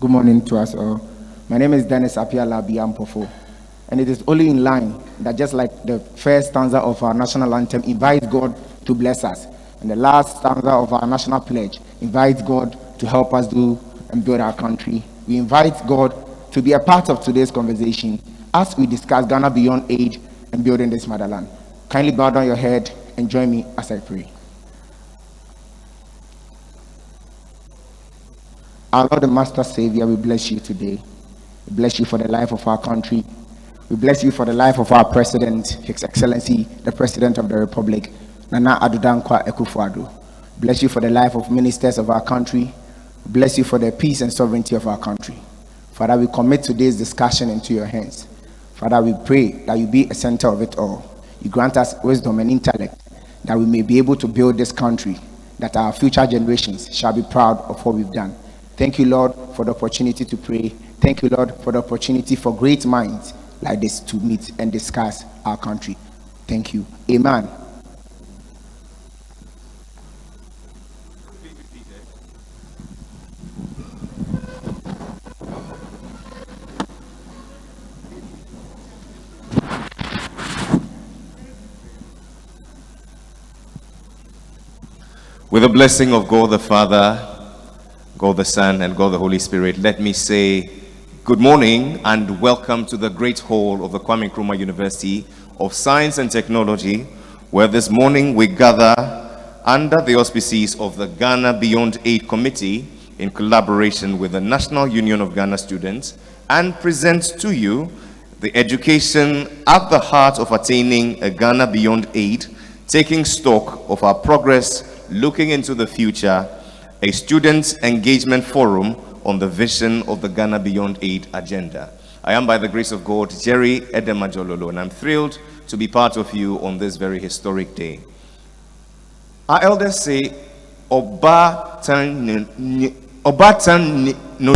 Good morning to us all. My name is Dennis Apiala Biampofo, and it is only in line that just like the first stanza of our national anthem invites God to bless us, and the last stanza of our national pledge invites God to help us do and build our country. We invite God to be a part of today's conversation as we discuss Ghana beyond aid and building this motherland. Kindly bow down your head and join me as I pray. Our Lord and Master Savior, we bless you today. We bless you for the life of our country. We bless you for the life of our President, His Excellency, the President of the Republic, Nana Addo Dankwa Akufo-Addo. Bless you for the life of ministers of our country. Bless you for the peace and sovereignty of our country. Father, we commit today's discussion into your hands. Father, we pray that you be a center of it all. You grant us wisdom and intellect that we may be able to build this country, that our future generations shall be proud of what we've done. Thank you, Lord, for the opportunity to pray. Thank you, Lord, for the opportunity for great minds like this to meet and discuss our country. Thank you. Amen. With the blessing of God the Father, God the Son, and God the Holy Spirit, let me say good morning and welcome to the great hall of the Kwame Nkrumah University of Science and Technology, where this morning we gather under the auspices of the Ghana Beyond Aid Committee in collaboration with the National Union of Ghana Students, and present to you the education at the heart of attaining a Ghana Beyond Aid, taking stock of our progress, looking into the future, a student engagement forum on the vision of the Ghana Beyond Aid agenda. I am, by the grace of God, Jerry Edemajololo, and I'm thrilled to be part of you on this very historic day. Our elders say, Obatan no.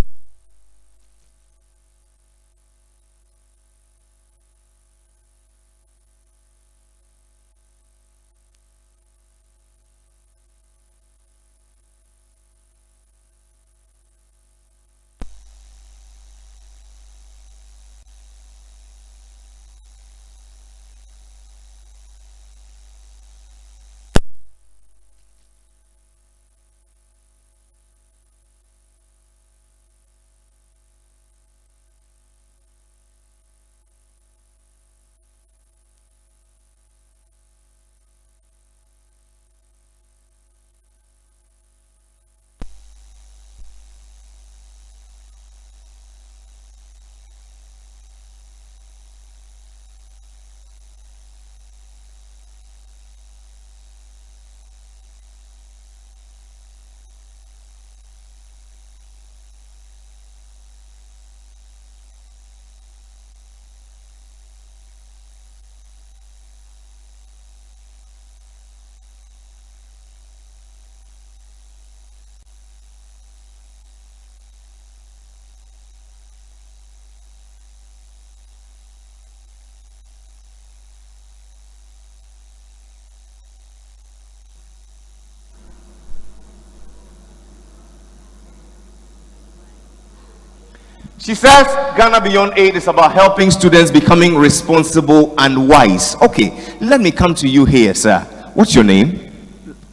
She says Ghana Beyond Aid is about helping students becoming responsible and wise. Okay, let me come to you here, sir. What's your name?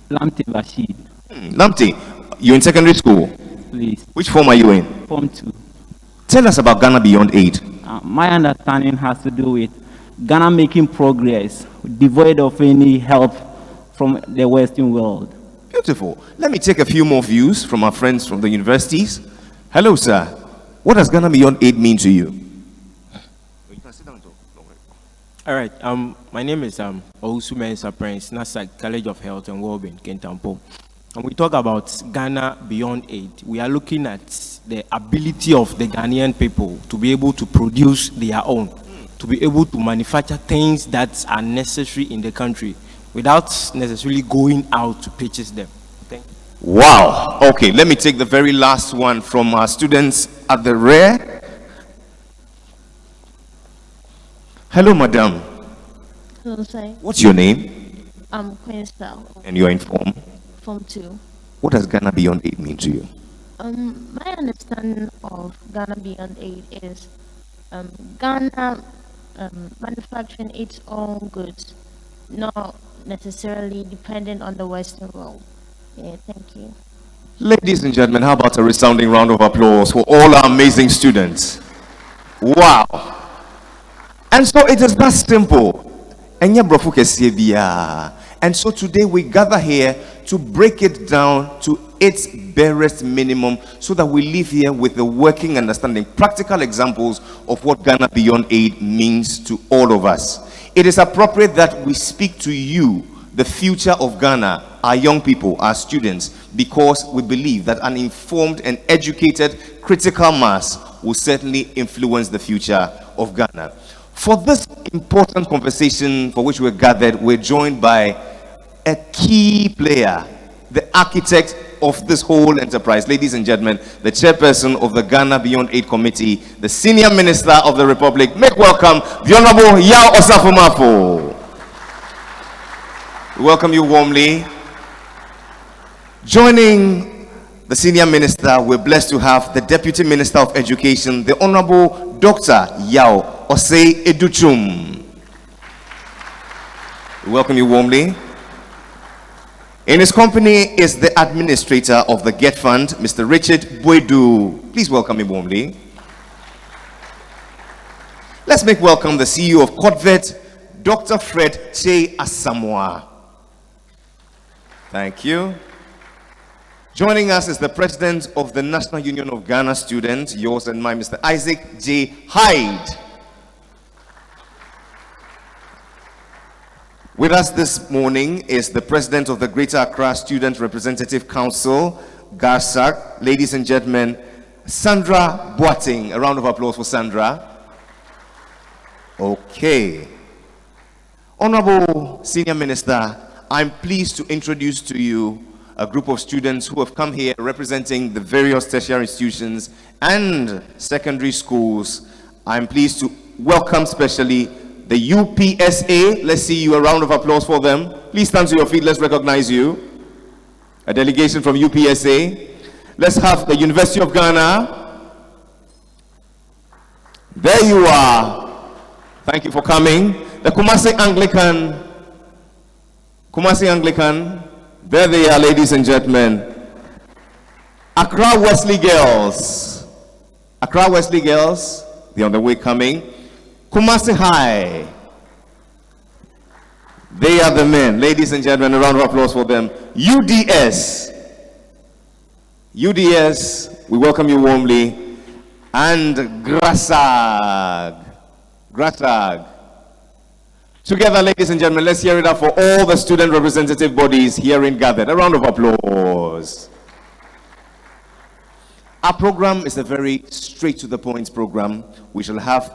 Lamte Rashid. Lamte, you're in secondary school? Please. Which form are you in? Form 2. Tell us about Ghana Beyond Aid. My understanding has to do with Ghana making progress, devoid of any help from the Western world. Beautiful. Let me take a few more views from our friends from the universities. Hello, sir. What does Ghana Beyond Aid mean to you? All right. My name is Owusu Mensah Prince, NASAC College of Health and Wellbeing, Kentampo. And we talk about Ghana Beyond Aid. We are looking at the ability of the Ghanaian people to be able to produce their own, to be able to manufacture things that are necessary in the country without necessarily going out to purchase them. Thank you. Wow. Okay, let me take the very last one from our students at the rear. Hello, madam. Hello, sir. What's your name? I'm Queen Star. And you're in form? Form 2. What does Ghana Beyond Aid mean to you? My understanding of Ghana Beyond Aid is Ghana manufacturing its own goods, not necessarily dependent on the Western world. Yeah, thank you. Ladies and gentlemen, how about a resounding round of applause for all our amazing students? Wow. And so it is that simple. And so today we gather here to break it down to its barest minimum so that we leave here with a working understanding, practical examples of what Ghana Beyond Aid means to all of us. It is appropriate that we speak to you, the future of Ghana, our young people, our students, because we believe that an informed and educated critical mass will certainly influence the future of Ghana. For this important conversation for which we're gathered, we're joined by a key player, the architect of this whole enterprise. Ladies and gentlemen, the chairperson of the Ghana Beyond Aid Committee, the senior minister of the Republic. Make welcome the Honorable Yao Osafo-Maafo. We welcome you warmly. Joining the senior minister, we're blessed to have the Deputy Minister of Education, the Honorable Dr. Yao Osei Educhum. We welcome you warmly. In his company is the administrator of the Get Fund, Mr. Richard Boedu. Please welcome him warmly. Let's make welcome the CEO of Codvet, Dr. Fred Che Asamoah. Thank you. Joining us is the president of the National Union of Ghana Students, yours and mine, Mr. Isaac J. Hyde. With us this morning is the president of the Greater Accra Student Representative Council, GARSAC. Ladies and gentlemen, Sandra Boating. A round of applause for Sandra. Okay. Honorable Senior Minister, I'm pleased to introduce to you a group of students who have come here representing the various tertiary institutions and secondary schools. I'm pleased to welcome specially the UPSA. Let's see you. A round of applause for them. Please stand to your feet. Let's recognize you. A delegation from UPSA. Let's have the University of Ghana. There you are. Thank you for coming. The Kumasi Anglican. There they are, ladies and gentlemen. Accra Wesley Girls. They're on the way coming. Kumasi High. They are the men. Ladies and gentlemen, a round of applause for them. UDS, we welcome you warmly. And GRASAG. Together, ladies and gentlemen, let's hear it up for all the student representative bodies herein gathered. A round of applause. Our program is a very straight to the point program. We shall have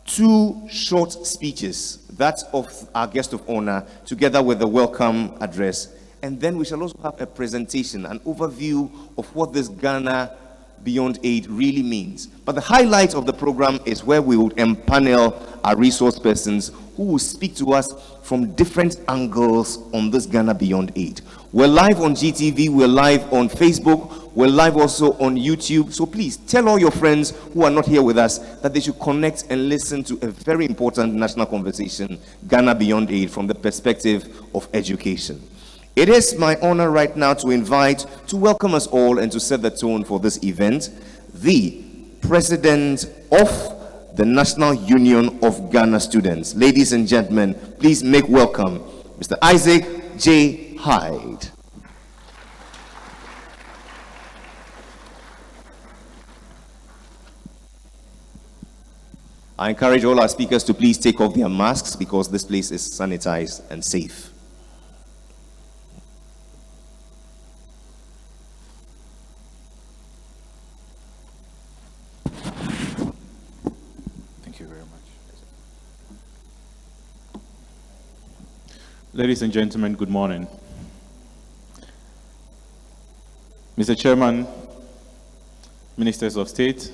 2 short speeches, that of our guest of honor, together with the welcome address. And then we shall also have a presentation, an overview of what this Ghana Beyond Aid really means. But the highlight of the program is where we would empanel our resource persons who will speak to us from different angles on this Ghana Beyond Aid. We're live on GTV, we're live on Facebook, we're live also on YouTube. So please tell all your friends who are not here with us that they should connect and listen to a very important national conversation, Ghana Beyond Aid, from the perspective of education. It is my honor right now to welcome us all and to set the tone for this event, the president of the National Union of Ghana Students. Ladies and gentlemen, please make welcome Mr. Isaac J. Hyde. I encourage all our speakers to please take off their masks because this place is sanitized and safe. Ladies and gentlemen, good morning. Mr. Chairman, Ministers of State,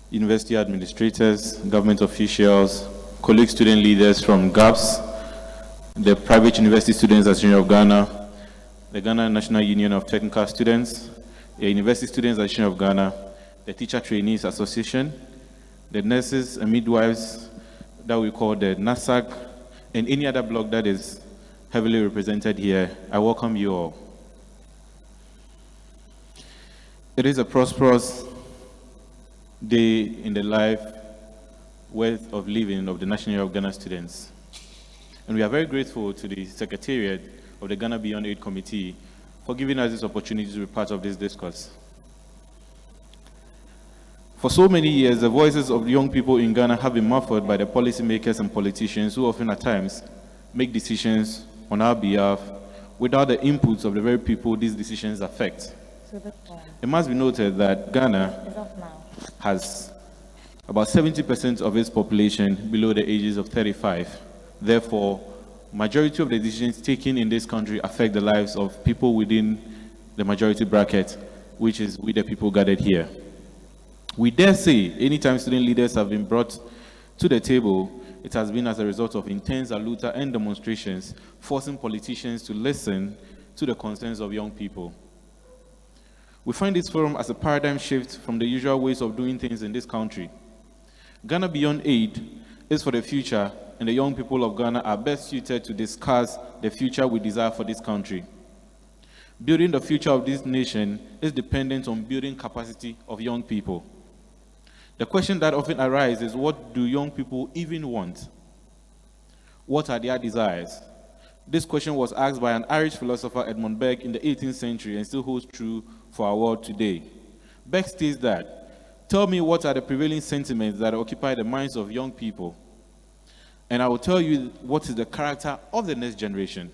University administrators, government officials, colleague student leaders from GAPS, the Private University Students Association of Ghana, the Ghana National Union of Technical Students, the University Students Association of Ghana, the Teacher Trainees Association, the nurses and midwives that we call the NASAC, and any other bloc that is heavily represented here. I welcome you all. It is a prosperous day in the life worth of living of the National Youth of Ghana students. And we are very grateful to the Secretariat of the Ghana Beyond Aid Committee for giving us this opportunity to be part of this discourse. For so many years, the voices of the young people in Ghana have been muffled by the policymakers and politicians who often at times make decisions on our behalf without the inputs of the very people these decisions affect. It must be noted that Ghana has about 70% of its population below the ages of 35. Therefore, majority of the decisions taken in this country affect the lives of people within the majority bracket, which is we the people gathered here. We dare say, anytime student leaders have been brought to the table, it has been as a result of intense aluta and demonstrations, forcing politicians to listen to the concerns of young people. We find this forum as a paradigm shift from the usual ways of doing things in this country. Ghana Beyond Aid is for the future, and the young people of Ghana are best suited to discuss the future we desire for this country. Building the future of this nation is dependent on building capacity of young people. The question that often arises is, what do young people even want? What are their desires? This question was asked by an Irish philosopher, Edmund Burke, in the 18th century and still holds true for our world today. Burke states that, tell me what are the prevailing sentiments that occupy the minds of young people, and I will tell you what is the character of the next generation.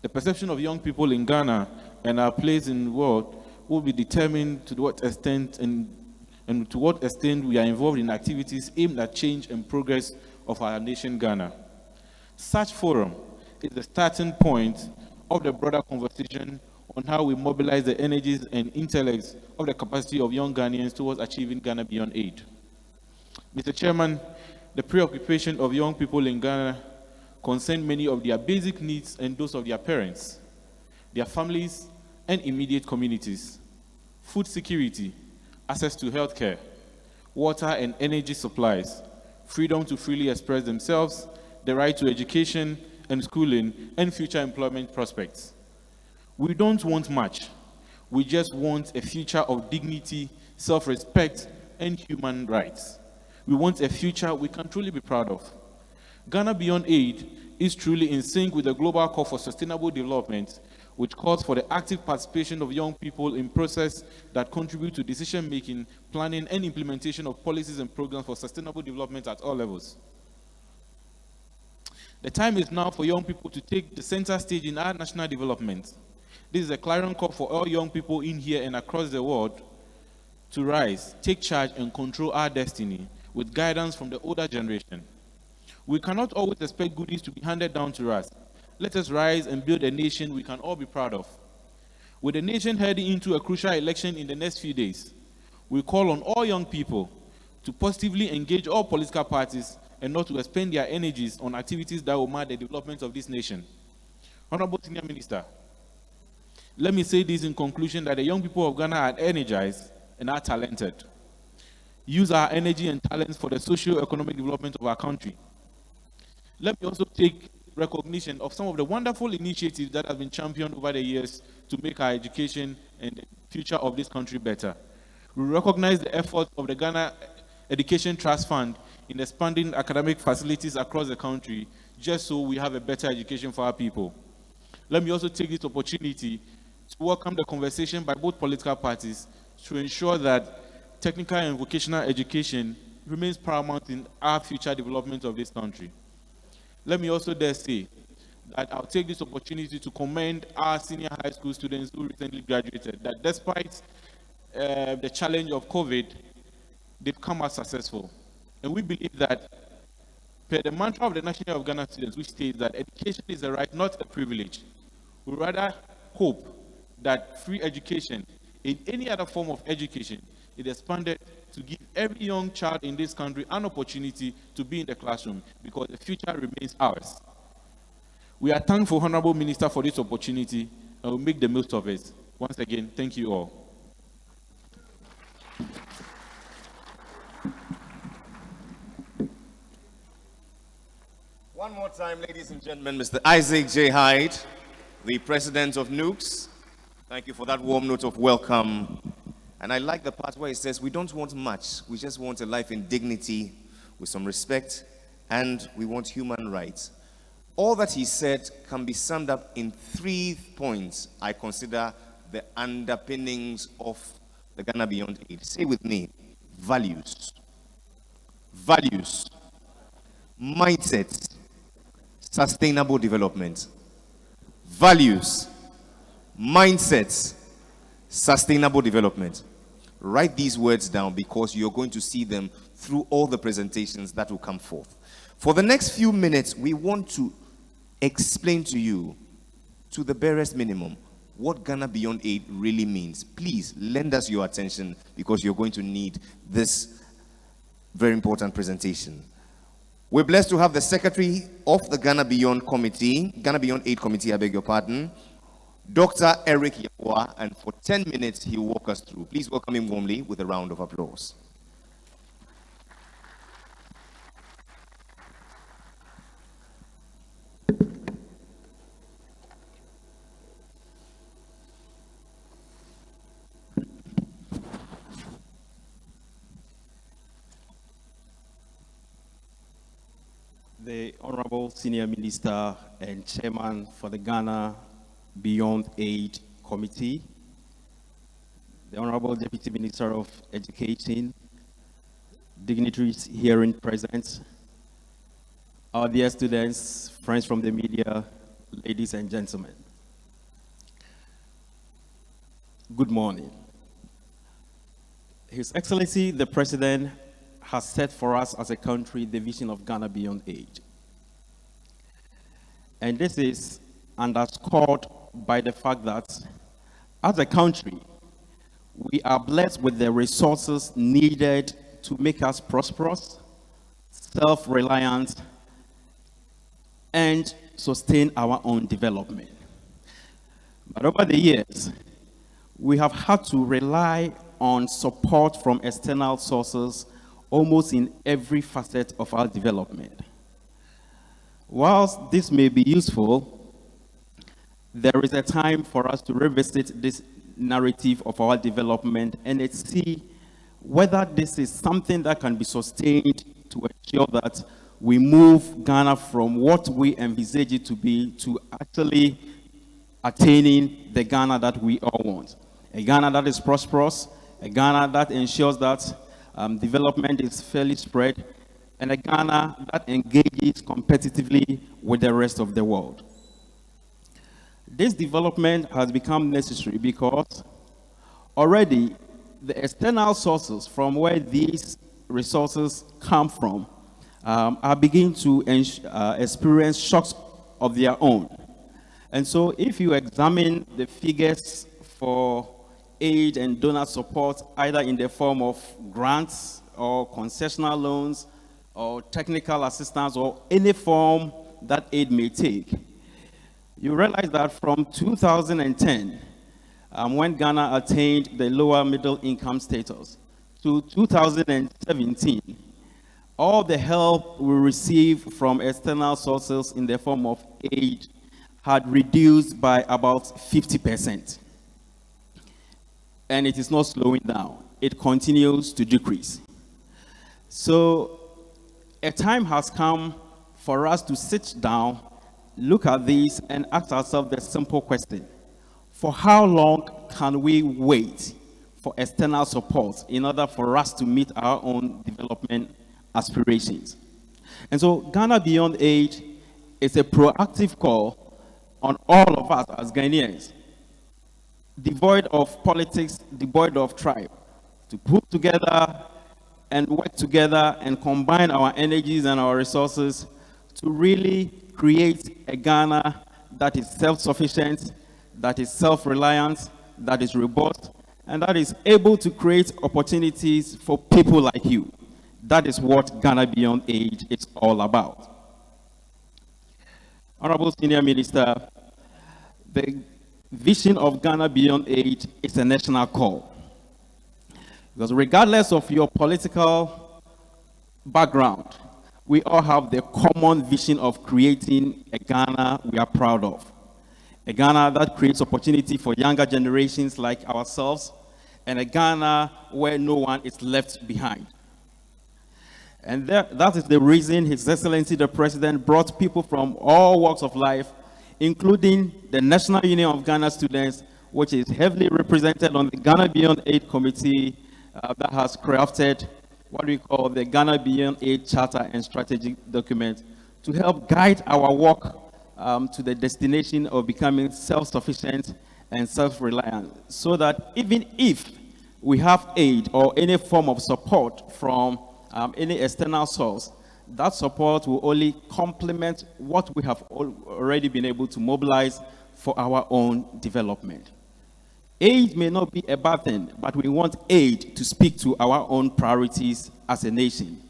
The perception of young people in Ghana and our place in the world will be determined to what extent and to what extent we are involved in activities aimed at change and progress of our nation, Ghana. Such forum is the starting point of the broader conversation on how we mobilize the energies and intellects of the capacity of young Ghanaians towards achieving Ghana Beyond Aid. Mr. Chairman, the preoccupation of young people in Ghana concern many of their basic needs and those of their parents, their families, and immediate communities. Food security, access to healthcare, water and energy supplies, freedom to freely express themselves, the right to education and schooling, and future employment prospects. We don't want much. We just want a future of dignity, self-respect, and human rights. We want a future we can truly be proud of. Ghana Beyond Aid is truly in sync with the global call for sustainable development, which calls for the active participation of young people in processes that contribute to decision-making, planning, and implementation of policies and programs for sustainable development at all levels. The time is now for young people to take the center stage in our national development. This is a clarion call for all young people in here and across the world to rise, take charge, and control our destiny with guidance from the older generation. We cannot always expect goodies to be handed down to us. Let us rise and build a nation we can all be proud of. With the nation heading into a crucial election in the next few days, we call on all young people to positively engage all political parties and not to expend their energies on activities that will mar the development of this nation. Honorable Senior Minister, let me say this in conclusion, that the young people of Ghana are energized and are talented. Use our energy and talents for the socio-economic development of our country. Let me also take recognition of some of the wonderful initiatives that have been championed over the years to make our education and the future of this country better. We recognize the efforts of the Ghana Education Trust Fund in expanding academic facilities across the country, just so we have a better education for our people. Let me also take this opportunity to welcome the conversation by both political parties to ensure that technical and vocational education remains paramount in our future development of this country. Let me also dare say that I'll take this opportunity to commend our senior high school students who recently graduated, that despite the challenge of COVID, they've come out successful. And we believe that, per the mantra of the National Youth of Ghana students, which states that education is a right, not a privilege, we rather hope that free education, in any other form of education, is expanded to give every young child in this country an opportunity to be in the classroom, because the future remains ours. We are thankful, Honorable Minister, for this opportunity, and we'll make the most of it. Once again, thank you all. One more time, ladies and gentlemen, Mr. Isaac J. Hyde, the president of Nukes. Thank you for that warm note of welcome. And I like the part where he says, we don't want much. We just want a life in dignity with some respect, and we want human rights. All that he said can be summed up in 3 points I consider the underpinnings of the Ghana Beyond Aid. Say with me, values. Values. Mindset. Sustainable development. Values. Mindsets. Sustainable development. Write these words down because you're going to see them through all the presentations that will come forth. For the next few minutes, we want to explain to you, to the barest minimum, what Ghana Beyond Aid really means. Please lend us your attention because you're going to need this very important presentation. We're blessed to have the secretary of the Ghana Beyond Aid Committee, I beg your pardon, Dr. Eric Yawa, and for 10 minutes he will walk us through. Please welcome him warmly with a round of applause. The Honorable Senior Minister and Chairman for the Ghana Beyond Aid Committee, the Honorable Deputy Minister of Education, dignitaries herein present, our dear students, friends from the media, ladies and gentlemen. Good morning. His Excellency, the President, has set for us as a country the vision of Ghana Beyond Aid. And this is underscored by the fact that as a country, we are blessed with the resources needed to make us prosperous, self-reliant, and sustain our own development. But over the years, we have had to rely on support from external sources almost in every facet of our development. Whilst this may be useful, there is a time for us to revisit this narrative of our development and see whether this is something that can be sustained to ensure that we move Ghana from what we envisage it to be to actually attaining the Ghana that we all want. A Ghana that is prosperous, a Ghana that ensures that development is fairly spread, and a Ghana that engages competitively with the rest of the world. This development has become necessary because already the external sources from where these resources come from are beginning to experience shocks of their own. And so if you examine the figures for aid and donor support, either in the form of grants or concessional loans or technical assistance or any form that aid may take, you realize that from 2010, when Ghana attained the lower middle income status, to 2017, all the help we received from external sources in the form of aid had reduced by about 50%. And it is not slowing down. It continues to decrease. So a time has come for us to sit down, look at this, and ask ourselves the simple question: for how long can we wait for external support in order for us to meet our own development aspirations? And so Ghana Beyond Aid is a proactive call on all of us as Ghanaians, devoid of politics, devoid of tribe, to put together and work together and combine our energies and our resources to really create a Ghana that is self-sufficient, that is self-reliant, that is robust, and that is able to create opportunities for people like you. That is what Ghana Beyond Aid is all about. Honorable Senior Minister, the vision of Ghana Beyond Aid is a national call. Because regardless of your political background, we all have the common vision of creating a Ghana we are proud of. A Ghana that creates opportunity for younger generations like ourselves, and a Ghana where no one is left behind. And that is the reason His Excellency the President brought people from all walks of life, including the National Union of Ghana Students, which is heavily represented on the Ghana Beyond Aid Committee that has crafted what we call the Ghana Beyond Aid Charter and Strategic Document to help guide our work to the destination of becoming self-sufficient and self-reliant, so that even if we have aid or any form of support from any external source, that support will only complement what we have already been able to mobilize for our own development. Aid may not be a bad thing, but we want aid to speak to our own priorities as a nation.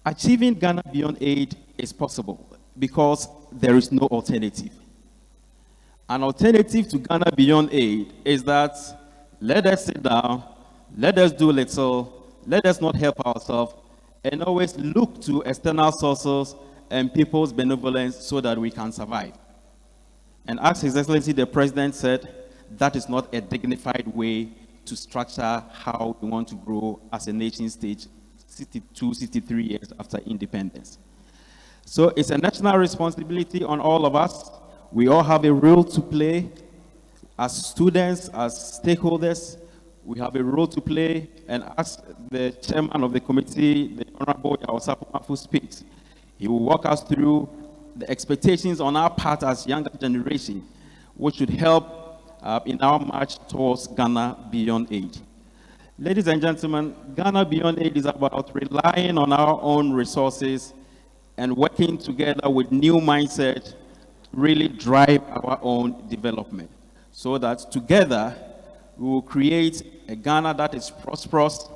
Achieving Ghana Beyond Aid is possible because there is no alternative. An alternative to Ghana Beyond Aid is that let us sit down, let us do little, let us not help ourselves, and always look to external sources and people's benevolence so that we can survive. And as His Excellency the President said, that is not a dignified way to structure how we want to grow as a nation state 62, 63 years after independence. So it's a national responsibility on all of us. We all have a role to play as students, as stakeholders. We have a role to play, and as the chairman of the committee, the Honorable Yawasapu speaks, he will walk us through the expectations on our part as younger generation, which should help in our march towards Ghana Beyond Aid. Ladies and gentlemen, Ghana Beyond Aid is about relying on our own resources and working together with new mindset to really drive our own development, so that together we will create a Ghana that is prosperous,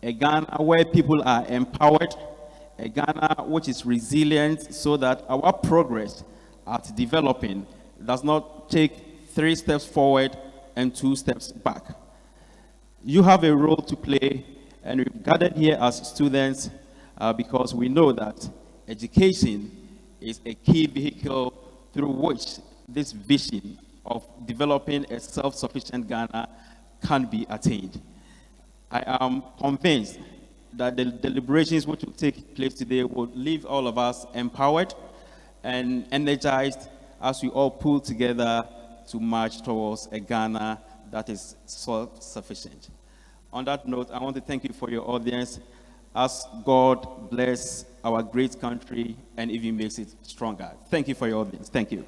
a Ghana where people are empowered, a Ghana which is resilient, so that our progress at developing does not take 3 steps forward and 2 steps back. You have a role to play, and we've gathered here as students because we know that education is a key vehicle through which this vision of developing a self-sufficient Ghana can be attained. I am convinced that the deliberations which will take place today will leave all of us empowered and energized as we all pull together to march towards a Ghana that is self-sufficient. On that note, I want to thank you for your audience. As God bless our great country and even makes it stronger. Thank you for your audience. Thank you.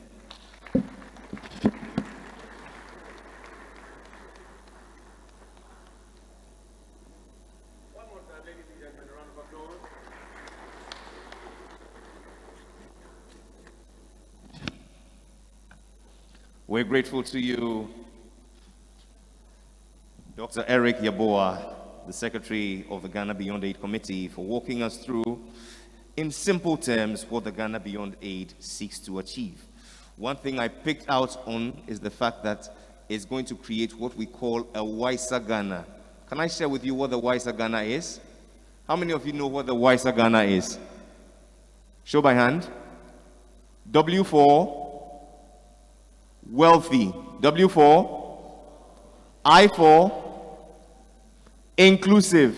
We're grateful to you, Dr. Eric Yaboa, the Secretary of the Ghana Beyond Aid Committee, for walking us through, in simple terms, what the Ghana Beyond Aid seeks to achieve. One thing I picked out on is the fact that it's going to create what we call a wiser Ghana. Can I share with you what the wiser Ghana is? How many of you know what the wiser Ghana is? Show by hand. W for wealthy. W for I for inclusive.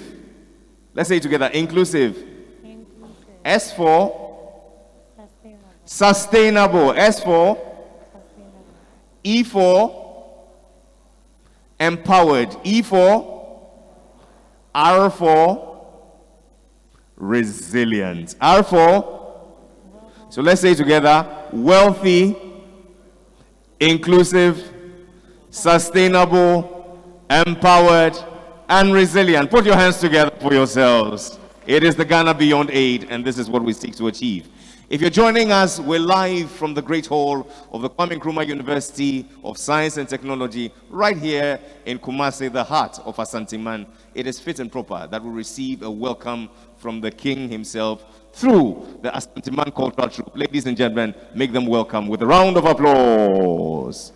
Let's say it together. Inclusive. S for sustainable. S for E for empowered. E for R for resilient. R for, so let's say it together, wealthy, inclusive, sustainable, empowered, and resilient. Put your hands together for yourselves. It is the Ghana Beyond Aid, and this is what we seek to achieve. If you're joining us, we're live from the Great Hall of the Kwame Nkrumah University of Science and Technology, right here in Kumasi, the heart of Asanteman. It is fit and proper that we receive a welcome from the King himself through the Asanteman Cultural Troupe. Ladies and gentlemen, make them welcome with a round of applause.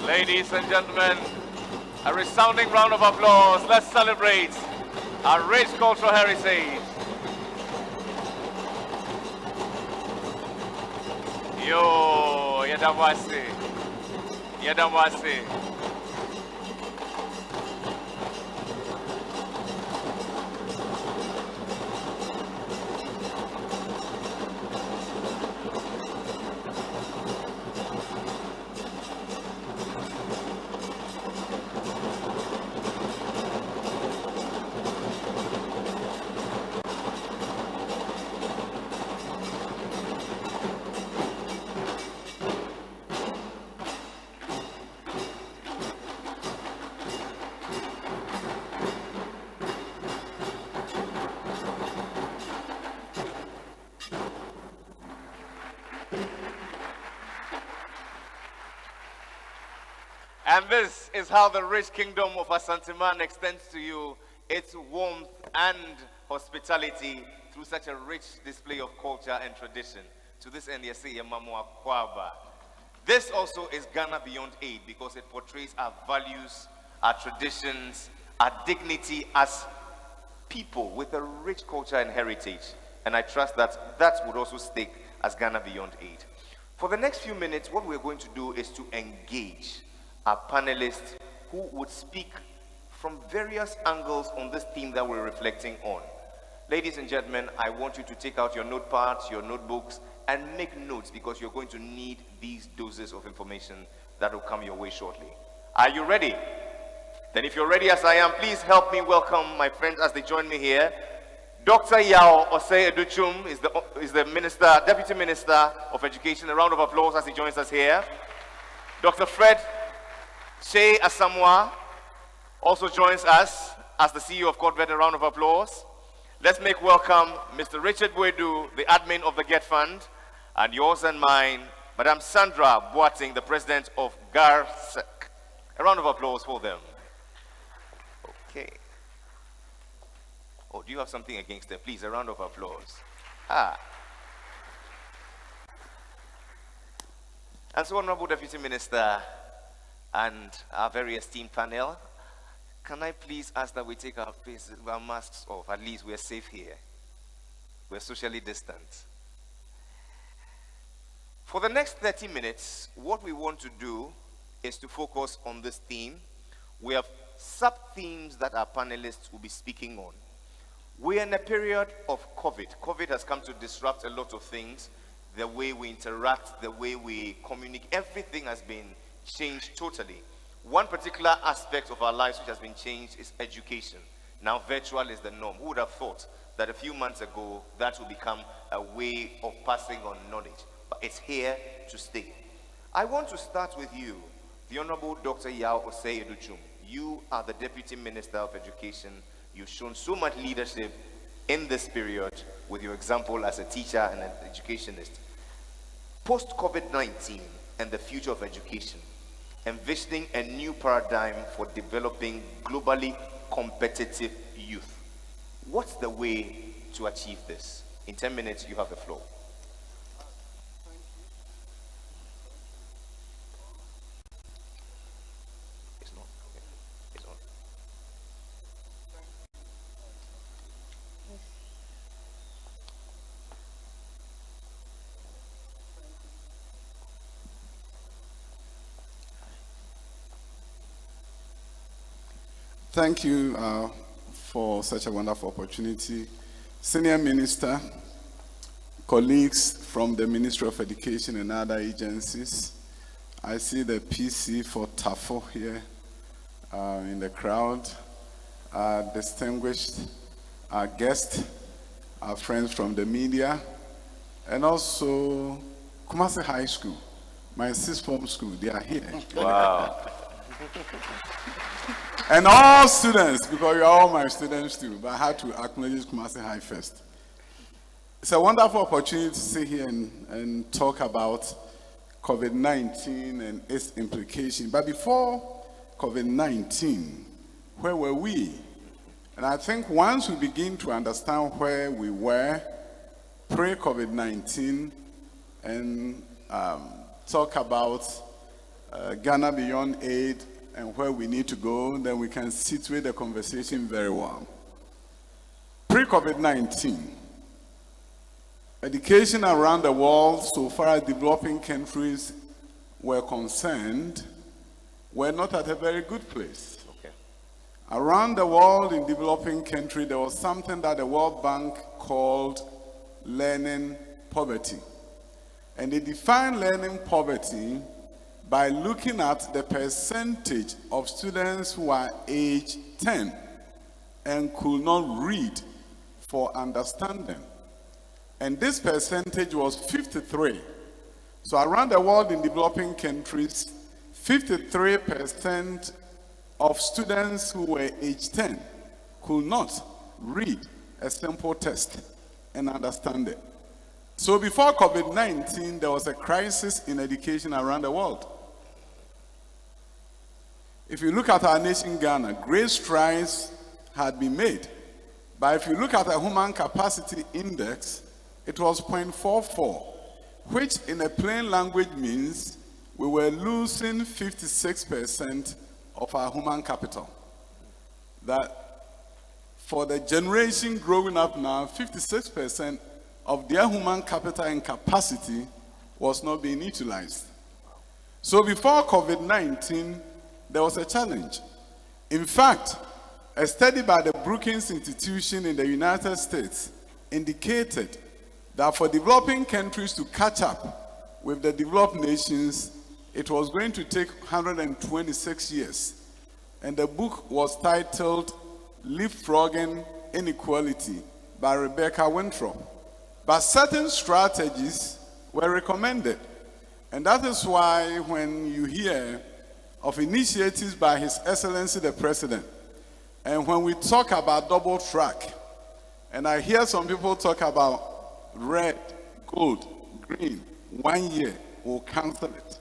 Ladies and gentlemen, a resounding round of applause. Let's celebrate our rich cultural heritage. Yo, yadamwasi, yadamwasi. And this is how the rich kingdom of Asanteman extends to you its warmth and hospitality through such a rich display of culture and tradition. To this end, this also is Ghana Beyond Aid because it portrays our values, our traditions, our dignity as people with a rich culture and heritage. And I trust that that would also stick as Ghana Beyond Aid. For the next few minutes, what we're going to do is to engage our panelists who would speak from various angles on this theme that we're reflecting on. Ladies and gentlemen, I want you to take out your notepads, your notebooks, and make notes because you're going to need these doses of information that will come your way shortly. Are you ready? Then if you're ready as I am, please help me welcome my friends as they join me here. Dr. Yao Osei Educhum is the Minister, Deputy Minister of Education. A round of applause as he joins us here. Dr. Fred Shea Asamoah also joins us as the CEO of Corvette. A round of applause. Let's make welcome Mr. Richard Boedu, the admin of the Get Fund, and yours and mine, Madam Sandra Boating, the president of GARSEC. A round of applause for them. Okay. Oh, do you have something against them? Please, a round of applause. And so, Honorable Deputy Minister, and our very esteemed panel, can I please ask that we take our faces, our masks off? At least we're safe here. We're socially distant. For the next 30 minutes, what we want to do is to focus on this theme. We have sub-themes that our panelists will be speaking on. We are in a period of COVID. COVID has come to disrupt a lot of things. The way we interact, the way we communicate, everything has been changed totally. One particular aspect of our lives which has been changed is education. Now virtual is the norm. Who would have thought that a few months ago that would become a way of passing on knowledge? But it's here to stay. I want to start with you, the Honorable Dr. Yao Osei Educhum. You are the Deputy Minister of Education. You've shown so much leadership in this period with your example as a teacher and an educationist. Post-COVID-19 and the future of education, envisioning a new paradigm for developing globally competitive youth. What's the way to achieve this? In 10 minutes, you have the floor. It's not. Okay. It's on. Thank you for such a wonderful opportunity. Senior Minister, colleagues from the Ministry of Education and other agencies. I see the PC for TAFO here in the crowd. Distinguished guests, our friends from the media, and also Kumasi High School, my sixth form school, they are here. Wow. And all students, because you are all my students too, but I had to acknowledge Kumasi High first. It's a wonderful opportunity to sit here and talk about COVID-19 and its implication. But before COVID-19, where were we? And I think once we begin to understand where we were pre-COVID-19 and talk about Ghana Beyond Aid and where we need to go, then we can situate the conversation very well. Pre-COVID-19, education around the world, so far as developing countries were concerned, were not at a very good place. Okay. Around the world in developing countries, there was something that the World Bank called learning poverty. And they defined learning poverty by looking at the percentage of students who are age 10 and could not read for understanding. And this percentage was 53. So around the world in developing countries, 53% of students who were age 10 could not read a simple test and understand it. So before COVID-19, there was a crisis in education around the world. If you look at our nation, Ghana, great strides had been made. But if you look at the human capacity index, it was 0.44, which in a plain language means we were losing 56% of our human capital. That for the generation growing up now, 56% of their human capital and capacity was not being utilized. So before COVID-19, there was a challenge. In fact, a study by the Brookings Institution in the United States indicated that for developing countries to catch up with the developed nations, it was going to take 126 years. And the book was titled Leapfrogging Inequality by Rebecca Winthrop. But certain strategies were recommended. And that is why when you hear of initiatives by His Excellency the President, and when we talk about double track, and I hear some people talk about red, gold, green, 1 year, we'll cancel it.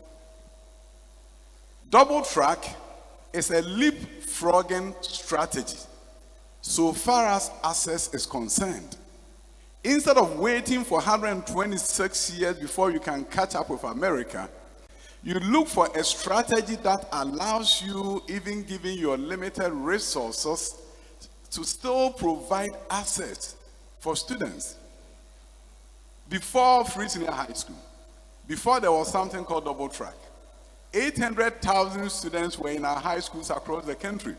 Double track is a leapfrogging strategy so far as access is concerned. Instead of waiting for 126 years before you can catch up with America, you look for a strategy that allows you, even given your limited resources, to still provide access for students. Before free senior high school, before there was something called double track. 800,000 students were in our high schools across the country.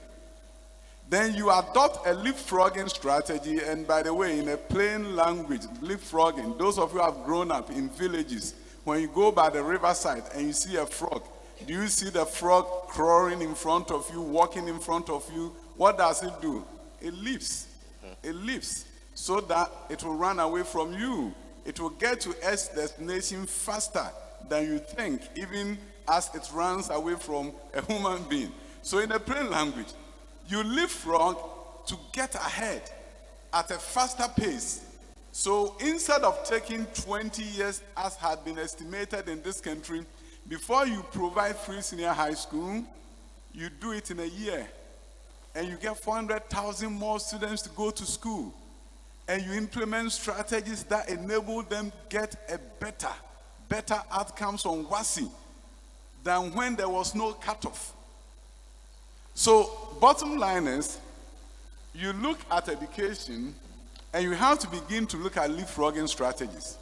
Then you adopt a leapfrogging strategy, and by the way, in a plain language, leapfrogging, those of you who have grown up in villages, when you go by the riverside and you see a frog, do you see the frog crawling in front of you, walking in front of you? What does it do? It leaps. It leaps so that it will run away from you. It will get to its destination faster than you think, even as it runs away from a human being. So in a plain language, you leapfrog to get ahead at a faster pace. So instead of taking 20 years as had been estimated in this country, before you provide free senior high school, you do it in a year. And you get 400,000 more students to go to school. And you implement strategies that enable them get a better outcomes on WASI than when there was no cutoff. So bottom line is, you look at education and you have to begin to look at leapfrogging strategies.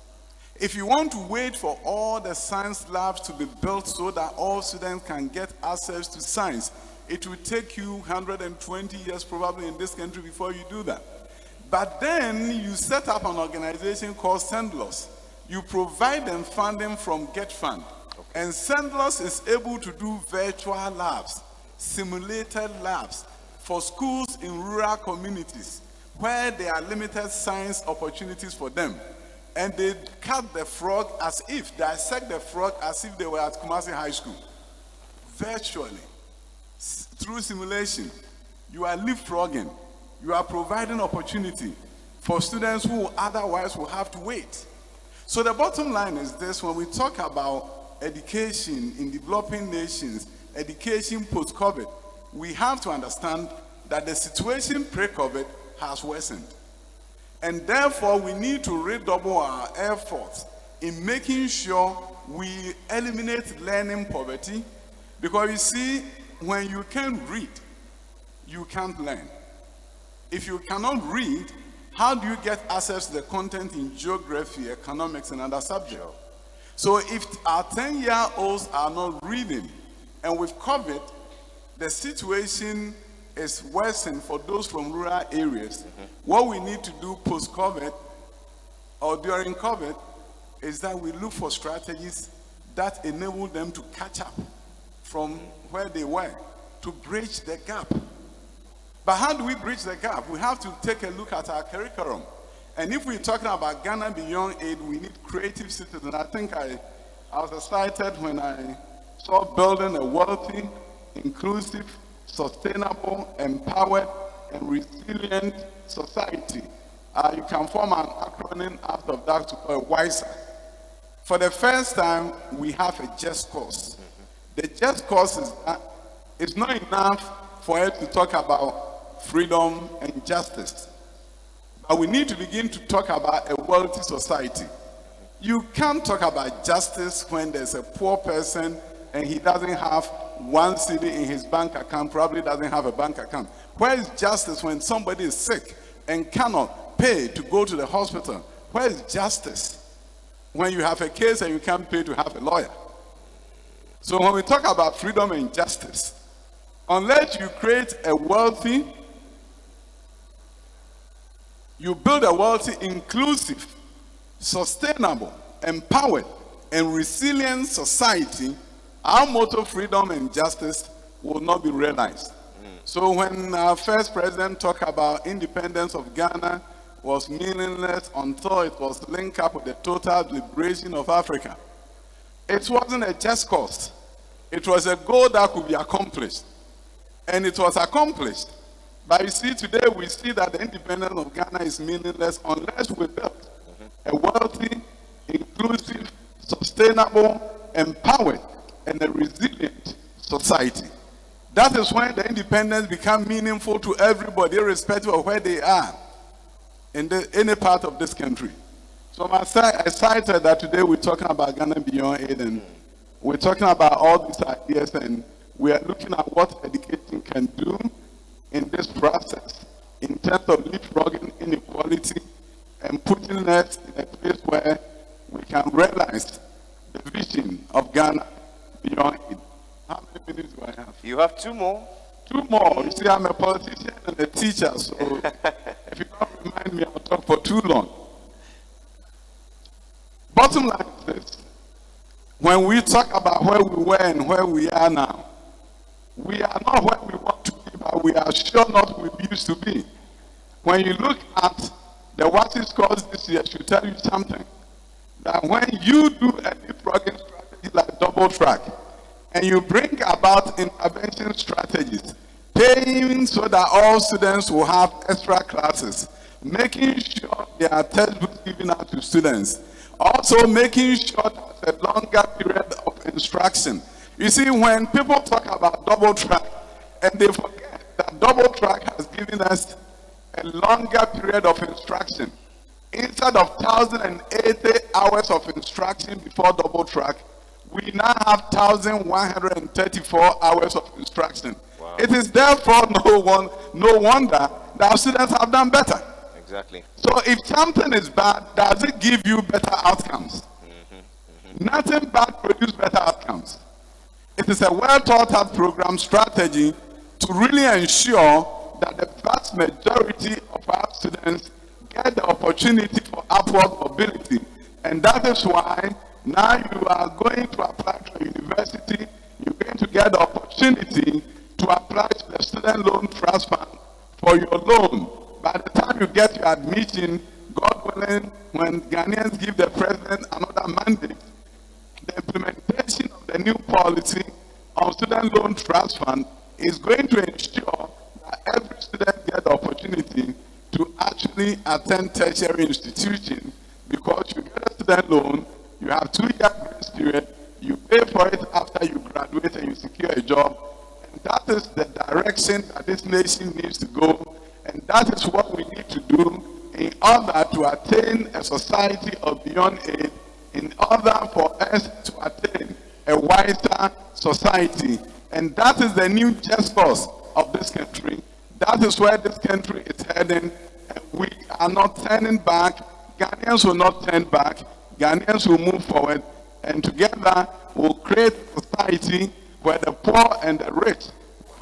If you want to wait for all the science labs to be built so that all students can get access to science, it will take you 120 years probably in this country before you do that. But then you set up an organization called SENDLOS. You provide them funding from Get Fund. And SENDLOS is able to do virtual labs, simulated labs for schools in rural communities where there are limited science opportunities for them. And they cut the frog dissect the frog as if they were at Kumasi High School. Virtually, through simulation, you are leapfrogging. You are providing opportunity for students who otherwise will have to wait. So the bottom line is this: when we talk about education in developing nations, education post-COVID, we have to understand that the situation pre-COVID has worsened. And therefore, we need to redouble our efforts in making sure we eliminate learning poverty. Because you see, when you can't read, you can't learn. If you cannot read, how do you get access to the content in geography, economics, and other subjects? So if our 10-year-olds are not reading, and with COVID, the situation is worsened for those from rural areas, what we need to do post-COVID or during COVID is that we look for strategies that enable them to catch up from where they were, to bridge the gap. But how do we bridge the gap? We have to take a look at our curriculum. And if we're talking about Ghana Beyond Aid, we need creative citizens. I think I was excited when I saw building a wealthy, inclusive, sustainable, empowered, and resilient society. You can form an acronym out of that to call it WISER. For the first time, we have a just cause. The just cause is that it's not enough for us to talk about freedom and justice. But we need to begin to talk about a wealthy society. You can't talk about justice when there's a poor person and he doesn't have one city in his bank account, probably doesn't have a bank account. Where is justice when somebody is sick and cannot pay to go to the hospital? Where is justice when you have a case and you can't pay to have a lawyer? So when we talk about freedom and justice, unless you create a wealthy, you build a wealthy, inclusive, sustainable, empowered, and resilient society, our motto, freedom and justice, will not be realized. So when our first president talked about independence of Ghana was meaningless until it was linked up with the total liberation of Africa. It wasn't a just cause. It was a goal that could be accomplished. And it was accomplished. But you see, today we see that the independence of Ghana is meaningless unless we build a wealthy, inclusive, sustainable, empowered, and a resilient society. That is when the independence becomes meaningful to everybody, irrespective of where they are in any part of this country. So I'm excited that today we're talking about Ghana Beyond Aid, and we're talking about all these ideas, and we are looking at what education can do in this process in terms of leapfrogging inequality and putting us in a place where we can realize the vision vision of Ghana beyond it. How many minutes do I have? You have 2 more. 2 more. You see, I'm a politician and a teacher, so if you don't remind me, I'll talk for too long. Bottom line is this. When we talk about where we were and where we are now, we are not where we want to be, but we are sure not where we used to be. When you look at the what is called this year, should tell you something. That when you do a leapfrogging strategy like double track, and you bring about intervention strategies, paying so that all students will have extra classes, making sure there are textbooks given out to students, also making sure there's a longer period of instruction. You see, when people talk about double track, and they forget that double track has given us a longer period of instruction. Instead of 1,080 hours of instruction before double track, we now have 1,134 hours of instruction. Wow. It is therefore no wonder that our students have done better. Exactly. So if something is bad, does it give you better outcomes? Nothing bad produces better outcomes. It is a well thought out program strategy to really ensure that the vast majority of our students get the opportunity for upward mobility. And that is why now you are going to apply to a university, you're going to get the opportunity to apply to the student loan trust fund for your loan. By the time you get your admission, God willing, when Ghanaians give the president another mandate, the implementation of the new policy on student loan trust fund is going to ensure that every student gets the opportunity to actually attend tertiary institution, because you get a student loan, you have 2-year grace period, you pay for it after you graduate and you secure a job. And that is the direction that this nation needs to go. And that is what we need to do in order to attain a society of beyond aid, in order for us to attain a wiser society. And that is the new just cause of this country. That is where this country is heading. And we are not turning back. Ghanaians will not turn back. Ghanaians will move forward. And together we'll create a society where the poor and the rich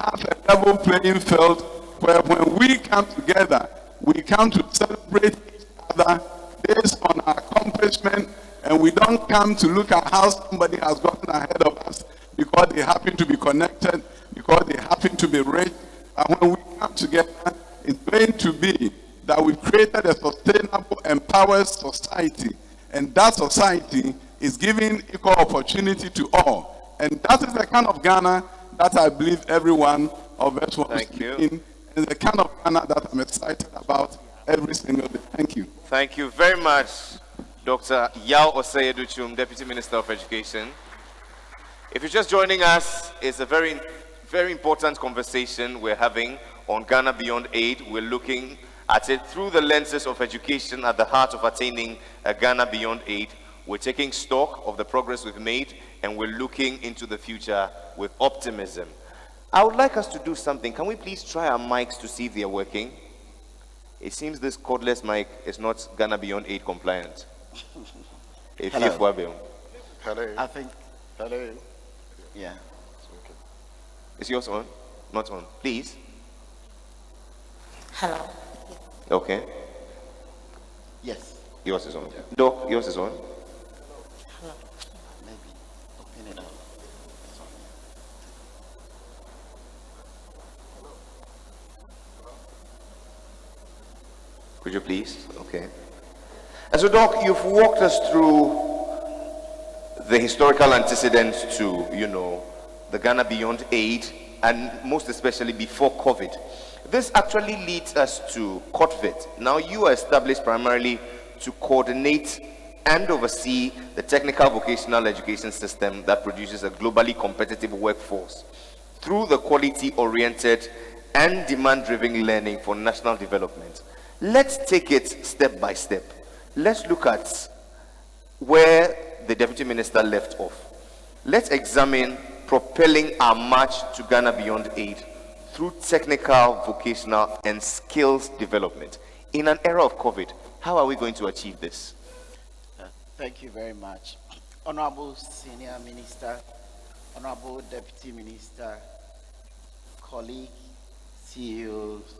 have a level playing field, where when we come together, we come to celebrate each other based on our accomplishment, and we don't come to look at how somebody has gotten ahead of us because they happen to be connected, because they happen to be rich. And when we come together, it's going to be that we've created a sustainable, empowered society. And that society is giving equal opportunity to all. And that is the kind of Ghana that I believe every one of us wants to be in. And the kind of Ghana that I'm excited about every single day. Thank you. Thank you very much, Dr. Yao Osei-Aduchum, Deputy Minister of Education. If you're just joining us, it's a very, very important conversation we're having on Ghana Beyond Aid. We're looking at it through the lenses of education at the heart of attaining Ghana Beyond Aid. We're taking stock of the progress we've made, and we're looking into the future with optimism. I would like us to do something. Can we please try our mics to see if they're working? It seems this cordless mic is not Ghana Beyond Aid compliant. Hello. Hello. I think, hello. Yeah. Is yours on? Not on. Please. Hello. Okay. Yes. Yours is on. Yeah. Doc, yours is on. Hello. Maybe. Open it up. It's on. Could you please? Okay. And so, Doc, you've walked us through the historical antecedents to, the Ghana Beyond Aid, and most especially before COVID. This actually leads us to COTVIT. Now, you are established primarily to coordinate and oversee the technical vocational education system that produces a globally competitive workforce through the quality-oriented and demand-driven learning for national development. Let's take it step by step. Let's look at where the Deputy Minister left off. Let's examine propelling our march to Ghana Beyond Aid through technical, vocational, and skills development. In an era of COVID, how are we going to achieve this? Thank you very much. Honorable Senior Minister, Honorable Deputy Minister, colleagues, CEOs,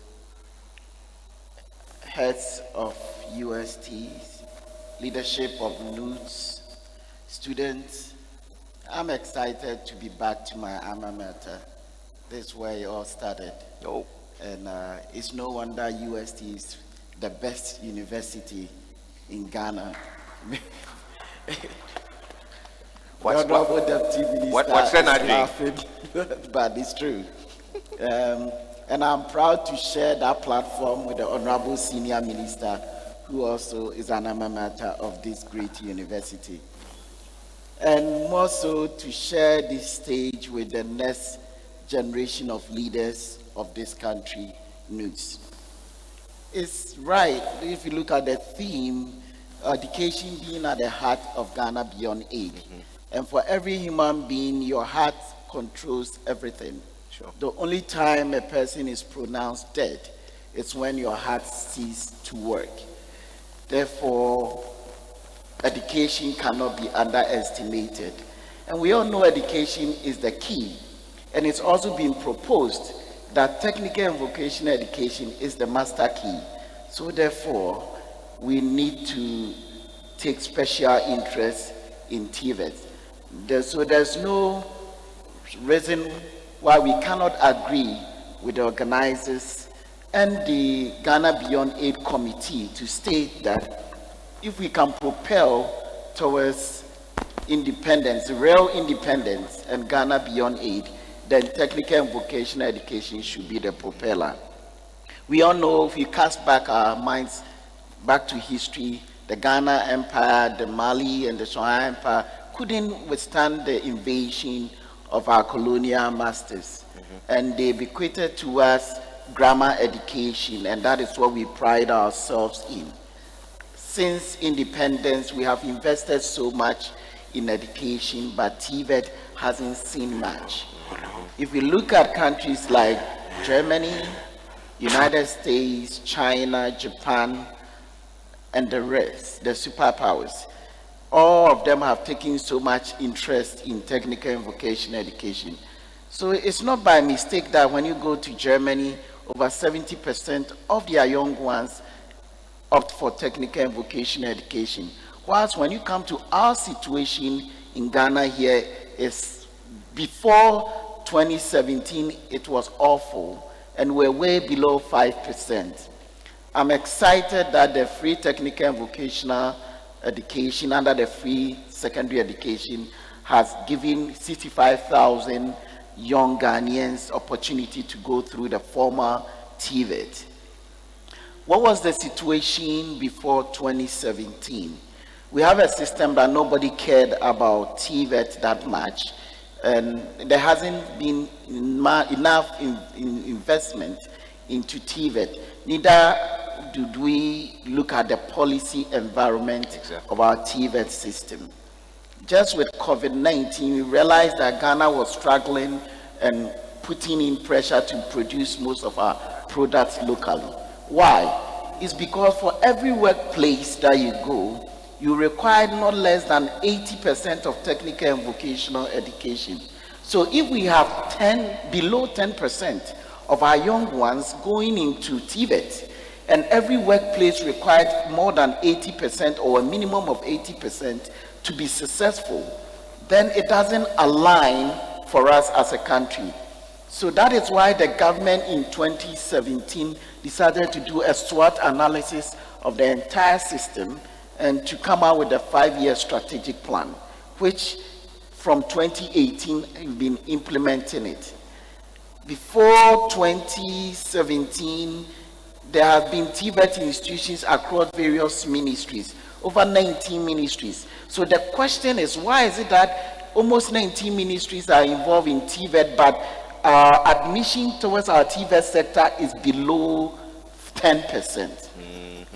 heads of USTs, leadership of NUTS, students, I'm excited to be back to my alma mater. This is where it all started. Oh. And it's no wonder UST is the best university in Ghana. What's the laughing, but it's true. And I'm proud to share that platform with the Honorable Senior Minister, who also is an alma mater of this great university. And more so to share this stage with the next generation of leaders of this country, NUTS. It's right, if you look at the theme, education being at the heart of Ghana beyond aid. And for every human being, your heart controls everything. Sure. The only time a person is pronounced dead is when your heart ceases to work. Therefore, education cannot be underestimated. And we all know education is the key. And it's also been proposed that technical and vocational education is the master key. So therefore, we need to take special interest in TVET. So there's no reason why we cannot agree with the organizers and the Ghana Beyond Aid Committee to state that if we can propel towards independence, real independence, and Ghana Beyond Aid, then technical and vocational education should be the propeller. We all know, if we cast back our minds back to history, the Ghana Empire, the Mali and the Shanghai Empire couldn't withstand the invasion of our colonial masters. And they bequeathed to us grammar education, and that is what we pride ourselves in. Since independence, we have invested so much in education, but TVET hasn't seen much. If we look at countries like Germany, United States, China, Japan, and the rest, the superpowers, all of them have taken so much interest in technical and vocational education. So it's not by mistake that when you go to Germany, over 70% of their young ones opt for technical and vocational education. Whilst when you come to our situation in Ghana here, is before 2017, it was awful, and we're way below 5%. I'm excited that the free technical and vocational education under the free secondary education has given 65,000 young Ghanaians opportunity to go through the formal TVET. What was the situation before 2017? We have a system that nobody cared about TVET that much, and there hasn't been enough investment into TVET. Neither did we look at the policy environment of our TVET system. Just with COVID-19, we realized that Ghana was struggling and putting in pressure to produce most of our products locally. Why? It's because for every workplace that you go, you require not less than 80% of technical and vocational education. So if we have below 10% of our young ones going into TVET, and every workplace required more than 80% or a minimum of 80% to be successful, then it doesn't align for us as a country. So that is why the government in 2017 decided to do a SWOT analysis of the entire system and to come out with a 5-year strategic plan, which from 2018 we've been implementing it. Before 2017, there have been TVET institutions across various ministries, over 19 ministries. So the question is, why is it that almost 19 ministries are involved in TVET, but admission towards our TVET sector is below 10%?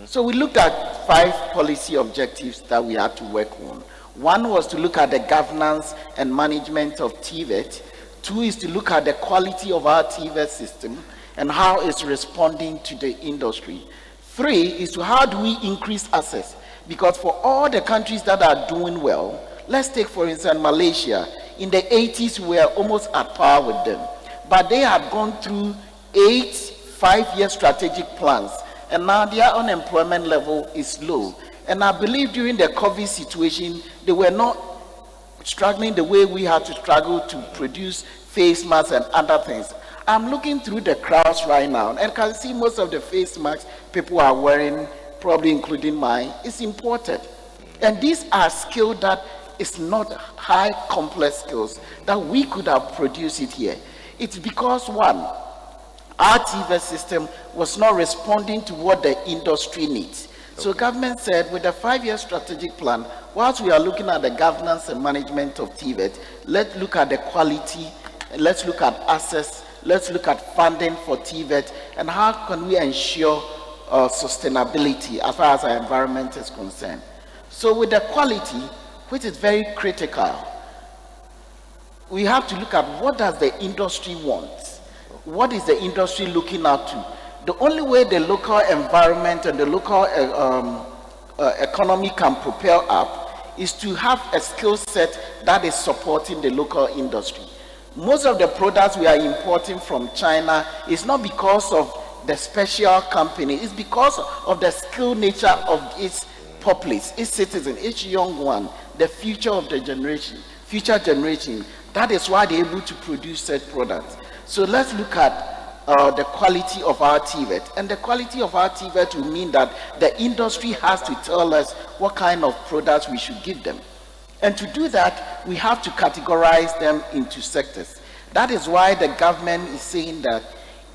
So we looked at 5 policy objectives that we had to work on. One was to look at the governance and management of TVET. 2 is to look at the quality of our TVET system and how it's responding to the industry. 3 is to how do we increase access? Because for all the countries that are doing well, Let's take, for instance, Malaysia. In the 80s, we were almost at par with them. But they have gone through 8 5-year strategic plans, and now their unemployment level is low. And I believe during the COVID situation, they were not struggling the way we had to struggle to produce face masks and other things. I'm looking through the crowds right now, and can see most of the face masks people are wearing, probably including mine, is imported. And these are skills that is not high complex skills that we could have produced it here. It's because, one, our TVET system was not responding to what the industry needs. So government said, with the 5-year strategic plan, whilst we are looking at the governance and management of TVET, let's look at the quality, let's look at access, let's look at funding for TVET, and how can we ensure sustainability as far as our environment is concerned. So with the quality, which is very critical, we have to look at what does the industry want? What is the industry looking out to? The only way the local environment and the local economy can propel up is to have a skill set that is supporting the local industry. Most of the products we are importing from China is not because of the special company, it's because of the skill nature of its populace, its citizen, each young one, the future of the generation, future generation. That is why they're able to produce such products. So let's look at the quality of our TVET. And the quality of our TVET will mean that the industry has to tell us what kind of products we should give them. And to do that, we have to categorize them into sectors. That is why the government is saying that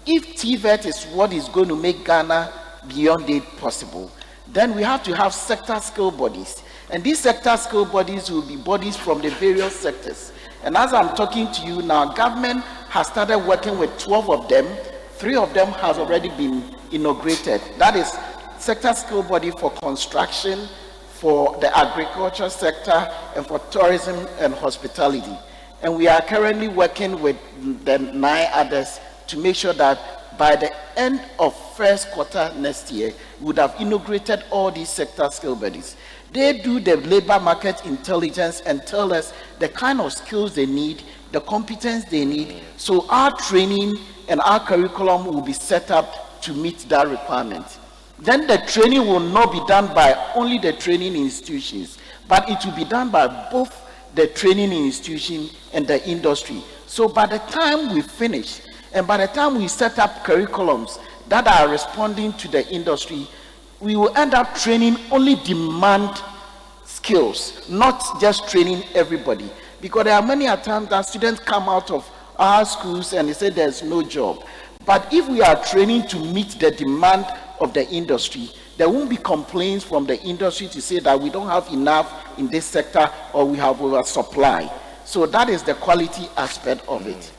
if TVET is what is going to make Ghana beyond aid possible, then we have to have sector skill bodies. And these sector skill bodies will be bodies from the various sectors. And as I'm talking to you now, government has started working with 12 of them. 3 of them has already been inaugurated. That is sector skill body for construction, for the agriculture sector, and for tourism and hospitality. And we are currently working with the 9 others to make sure that by the end of first quarter next year, we would have integrated all these sector skill bodies. They do the labor market intelligence and tell us the kind of skills they need, the competence they need. So our training and our curriculum will be set up to meet that requirement. Then the training will not be done by only the training institutions, but it will be done by both the training institution and the industry. So by the time we finish, and by the time we set up curriculums that are responding to the industry, we will end up training only demand skills, not just training everybody. Because there are many times that students come out of our schools and they say there's no job. But if we are training to meet the demand of the industry, there won't be complaints from the industry to say that we don't have enough in this sector or we have oversupply. So that is the quality aspect of it.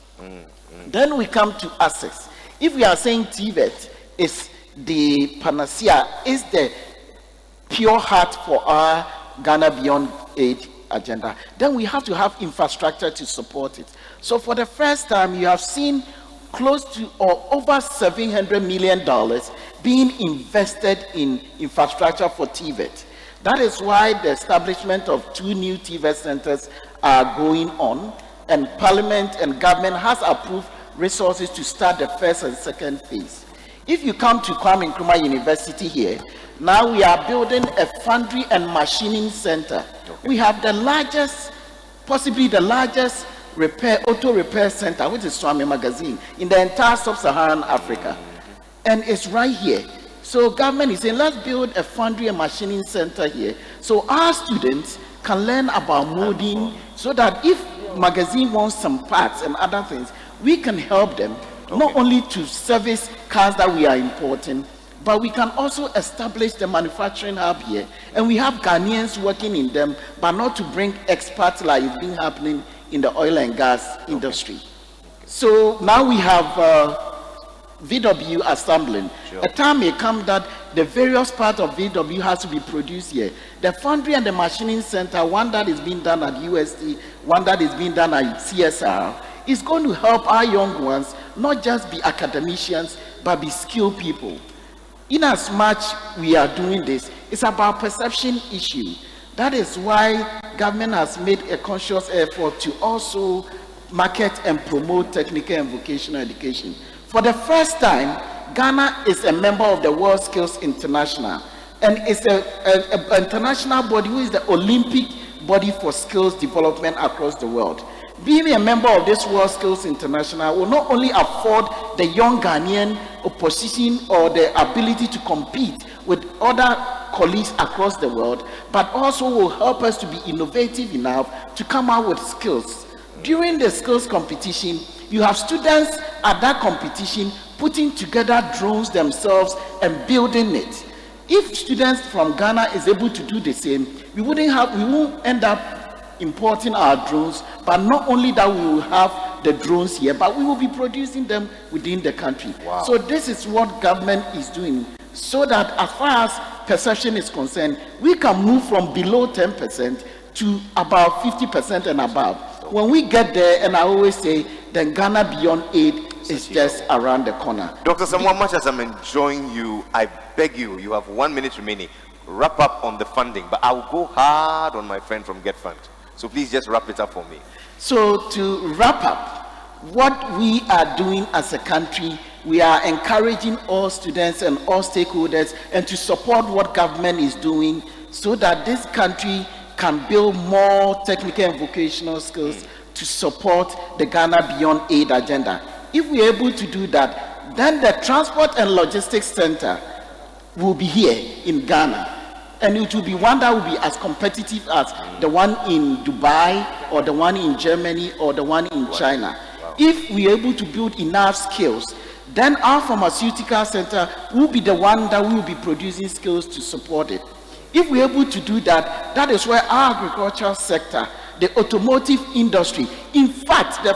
Then we come to access. If we are saying TVET is the panacea, is the pure heart for our Ghana Beyond Aid agenda, then we have to have infrastructure to support it. So for the first time, you have seen close to or over $700 million being invested in infrastructure for TVET. That is why the establishment of 2 new TVET centers are going on, and Parliament and government has approved resources to start the first and second phase. If you come to Kwame Nkrumah University here, now we are building a foundry and machining center. We have the largest, possibly the largest auto repair center, which is Swami Magazine, in the entire sub-Saharan Africa. And it's right here. So government is saying, let's build a foundry and machining center here, so our students can learn about molding, so that if magazine wants some parts and other things, we can help them, not only to service cars that we are importing, but we can also establish the manufacturing hub here. And we have Ghanaians working in them, but not to bring experts like it's been happening in the oil and gas industry. So now we have VW assembling. A time may come that the various parts of VW has to be produced here. The foundry and the machining center, one that is being done at UST, one that is being done at CSR, is going to help our young ones not just be academicians, but be skilled people. In as much we are doing this, it's about perception issue. That is why government has made a conscious effort to also market and promote technical and vocational education. For the first time, Ghana is a member of the World Skills International, and it's an international body who is the Olympic body for skills development across the world. Being a member of this World Skills International will not only afford the young Ghanaian opposition or the ability to compete with other colleagues across the world, but also will help us to be innovative enough to come out with skills. During the skills competition, you have students at that competition putting together drones themselves and building it. If students from Ghana is able to do the same, we won't end up importing our drones, but not only that, we will have the drones here, but we will be producing them within the country. Wow. So this is what government is doing, so that as far as perception is concerned, we can move from below 10% to about 50% and above. When we get there, and I always say, then Ghana Beyond Aid is just around the corner. Dr. Samoa, much as I'm enjoying you, I beg you, you have 1 minute remaining. Wrap up on the funding, but I'll go hard on my friend from Get Fund. So please just wrap it up for me. So to wrap up, what we are doing as a country, we are encouraging all students and all stakeholders and to support what government is doing so that this country can build more technical and vocational skills to support the Ghana Beyond Aid agenda. If we're able to do that, then the Transport and Logistics Center will be here in Ghana. And it will be one that will be as competitive as the one in Dubai or the one in Germany or the one in China. If we are able to build enough skills, then our pharmaceutical center will be the one that will be producing skills to support it. If we are able to do that, that is where our agricultural sector, the automotive industry, in fact, the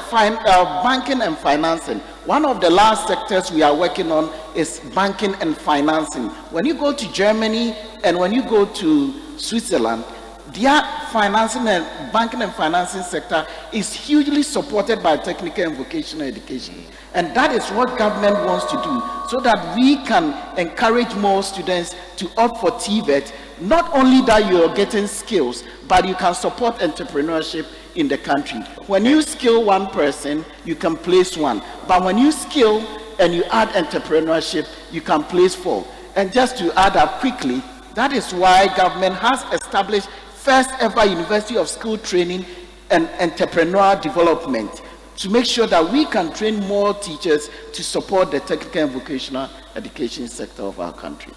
banking and financing. One of the last sectors we are working on is banking and financing. When you go to Germany and when you go to Switzerland, their financing and banking and financing sector is hugely supported by technical and vocational education. And that is what government wants to do, so that we can encourage more students to opt for TVET. Not only that you are getting skills, but you can support entrepreneurship in the country. When you skill one person, you can place one. But when you skill and you add entrepreneurship, you can place four. And just to add up quickly, that is why government has established first ever University of Skill Training and Entrepreneur Development to make sure that we can train more teachers to support the technical and vocational education sector of our country.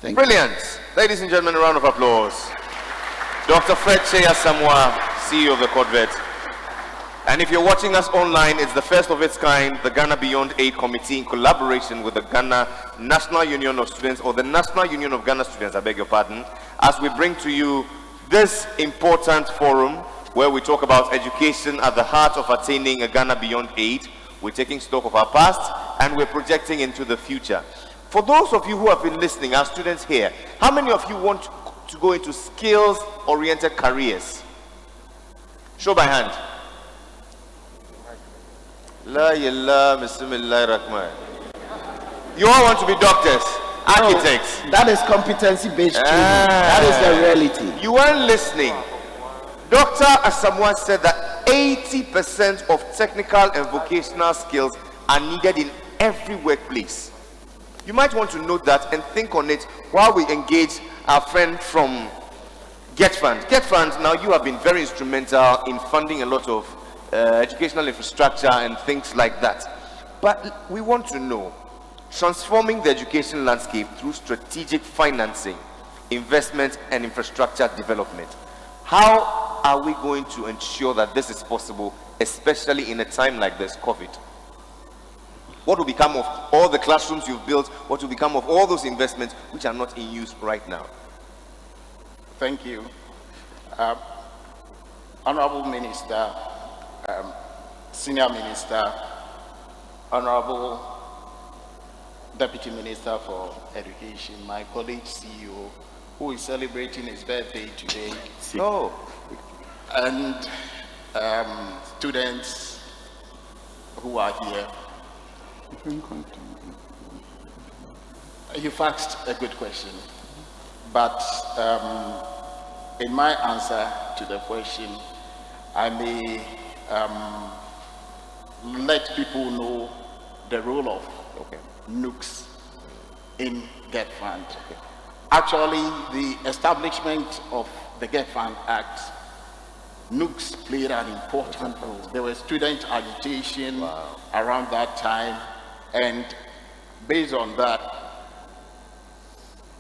Thank you. Brilliant. Ladies and gentlemen, a round of applause. Dr. Fred Cheya Samoa, CEO of the Corvet. And if you're watching us online, it's the first of its kind, the Ghana Beyond Aid Committee, in collaboration with the Ghana National Union of Students, or the National Union of Ghana Students, I beg your pardon, as we bring to you this important forum where we talk about education at the heart of attaining a Ghana Beyond Aid. We're taking stock of our past and we're projecting into the future. For those of you who have been listening, our students here, how many of you want to go into skills-oriented careers? Show by hand. La ilaha bismillahir rahman. You all want to be doctors, architects. No, that is competency-based training. That is the reality. You weren't listening. Dr. Asamoah said that 80% of technical and vocational skills are needed in every workplace. You might want to note that and think on it while we engage our friend from Get Fund. Get Fund, now you have been very instrumental in funding a lot of educational infrastructure and things like that. But we want to know, transforming the education landscape through strategic financing, investment and infrastructure development. How are we going to ensure that this is possible, especially in a time like this, COVID? What will become of all the classrooms you've built? What will become of all those investments which are not in use right now? Thank you. Honorable Minister, Senior Minister, Honorable Deputy Minister for Education, my colleague CEO, who is celebrating his birthday today. Oh. And students who are here. You've asked a good question, but in my answer to the question, I may let people know the role of NUCs in GET Fund. Actually, the establishment of the GET Fund Act, NUCs played an important role. There was student agitation around that time, and based on that,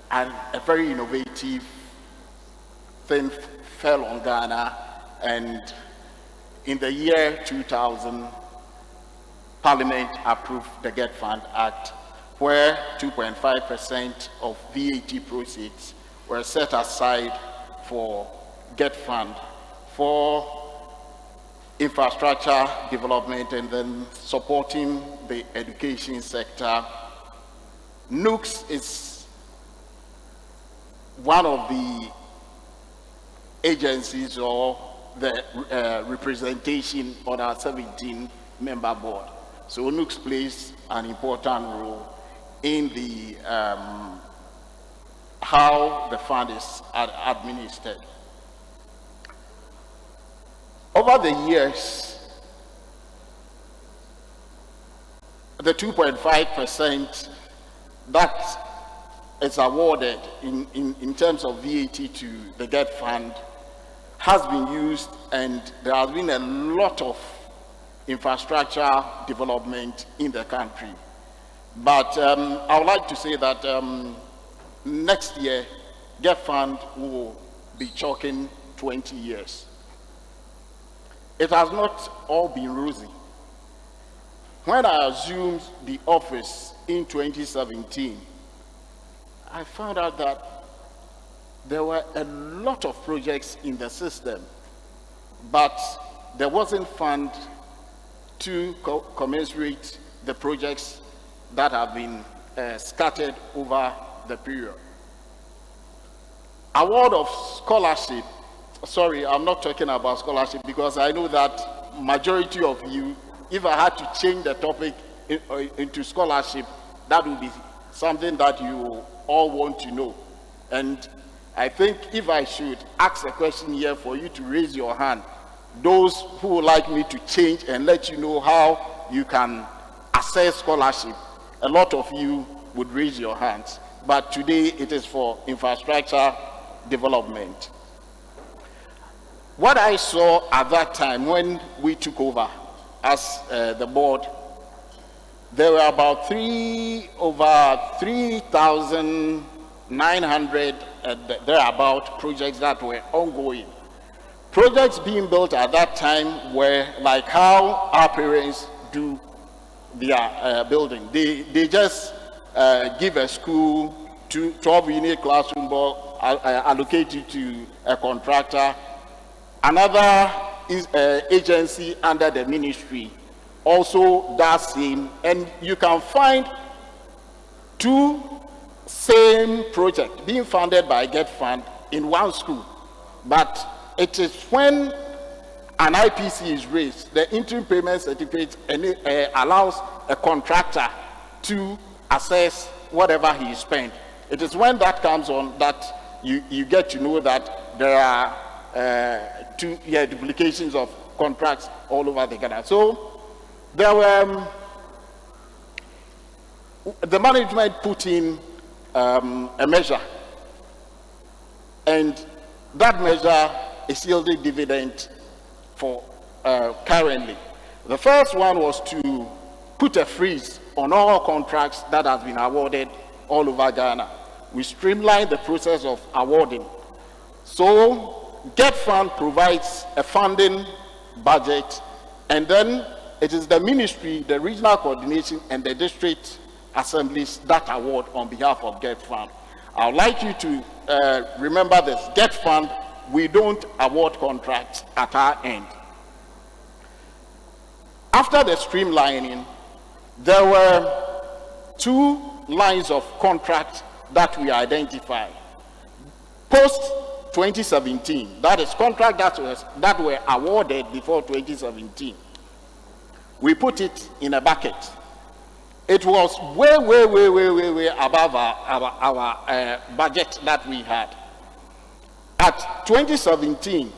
and a very innovative thing fell on Ghana, and in the year 2000, Parliament approved the GET Fund Act, where 2.5% of VAT proceeds were set aside for GET Fund for infrastructure development and then supporting the education sector. NUCS is one of the agencies or the representation on our 17-member board. So NUCS plays an important role in the how the fund is administered. Over the years, the 2.5% that is awarded in terms of VAT to the GET Fund has been used, and there has been a lot of infrastructure development in the country. But I would like to say that next year, GET Fund will be chalking 20 years. It has not all been rosy. When I assumed the office in 2017, I found out that there were a lot of projects in the system, but there wasn't fund to commensurate the projects that have been scattered over the period. Award of scholarship. Sorry, I'm not talking about scholarship because I know that majority of you, if I had to change the topic into scholarship, that would be something that you all want to know. And I think if I should ask a question here for you to raise your hand, those who would like me to change and let you know how you can access scholarship, a lot of you would raise your hands. But today it is for infrastructure development. What I saw at that time when we took over as the board, there were about over 3,900 thereabout projects that were ongoing. Projects being built at that time were like how our parents do their building. They just give a school 12-unit classroom, allocate it to a contractor. Another agency under the ministry also does same, and you can find two same projects being funded by GET Fund in one school. But it is when an IPC is raised, the interim payment certificate allows a contractor to assess whatever he spent. It is when that comes on that you get to know that there are duplications of contracts all over the Ghana. So there were the management put in a measure, and that measure is yielding dividend for currently. The first one was to put a freeze on all contracts that has been awarded all over Ghana. We streamlined the process of awarding. So GET Fund provides a funding budget, and then it is the ministry, the regional coordination, and the district assemblies that award on behalf of GET Fund. I would like you to remember this. GET Fund, we don't award contracts at our end. After the streamlining, there were two lines of contracts that we identified. Post 2017, that is contract that were awarded before 2017. We put it in a bucket. It was way above our budget that we had. at 2017,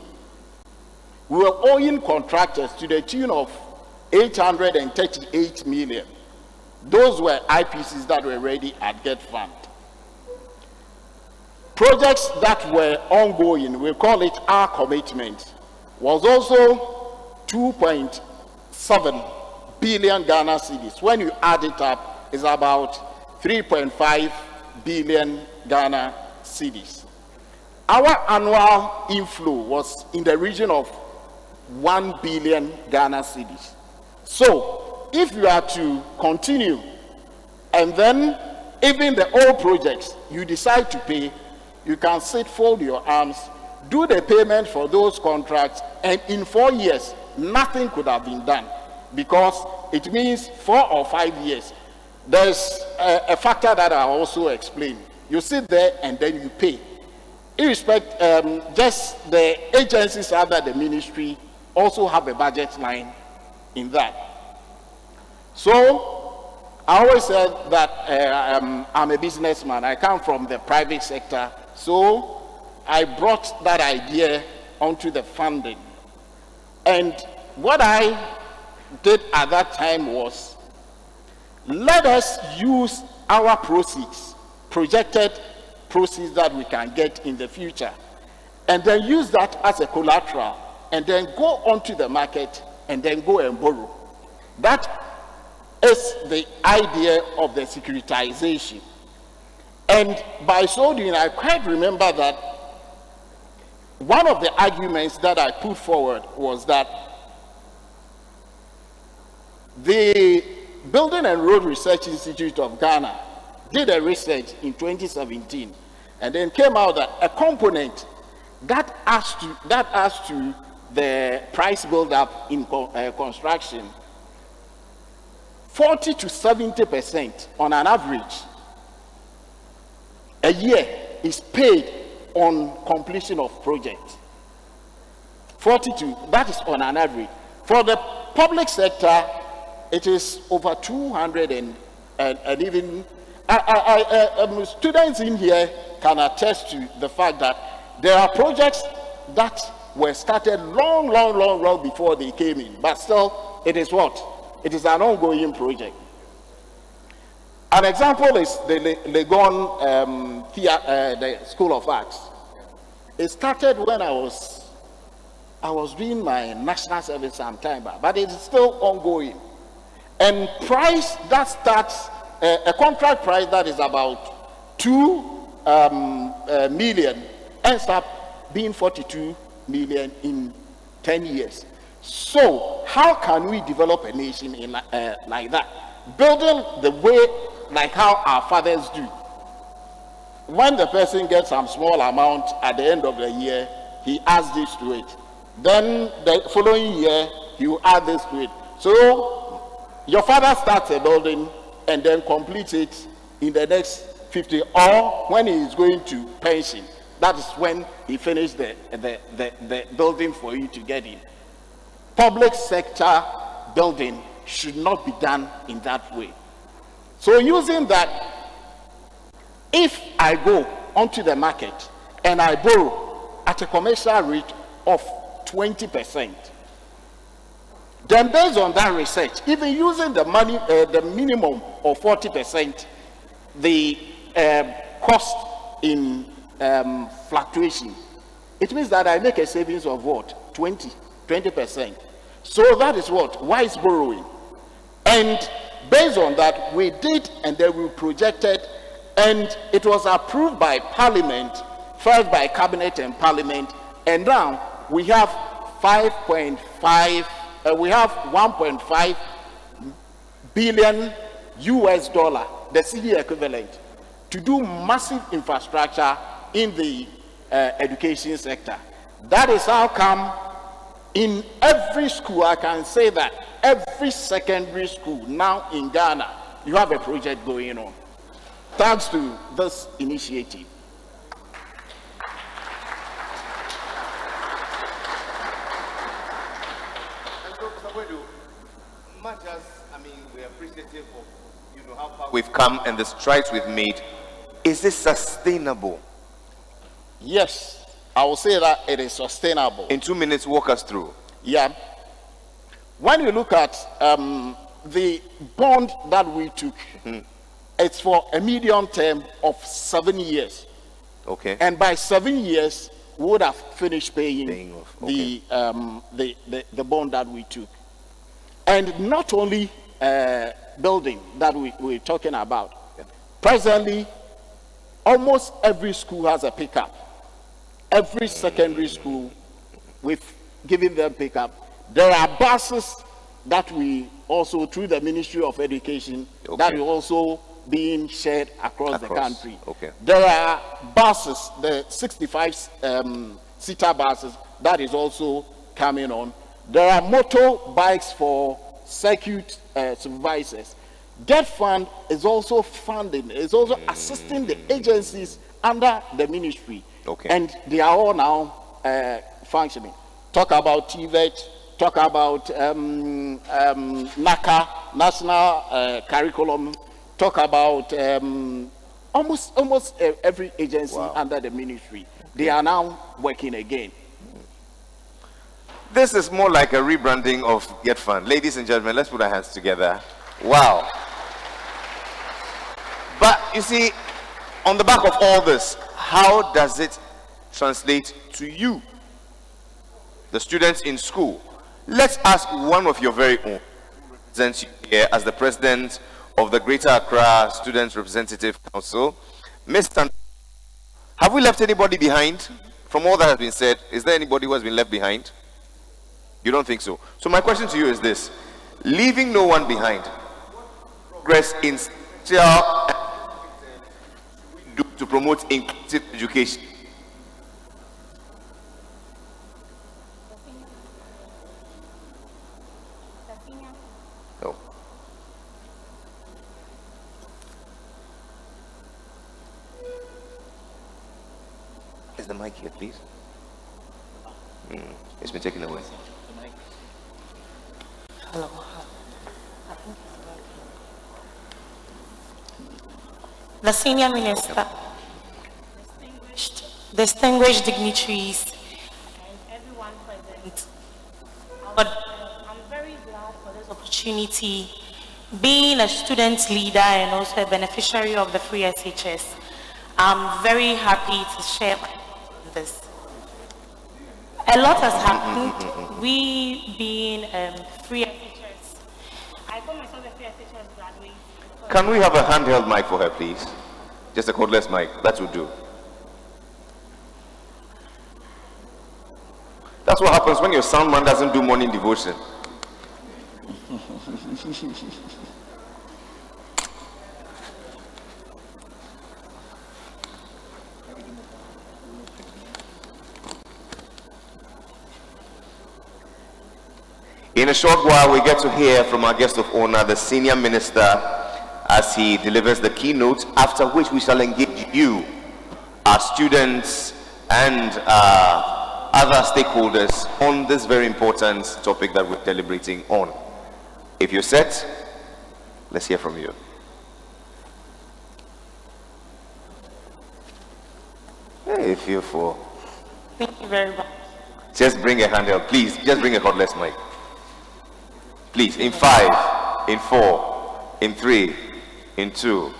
we were owing contractors to the tune of 838 million. Those were IPCs that were ready at Get Fund. Projects that were ongoing, we call it our commitment, was also 2.7 billion Ghana cedis. When you add it up, it's about 3.5 billion Ghana cedis. Our annual inflow was in the region of 1 billion Ghana cedis. So, if you are to continue, and then even the old projects you decide to pay, you can sit, fold your arms, do the payment for those contracts, and in 4 years, nothing could have been done, because it means 4 or 5 years. There's a factor that I also explained. You sit there and then you pay. Irrespective, just the agencies under the ministry also have a budget line in that. So, I always said that I'm a businessman. I come from the private sector. So, I brought that idea onto the funding. And what I did at that time was, let us use our proceeds, projected proceeds that we can get in the future, and then use that as a collateral, and then go onto the market and then go and borrow. That is the idea of the securitization. And by so doing, I quite remember that one of the arguments that I put forward was that the Building and Road Research Institute of Ghana did a research in 2017, and then came out that a component that adds to the price build-up in construction, 40 to 70% on an average a year is paid on completion of projects. 42, that is on an average. For the public sector, it is over 200 and even students in here can attest to the fact that there are projects that were started long before they came in, but still it is what? It is an ongoing project. An example is the Legon the School of Arts. It started when I was doing my national service some time back, but it is still ongoing. And price that starts, a contract price that is about 2 million ends up being 42 million in 10 years. So how can we develop a nation in, like that? Building the way like how our fathers do. When the person gets some small amount at the end of the year, he adds this to it. Then the following year, he will add this to it. So your father starts a building and then completes it in the next 50, or when he is going to pension, that is when he finished the building for you to get in. Public sector building should not be done in that way. So using that, if I go onto the market and I borrow at a commercial rate of 20%, then based on that research, even using the money, the minimum of 40%, the cost in fluctuation, it means that I make a savings of what? 20%. So that is what? Wise borrowing. And based on that, we did, and then we projected, and it was approved by Parliament, first by Cabinet and Parliament, and now we have 1.5 billion US dollar, the CD equivalent, to do massive infrastructure in the education sector. That is how come in every school, I can say that every secondary school now in Ghana, you have a project going on, thanks to this initiative. Much as, we're appreciative of, how far we've come and the strides we've made, is this sustainable? Yes. I will say that it is sustainable. In 2 minutes, walk us through. Yeah. When you look at the bond that we took, it's for a medium term of 7 years. Okay. And by 7 years, we would have finished paying off. Okay. the bond that we took. And not only building that we're talking about. Yeah. Presently, almost every school has a pickup. Every secondary school, we've given them pickup. There are buses that we also, through the Ministry of Education, that are also being shared across the country. Okay. There are buses, the 65-seater buses, that is also coming on. There are motorbikes for circuit supervisors. Debt Fund is also funding, is also assisting the agencies under the ministry. Okay. And they are all now functioning. Talk about TVET, talk about NACA, National Curriculum, talk about almost every agency under the ministry. They are now working again. This is more like a rebranding of Get Fund. Ladies and gentlemen, let's put our hands together. Wow. But you see, on the back of all this, how does it translate to you, the students in school? Let's ask one of your very own, who represents you here as the president of the Greater Accra Students Representative Council. Mr. Have we left anybody behind? From all that has been said, is there anybody who has been left behind? You don't think so? So my question to you is this: leaving no one behind, progress in do to promote inclusive education? No. Is the mic here, please? It's been taken away. Hello. The senior minister, distinguished dignitaries, and everyone present. I'm very glad for this opportunity. Being a student leader and also a beneficiary of the free SHS, I'm very happy to share this. A lot has happened. We being free SHS, I call myself a free SHS graduate. Can we have a handheld mic for her, please? Just a cordless mic, that would do. That's what happens when your sound man doesn't do morning devotion. In a short while, we get to hear from our guest of honor, the senior minister, as he delivers the keynote, after which we shall engage you, our students, and other stakeholders on this very important topic that we're deliberating on. If you're set, let's hear from you. Hey, feel for. Thank you very much. Just bring a handheld, please. Just bring a cordless mic. Please, in 5, in 4, in 3, in 2,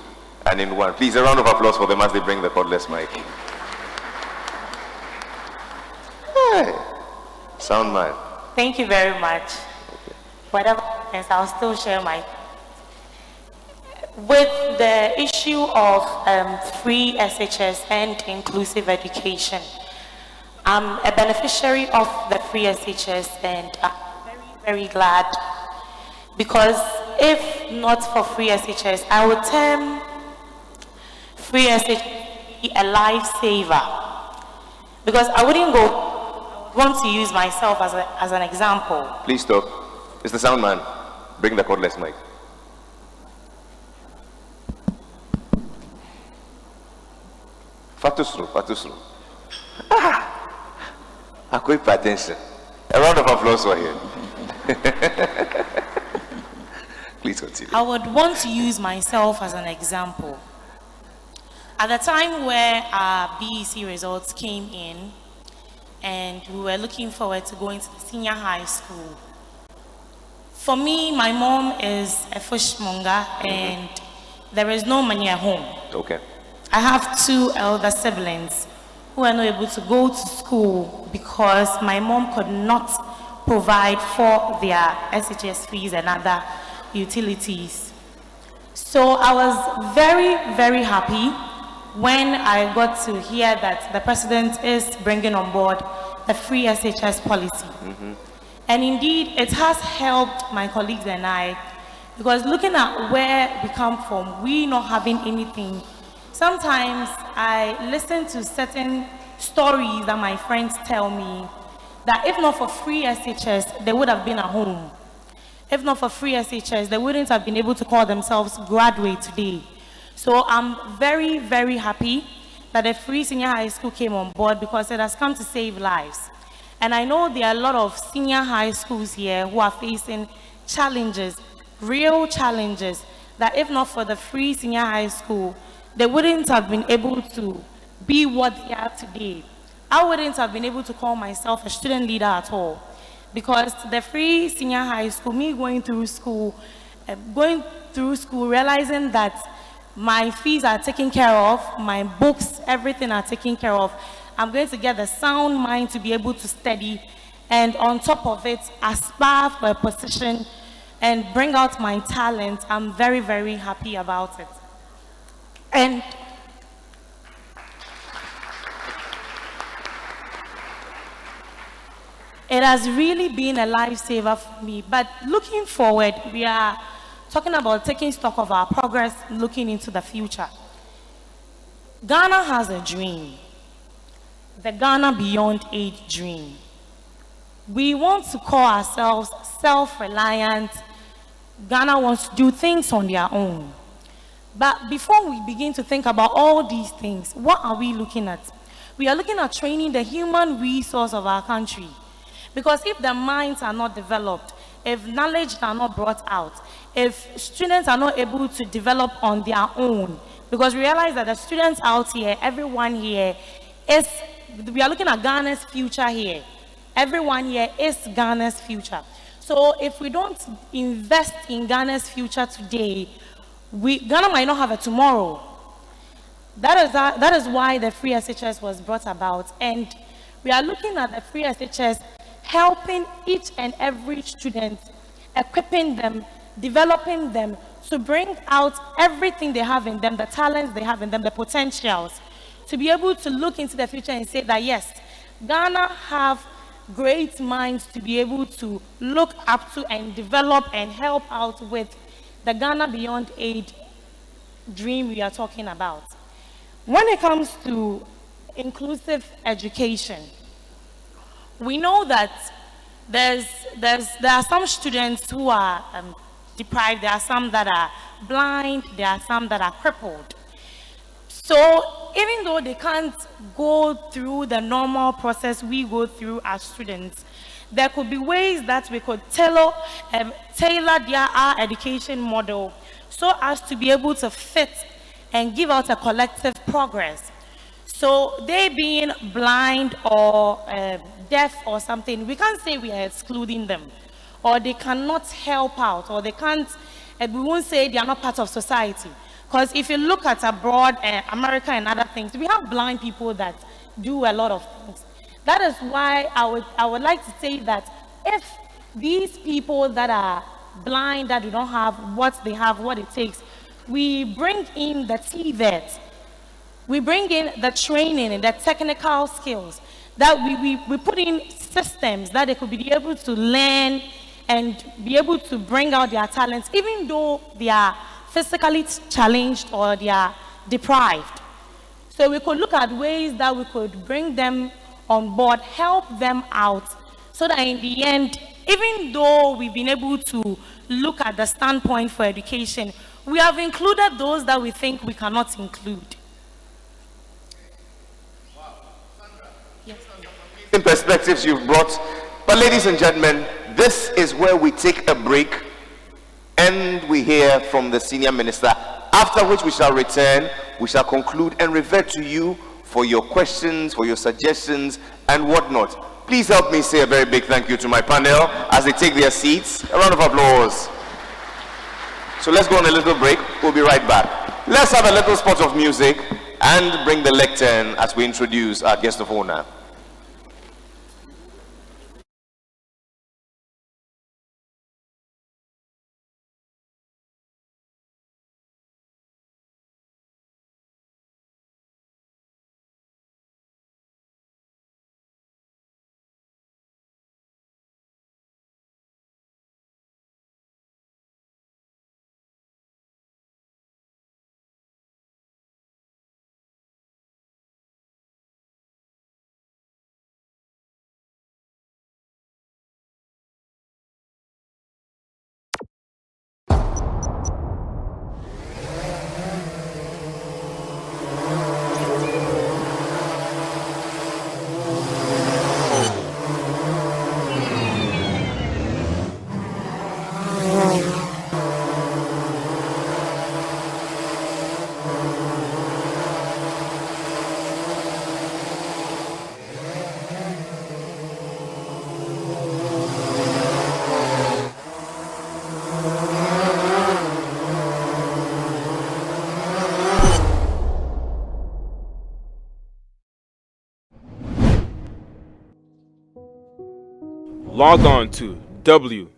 and in 1. Please, a round of applause for them as they bring the cordless mic. Hey, sound man. Thank you very much. Okay. Whatever happens, I'll still share my. With the issue of free SHS and inclusive education, I'm a beneficiary of the free SHS, and I'm very, very glad, because if not for free SHS, I would term free SHS a lifesaver, because I wouldn't want to use myself as an example. Please stop. It's the sound man. Bring the cordless mic. Fatusru. I quick pay attention. A round of applause for him. Please continue. I would want to use myself as an example. At the time where our BEC results came in, and we were looking forward to going to the senior high school. For me, my mom is a fishmonger, and there is no money at home. Okay. I have 2 elder siblings who are not able to go to school because my mom could not provide for their SHS fees and other utilities. So I was very, very happy when I got to hear that the president is bringing on board the free SHS policy. And indeed, it has helped my colleagues and I, because looking at where we come from, we not having anything, sometimes I listen to certain stories that my friends tell me that if not for free SHS, they would have been at home. If not for free SHS, they wouldn't have been able to call themselves graduate today. So I'm very, very happy that the free senior high school came on board, because it has come to save lives. And I know there are a lot of senior high schools here who are facing challenges, real challenges, that if not for the free senior high school, they wouldn't have been able to be what they are today. I wouldn't have been able to call myself a student leader at all, because the free senior high school, me going through school, realizing that my fees are taken care of, my books, everything are taken care of, I'm going to get the sound mind to be able to study, and on top of it, aspire for a position and bring out my talent. I'm very, very happy about it. And it has really been a lifesaver for me. But looking forward, we are talking about taking stock of our progress, looking into the future. Ghana has a dream, the Ghana Beyond Aid dream. We want to call ourselves self-reliant. Ghana wants to do things on their own. But before we begin to think about all these things, what are we looking at? We are looking at training the human resource of our country. Because if the minds are not developed, if knowledge are not brought out, if students are not able to develop on their own, because we realize that the students out here, everyone here is, we are looking at Ghana's future here. Everyone here is Ghana's future. So if we don't invest in Ghana's future today, Ghana might not have a tomorrow. That is why the free SHS was brought about. And we are looking at the free SHS helping each and every student, equipping them, developing them to bring out everything they have in them, the talents they have in them, the potentials, to be able to look into the future and say that yes, Ghana have great minds to be able to look up to and develop and help out with the Ghana Beyond Aid dream we are talking about. When it comes to inclusive education, we know that there are some students who are deprived, there are some that are blind, there are some that are crippled. So even though they can't go through the normal process we go through as students, there could be ways that we could tailor our education model so as to be able to fit and give out a collective progress. So they being blind or deaf or something, we can't say we are excluding them, or they cannot help out, or they can't, we won't say they are not part of society. Because if you look at abroad, America and other things, we have blind people that do a lot of things. That is why I would like to say that if these people that are blind, that do not have what they have, what it takes, we bring in the TVET, we bring in the training and the technical skills, that we put in systems that they could be able to learn and be able to bring out their talents, even though they are physically challenged or they are deprived. So we could look at ways that we could bring them on board, help them out, so that in the end, even though we've been able to look at the standpoint for education, we have included those that we think we cannot include. In perspectives you've brought. But ladies and gentlemen, this is where we take a break and we hear from the senior minister, after which we shall return, we shall conclude and revert to you for your questions, for your suggestions, and whatnot. Please help me say a very big thank you to my panel as they take their seats. A round of applause. So let's go on a little break. We'll be right back. Let's have a little spot of music and bring the lectern as we introduce our guest of honor. Log on to W.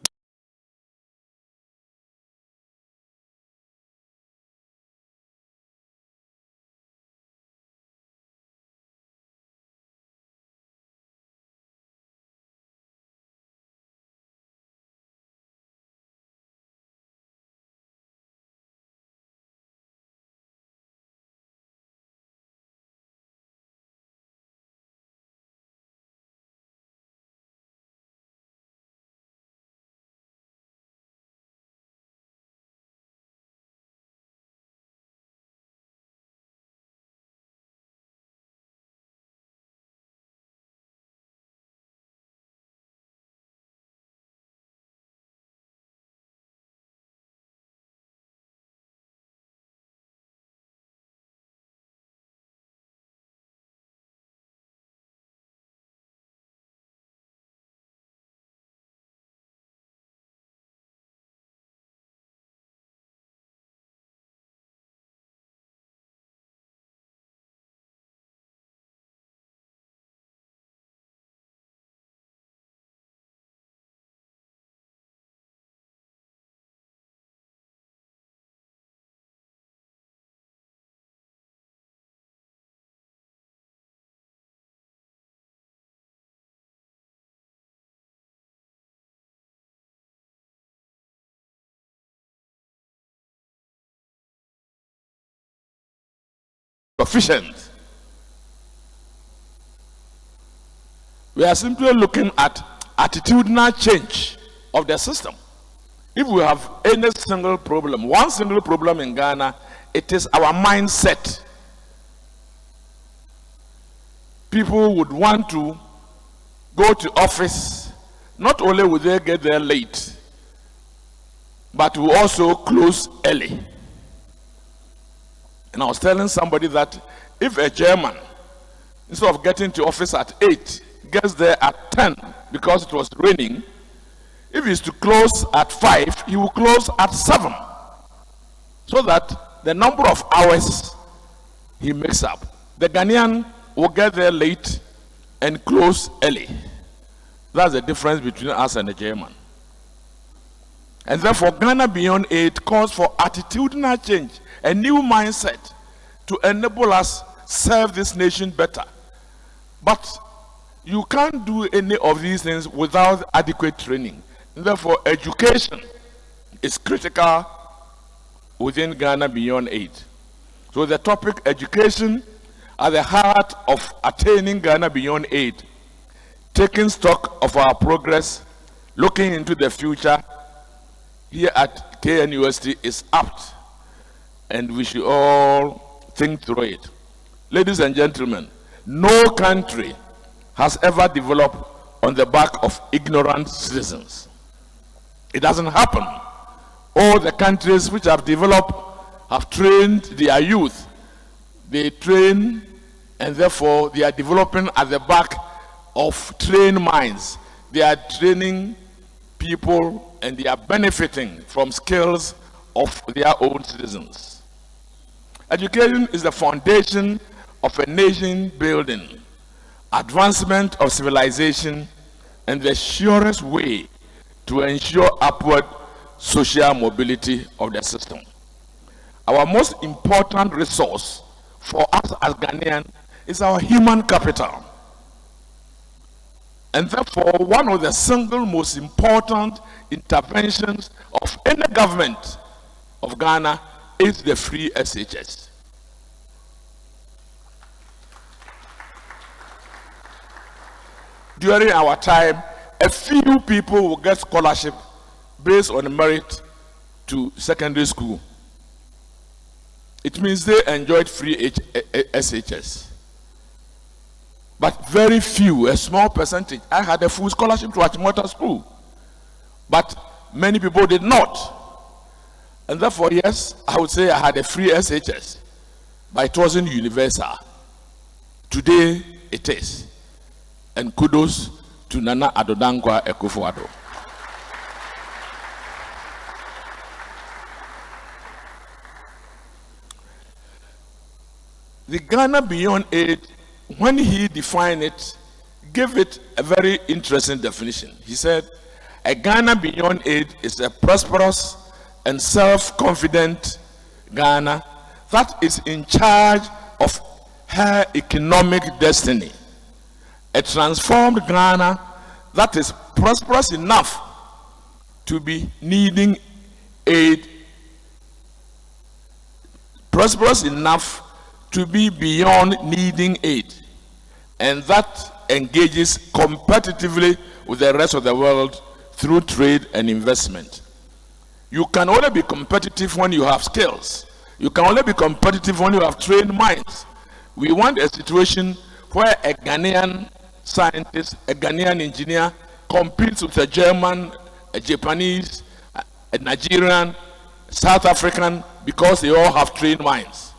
Sufficient. We are simply looking at attitudinal change of the system. If we have any single problem, one single problem in Ghana, it is our mindset. People would want to go to office, not only will they get there late, but will also close early. And I was telling somebody that if a German, instead of getting to office at 8, gets there at 10 because it was raining, if he's to close at 5, he will close at 7. So that the number of hours he makes up. The Ghanaian will get there late and close early. That's the difference between us and the German. And therefore, Ghana Beyond Aid calls for attitudinal change, a new mindset to enable us serve this nation better. But you can't do any of these things without adequate training. And therefore, education is critical within Ghana Beyond Aid. So the topic education at the heart of attaining Ghana Beyond Aid, taking stock of our progress, looking into the future, here at KNUST is apt, and we should all think through it. Ladies and gentlemen, no country has ever developed on the back of ignorant citizens. It doesn't happen. All the countries which have developed have trained their youth. They train, and therefore they are developing at the back of trained minds. They are training people and they are benefiting from skills of their own citizens. Education is the foundation of a nation building, advancement of civilization, and the surest way to ensure upward social mobility of the system. Our most important resource for us as Ghanaians is our human capital. And therefore, one of the single most important interventions of any government of Ghana is the free SHS. During our time, a few people will get scholarship based on merit to secondary school. It means they enjoyed free SHS. But very few, a small percentage. I had a full scholarship to Achimota School, but many people did not. And therefore, yes, I would say I had a free SHS, but it wasn't universal. Today, it is. And kudos to Nana Addo Dankwa Akufo-Addo. The Ghana Beyond Aid, when he defined it, gave it a very interesting definition. He said, a Ghana Beyond Aid is a prosperous and self-confident Ghana that is in charge of her economic destiny. A transformed Ghana that is prosperous enough to be needing aid, prosperous enough to be beyond needing aid, and that engages competitively with the rest of the world through trade and investment. You can only be competitive when you have skills. You can only be competitive when you have trained minds. We want a situation where a Ghanaian scientist, a Ghanaian engineer competes with a German, a Japanese, a Nigerian, South African, because they all have trained minds.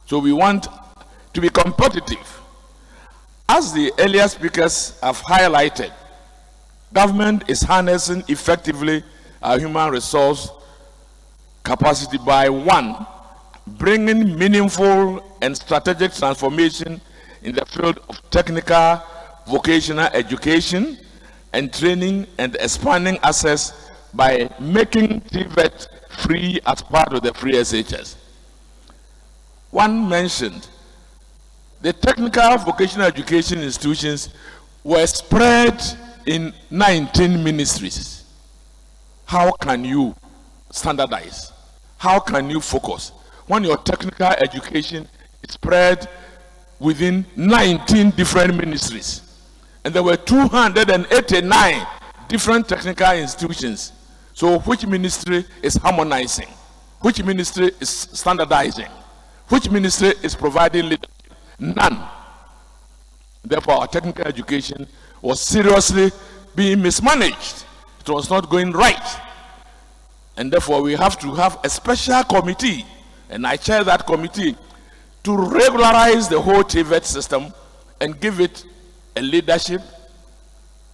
So we want to be competitive. As the earlier speakers have highlighted, government is harnessing effectively our human resource capacity by one, bringing meaningful and strategic transformation in the field of technical vocational education and training, and expanding access by making TVET free as part of the free SHS. One mentioned the technical vocational education institutions were spread in 19 ministries. How can you standardize? How can you focus when your technical education is spread within 19 different ministries? And there were 289 different technical institutions. So which ministry is harmonizing? Which ministry is standardizing? Which ministry is providing leadership? None. Therefore, our technical education was seriously being mismanaged. It was not going right. And therefore, we have to have a special committee, and I chair that committee, to regularize the whole TVET system and give it a leadership,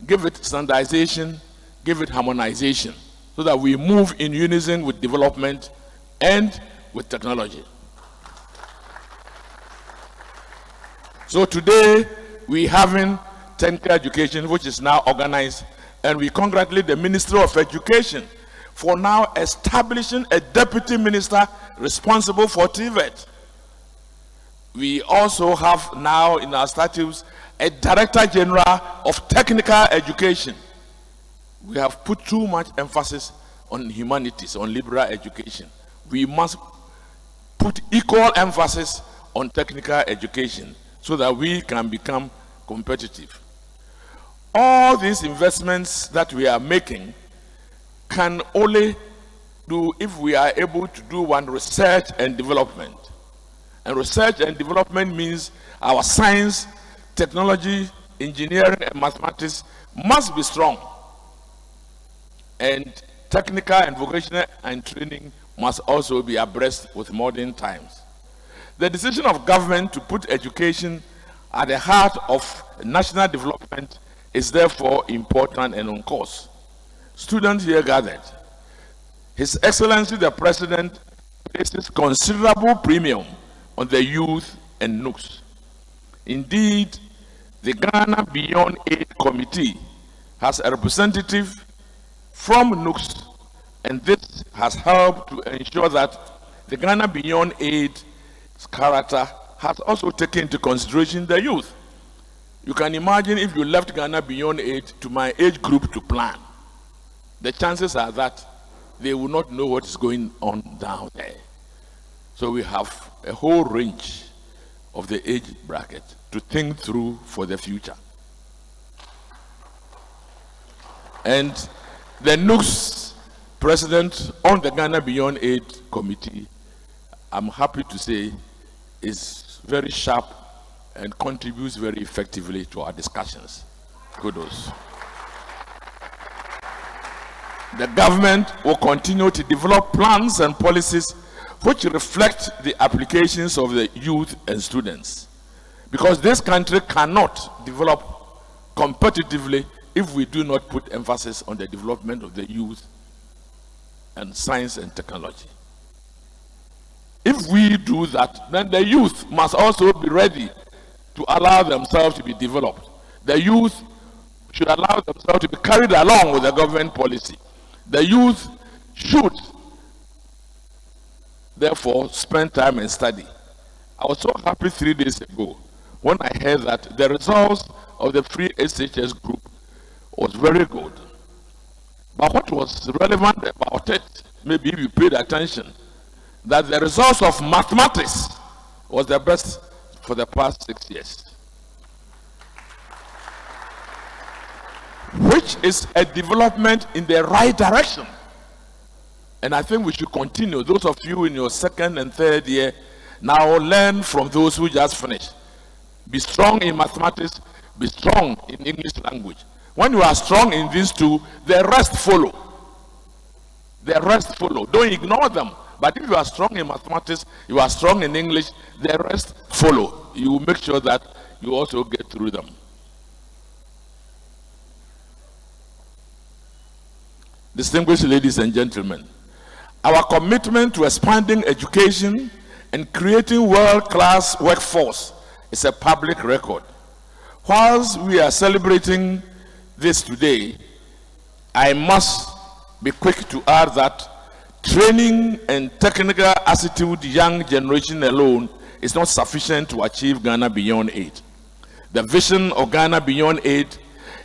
give it standardization, give it harmonization, so that we move in unison with development and with technology. So today, we having technical education, which is now organized, and we congratulate the Ministry of Education for now establishing a deputy minister responsible for TVET. We also have now in our statutes a Director General of Technical Education. We have put too much emphasis on humanities, on liberal education. We must put equal emphasis on technical education so that we can become competitive. All these investments that we are making can only do if we are able to do one, research and development. And research and development means our science, technology, engineering, and mathematics must be strong. And technical and vocational and training must also be abreast with modern times. The decision of government to put education at the heart of national development is therefore important and on course. Students here gathered, His Excellency the President places considerable premium on the youth and NUCs. Indeed, the Ghana Beyond Aid Committee has a representative from NUCs, and this has helped to ensure that the Ghana Beyond Aid's character has also taken into consideration the youth. You can imagine if you left Ghana Beyond Aid to my age group to plan, the chances are that they will not know what is going on down there. So we have a whole range of the age bracket to think through for the future. And the NUCS president on the Ghana Beyond Aid Committee, I'm happy to say, is very sharp and contributes very effectively to our discussions. Kudos. The government will continue to develop plans and policies which reflect the applications of the youth and students. Because this country cannot develop competitively if we do not put emphasis on the development of the youth and science and technology. If we do that, then the youth must also be ready to allow themselves to be developed. The youth should allow themselves to be carried along with the government policy. The youth should therefore spend time and study. I was so happy 3 days ago when I heard that the results of the free SHS group was very good. But what was relevant about it, maybe if you paid attention, that the results of mathematics was the best for the past 6 years. Which is a development in the right direction. And I think we should continue. Those of you in your second and third year, now learn from those who just finished. Be strong in mathematics, be strong in English language. When you are strong in these two, the rest follow. The rest follow. Don't ignore them. But if you are strong in mathematics, you are strong in English, the rest follow. You will make sure that you also get through them. Distinguished ladies and gentlemen, our commitment to expanding education and creating world-class workforce is a public record. Whilst we are celebrating this today, I must be quick to add that training and technical aptitude young generation alone is not sufficient to achieve Ghana Beyond Aid. The vision of Ghana Beyond Aid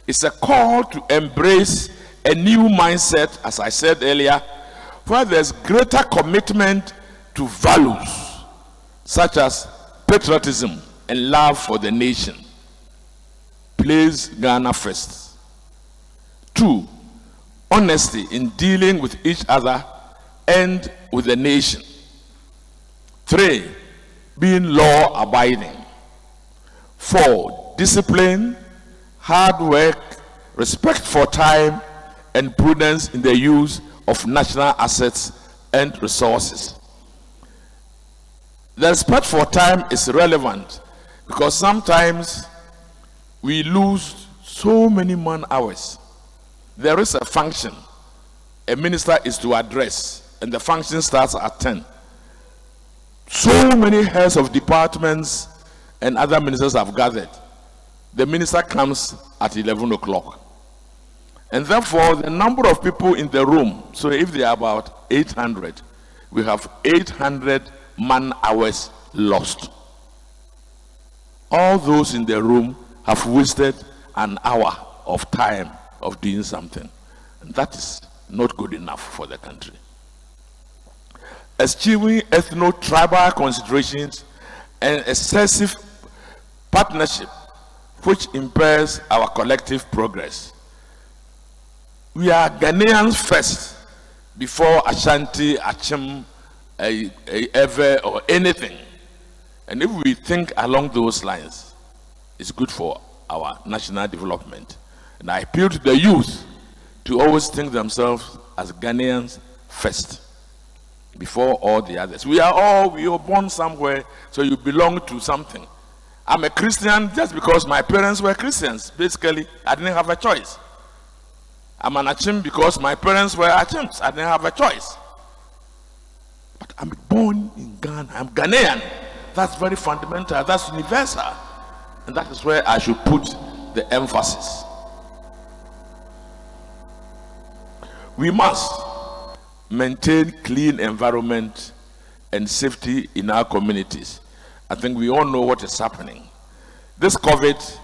is a call to embrace a new mindset, as I said earlier, where there's greater commitment to values such as patriotism and love for the nation. Place Ghana first. 2, honesty in dealing with each other and with the nation. 3, being law-abiding. 4, discipline, hard work, respect for time, and prudence in the use of national assets and resources. The respect for time is relevant because sometimes we lose so many man-hours. There is a function a minister is to address, and the function starts at 10. So many heads of departments and other ministers have gathered. The minister comes at 11 o'clock. And therefore, the number of people in the room, so if they are about 800, we have 800 man-hours lost. All those in the room have wasted an hour of time of doing something. And that is not good enough for the country. Eschewing ethno-tribal considerations and excessive partnership, which impairs our collective progress. We are Ghanaians first, before Ashanti, Achim, Ever, or anything. And if we think along those lines, it's good for our national development. And I appeal to the youth to always think themselves as Ghanaians first, before all the others. We were born somewhere, so you belong to something. I'm a Christian just because my parents were Christians. Basically, I didn't have a choice. I'm an Achim because my parents were Achims. I didn't have a choice. But I'm born in Ghana. I'm Ghanaian. That's very fundamental. That's universal. And that is where I should put the emphasis. We must maintain clean environment and safety in our communities. I think we all know what is happening. This COVID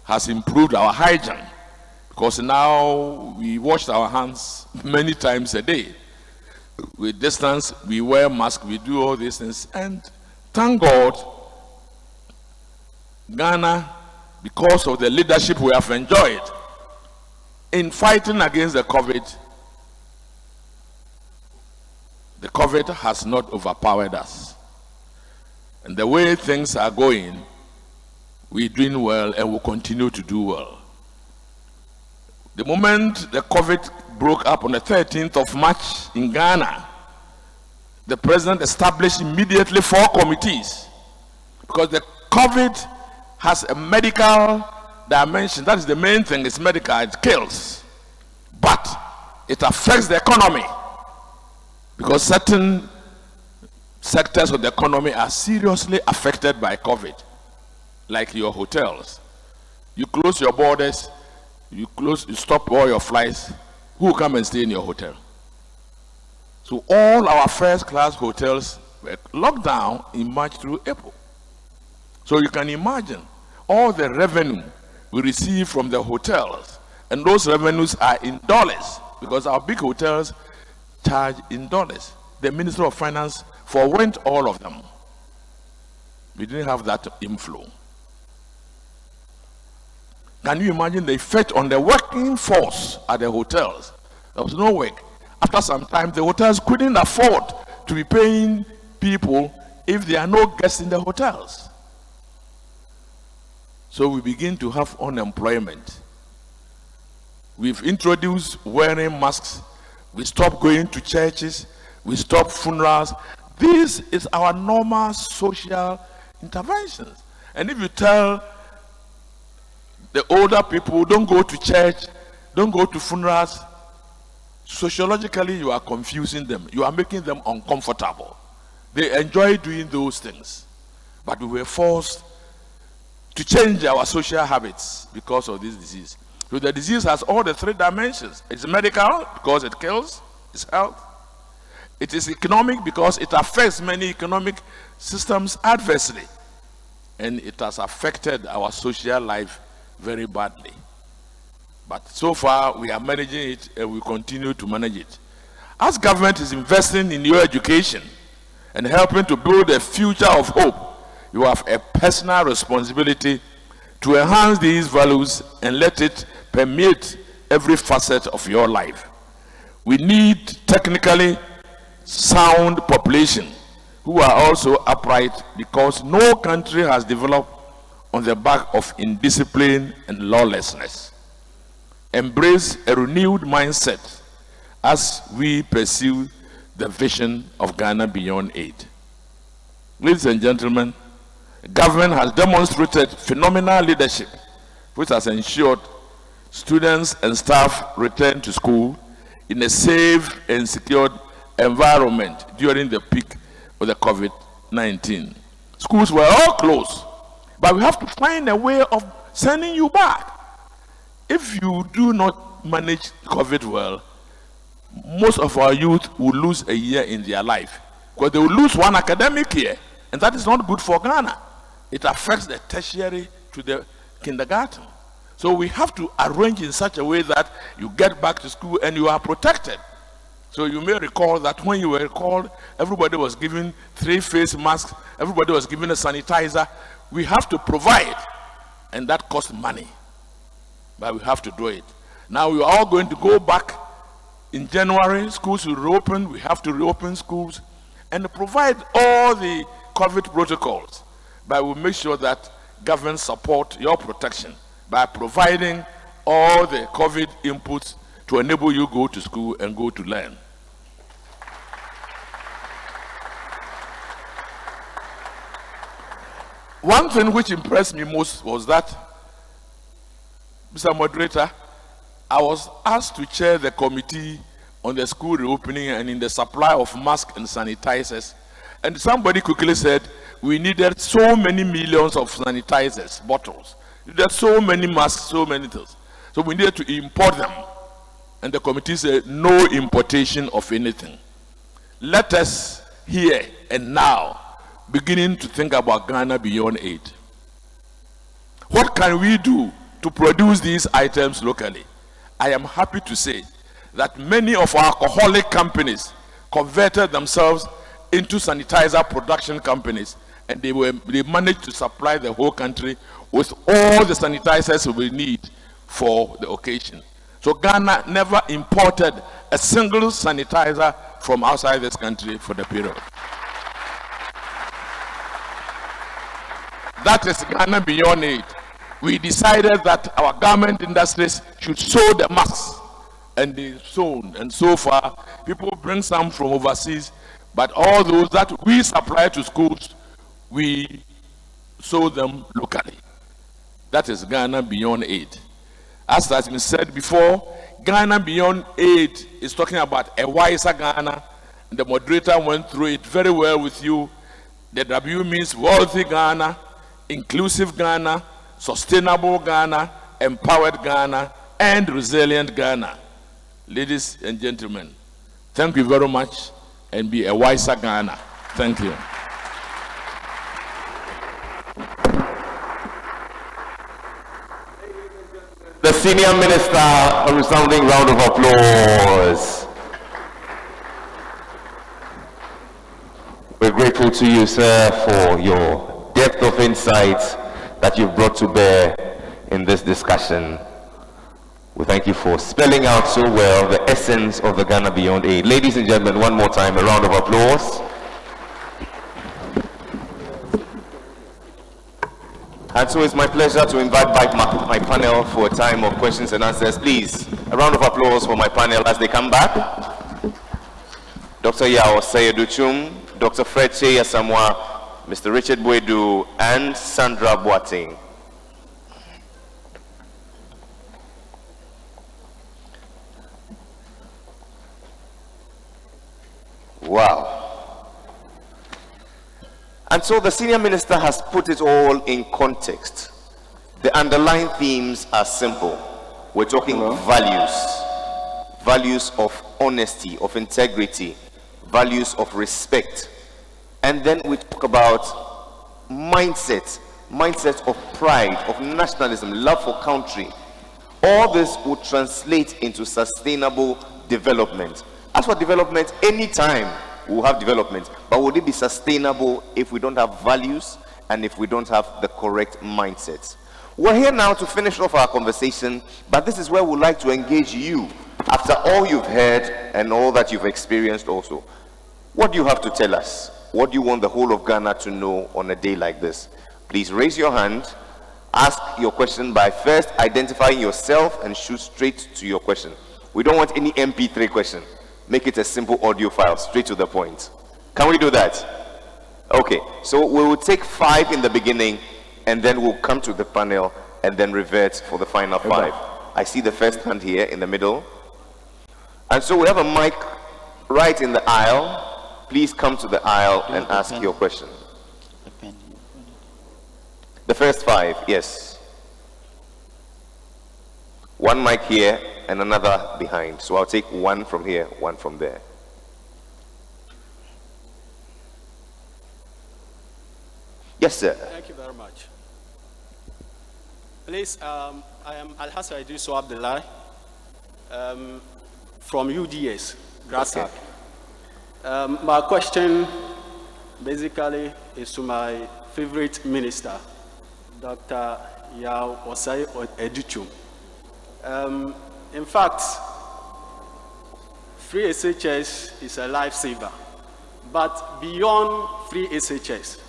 has improved our hygiene because now we wash our hands many times a day. We distance, we wear masks, we do all these things. And thank God, Ghana, because of the leadership we have enjoyed in fighting against the COVID has not overpowered us. And the way things are going, we're doing well and will continue to do well. The moment the COVID broke up on the 13th of March in Ghana, the president established immediately 4 committees because the COVID has a medical dimension. That is the main thing. It's medical. It kills. But it affects the economy because certain sectors of the economy are seriously affected by COVID, like your hotels. You close your borders, you stop all your flights. Who will come and stay in your hotel? So all our first-class hotels were locked down in March through April. So you can imagine all the revenue we receive from the hotels, and those revenues are in dollars because our big hotels charge in dollars. The Minister of Finance forwent all of them. We didn't have that inflow. Can you imagine the effect on the working force at the hotels? There was no work. After some time, the hotels couldn't afford to be paying people if there are no guests in the hotels. So we begin to have unemployment. We've introduced wearing masks. We stopped going to churches. We stopped funerals. This is our normal social interventions. And if you tell the older people, don't go to church, don't go to funerals, sociologically you are confusing them. You are making them uncomfortable. They enjoy doing those things. But we were forced to change our social habits because of this disease. So the disease has all the 3 dimensions. It's medical because it kills, it's health. It is economic because it affects many economic systems adversely. And it has affected our social life very badly. But so far, we are managing it and we continue to manage it. As government is investing in your education and helping to build a future of hope, you have a personal responsibility to enhance these values and let it permeate every facet of your life. We need technically sound population who are also upright because no country has developed on the back of indiscipline and lawlessness. Embrace a renewed mindset as we pursue the vision of Ghana Beyond Aid. Ladies and gentlemen, government has demonstrated phenomenal leadership which has ensured students and staff return to school in a safe and secured environment during the peak of the COVID-19. Schools were all closed, but we have to find a way of sending you back. If you do not manage COVID well, most of our youth will lose a year in their life because they will lose 1 academic year, and that is not good for Ghana. It affects the tertiary to the kindergarten. So we have to arrange in such a way that you get back to school and you are protected. So you may recall that when you were called, everybody was given 3 face masks, everybody was given a sanitizer. We have to provide, and that costs money. But we have to do it. Now we are all going to go back in January. Schools will reopen. We have to reopen schools and provide all the COVID protocols. But we'll make sure that government support your protection by providing all the COVID inputs to enable you go to school and go to learn. one thing which impressed me most was that, Mr. Moderator, I was asked to chair the committee on the school reopening and in the supply of masks and sanitizers. And somebody quickly said, we needed so many millions of sanitizers, bottles. We needed so many masks, so many things. So we needed to import them. And the committee said, no importation of anything. Let us here and now beginning to think about Ghana beyond aid. What can we do to produce these items locally? I am happy to say that many of our alcoholic companies converted themselves into sanitizer production companies, and they managed to supply the whole country with all the sanitizers we need for the occasion. So Ghana never imported a single sanitizer from outside this country for the period. That is Ghana beyond aid. We decided that our garment industries should sew the masks, and they sewn. And so far, people bring some from overseas, but all those that we supply to schools, we sew them locally. That is Ghana beyond aid. As has been said before, Ghana beyond aid is talking about a wiser Ghana. The moderator went through it very well with you. The W means wealthy Ghana, inclusive Ghana, sustainable Ghana, empowered Ghana, and resilient Ghana. Ladies and gentlemen, thank you very much, and be a wiser Ghana. Thank you. The Senior Minister, a resounding round of applause. We're grateful to you, sir, for your depth of insight that you've brought to bear in this discussion. We thank you for spelling out so well the essence of the Ghana Beyond Aid. Ladies and gentlemen, one more time, a round of applause. And so it's my pleasure to invite back my panel for a time of questions and answers. Please, a round of applause for my panel as they come back. Dr. Yao Sayeduchum, Dr. Fred Yasamwa, Mr. Richard Boedu, and Sandra Boateng. Wow. And so the Senior Minister has put it all in context. The underlying themes are simple. We're talking values of honesty, of integrity, values of respect. And then we talk about mindset of pride, of nationalism, love for country. All this will translate into sustainable development. As for development, anytime we'll have development, but would it be sustainable if we don't have values and if we don't have the correct mindsets? We're here now to finish off our conversation, but this is where we'd like to engage you after all you've heard and all that you've experienced also. What do you have to tell us? What do you want the whole of Ghana to know on a day like this? Please raise your hand, ask your question by first identifying yourself and shoot straight to your question. We don't want any MP3 question. Make it a simple audio file, straight to the point. Can we do that? Okay, so we will take 5 in the beginning, and then we'll come to the panel, and then revert for the final 5. I see the first hand here in the middle. And so we have a mic right in the aisle. Please come to the aisle and ask your question. The first 5, yes. One mic here and another behind. So I'll take one from here, one from there. Yes, sir. Thank you very much. Please, I am Alhassan Idris Abdullah from UDS, Grasshop. My question basically is to my favorite minister, Dr. Yao Osai Educhum. In fact, free SHS is a lifesaver. But beyond free SHS,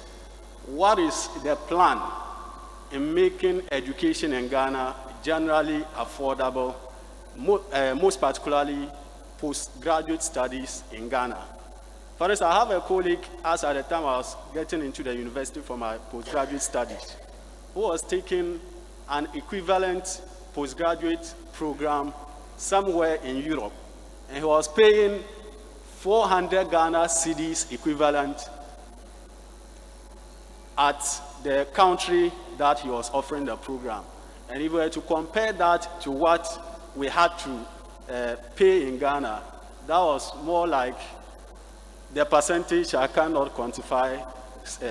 what is the plan in making education in Ghana generally affordable, most particularly postgraduate studies in Ghana? For instance, I have a colleague, as at the time I was getting into the university for my postgraduate studies, who was taking an equivalent postgraduate program somewhere in Europe, and he was paying 400 Ghana cedis equivalent at the country that he was offering the program. And if we were to compare that to what we had to pay in Ghana, that was more like the percentage I cannot quantify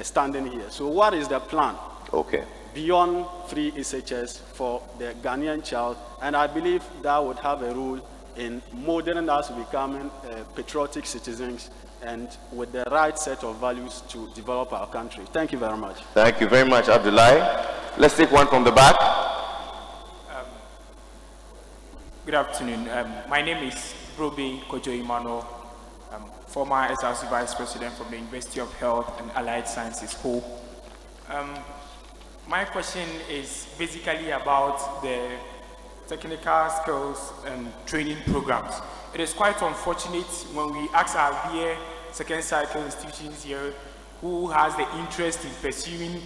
standing here. So what is the plan? Okay. Beyond free SHS for the Ghanaian child, and I believe that would have a role in molding us becoming patriotic citizens and with the right set of values to develop our country. Thank you very much. Thank you very much, Abdullahi. Let's take one from the back. Good afternoon. My name is Brobe Kojo Imano, former SRC Vice President from the University of Health and Allied Sciences, HO. My question is basically about the technical skills and training programs. It is quite unfortunate when we ask our dear second cycle institutions here who has the interest in pursuing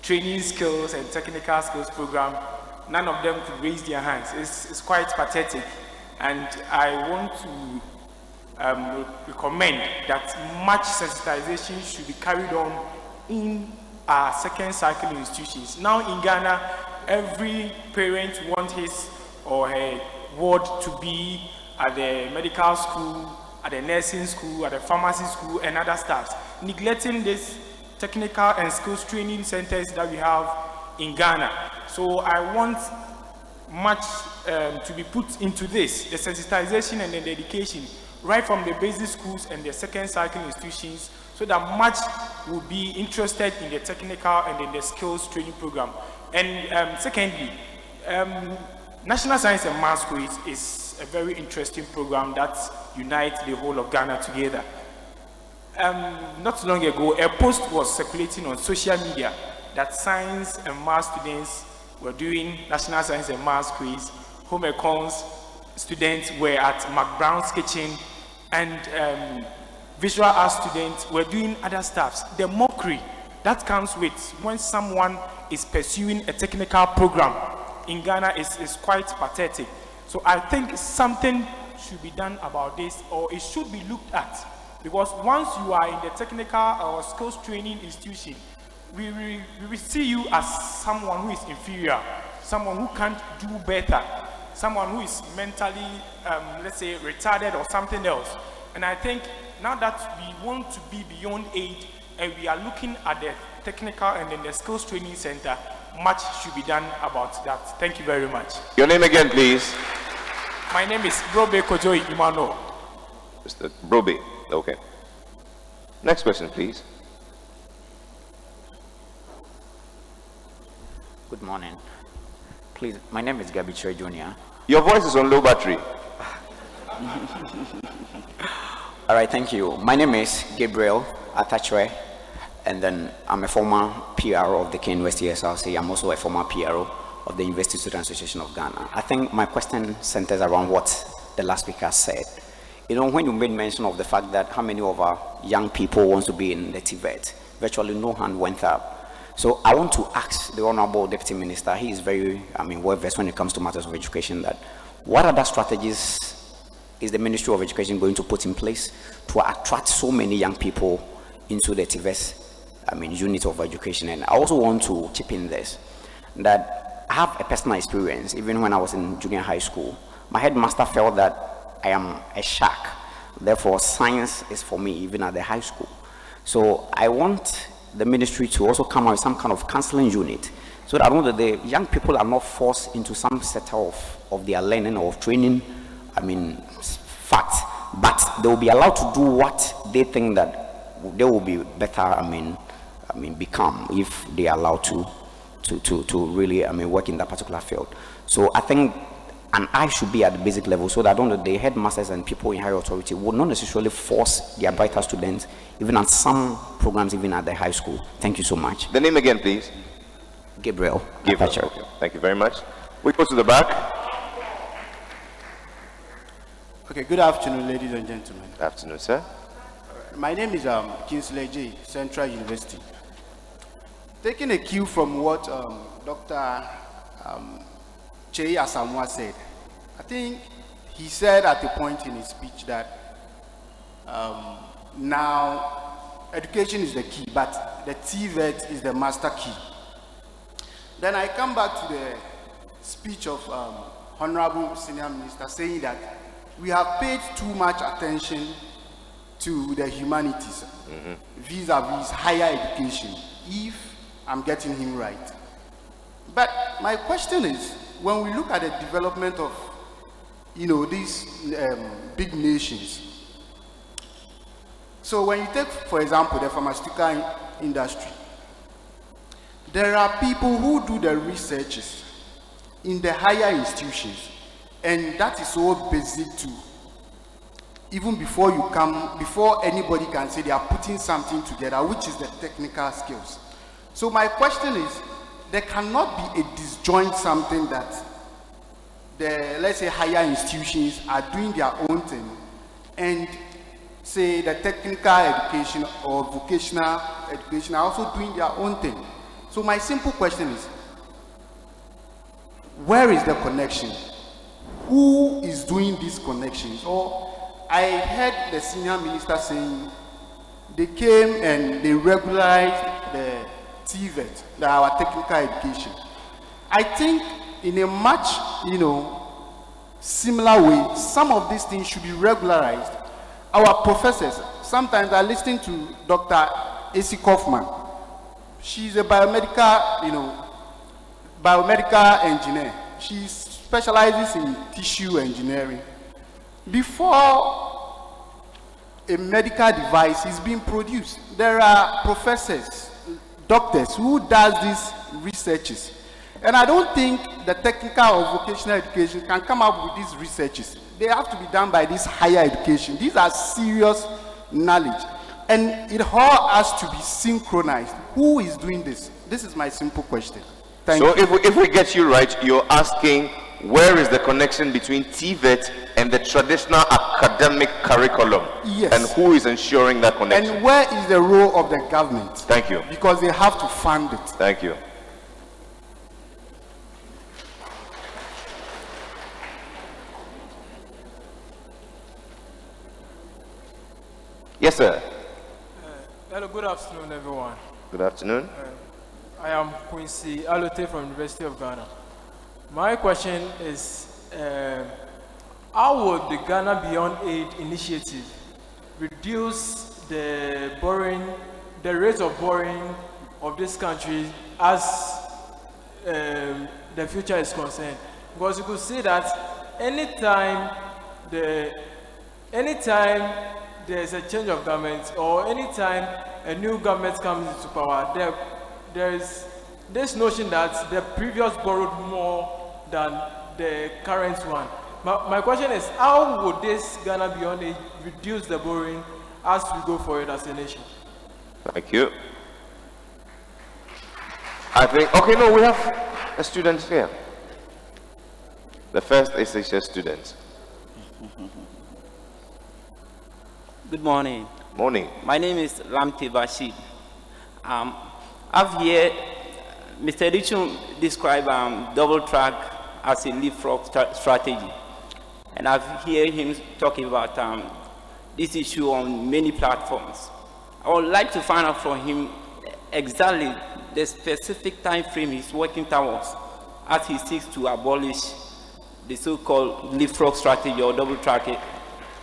training skills and technical skills program, none of them could raise their hands. It's quite pathetic. And I want to recommend that much sensitization should be carried on in our second cycle institutions. Now in Ghana, every parent wants his or her ward to be at the medical school, at the nursing school, at the pharmacy school, and other staffs, neglecting these technical and skills training centers that we have in Ghana. So I want much to be put into this, the sensitization and the dedication, right from the basic schools and the second cycle institutions, so that much will be interested in the technical and in the skills training program. And secondly, National Science and Maths Quiz is a very interesting program that unites the whole of Ghana together. Not long ago, a post was circulating on social media that science and math students were doing National Science and Maths Quiz. Home econs students were at Mark Brown's kitchen, and visual arts students were doing other stuffs. The mockery that comes with when someone is pursuing a technical program in Ghana is quite pathetic. So I think something should be done about this, or it should be looked at, because once you are in the technical or skills training institution, we will see you as someone who is inferior, someone who can't do better, someone who is mentally, let's say, retarded or something else. And I think now that we want to be beyond age and we are looking at the technical and then the skills training center, much should be done about that. Thank you very much. Your name again, please. My name is Brobe Kojo Imano. Mr. Brobe, okay. Next question, please. Good morning. Please, my name is Gabi Choi Jr. Your voice is on low battery. All right, thank you. My name is Gabriel Atachwe, and then I'm a former PRO of the Kenya University SRC. I'm also a former PRO of the University Student Association of Ghana. I think my question centers around what the last speaker said. You know, when you made mention of the fact that how many of our young people want to be in the TVET, virtually no hand went up. So I want to ask the Honorable Deputy Minister, he is very, well-versed when it comes to matters of education, that what other strategies is the Ministry of Education going to put in place to attract so many young people into the TVET, unit of education? And I also want to chip in this, that I have a personal experience. Even when I was in junior high school, my headmaster felt that I am a shark. Therefore, science is for me, even at the high school. So I want the ministry to also come out with some kind of counseling unit, so that the young people are not forced into some set of their learning or training, facts, but they will be allowed to do what they think that they will be better, become, if they are allowed to really, work in that particular field. So I think an eye should be at the basic level, so that the headmasters and people in higher authority would not necessarily force their brighter students, even at some programs, even at the high school. Thank you so much. The name again, please. Gabriel. Gabriel. Okay. Thank you very much. We go to the back. Okay, good afternoon, ladies and gentlemen. Good afternoon, sir. My name is Kinsley J, Central University. Taking a cue from what Dr. Chei Asamoah said, I think he said at a point in his speech that now education is the key, but the TVET is the master key. Then I come back to the speech of Honorable Senior Minister saying that we have paid too much attention to the humanities vis-a-vis higher education, if I'm getting him right. But my question is, when we look at the development of, these big nations, so when you take, for example, the pharmaceutical industry, there are people who do the researches in the higher institutions, and that is so basic to, even before anybody can say they are putting something together, which is the technical skills. So my question is, there cannot be a disjoint something that the, let's say, higher institutions are doing their own thing, and say the technical education or vocational education are also doing their own thing. So my simple question is, where is the connection? Who is doing these connections? Or I heard the senior minister saying they came and they regularized the TVET, our technical education. I think in a much, similar way, some of these things should be regularized. Our professors, sometimes I listen to Dr. A.C. Kaufman. She's a biomedical engineer. She specializes in tissue engineering. Before a medical device is being produced, there are professors, doctors who does these researches. And I don't think the technical or vocational education can come up with these researches. They have to be done by this higher education. These are serious knowledge. And it all has to be synchronized. Who is doing this? This is my simple question. Thank you. So if we get you right, you're asking where is the connection between TVET and the traditional academic curriculum? Yes. And who is ensuring that connection? And where is the role of the government? Thank you. Because they have to fund it. Thank you. Yes, sir. Hello, good afternoon, everyone. Good afternoon. I am Quincy Alote from University of Ghana. My question is, how would the Ghana Beyond Aid initiative reduce the rate of borrowing of this country as the future is concerned? Because you could see that anytime there's a change of government, or anytime a new government comes into power, there is this notion that the previous borrowed more than the current one. My question is, how would this Ghana Beyond Aid reduce the borrowing as we go forward as a nation? Thank you. I think, okay, no, we have a student here. The first SHS student. Good morning. Morning. My name is Lamte Bashid. I've heard Mr. Richum describe double track as a leapfrog strategy. And I've heard him talking about this issue on many platforms. I would like to find out from him exactly the specific time frame he's working towards as he seeks to abolish the so-called leapfrog strategy or double track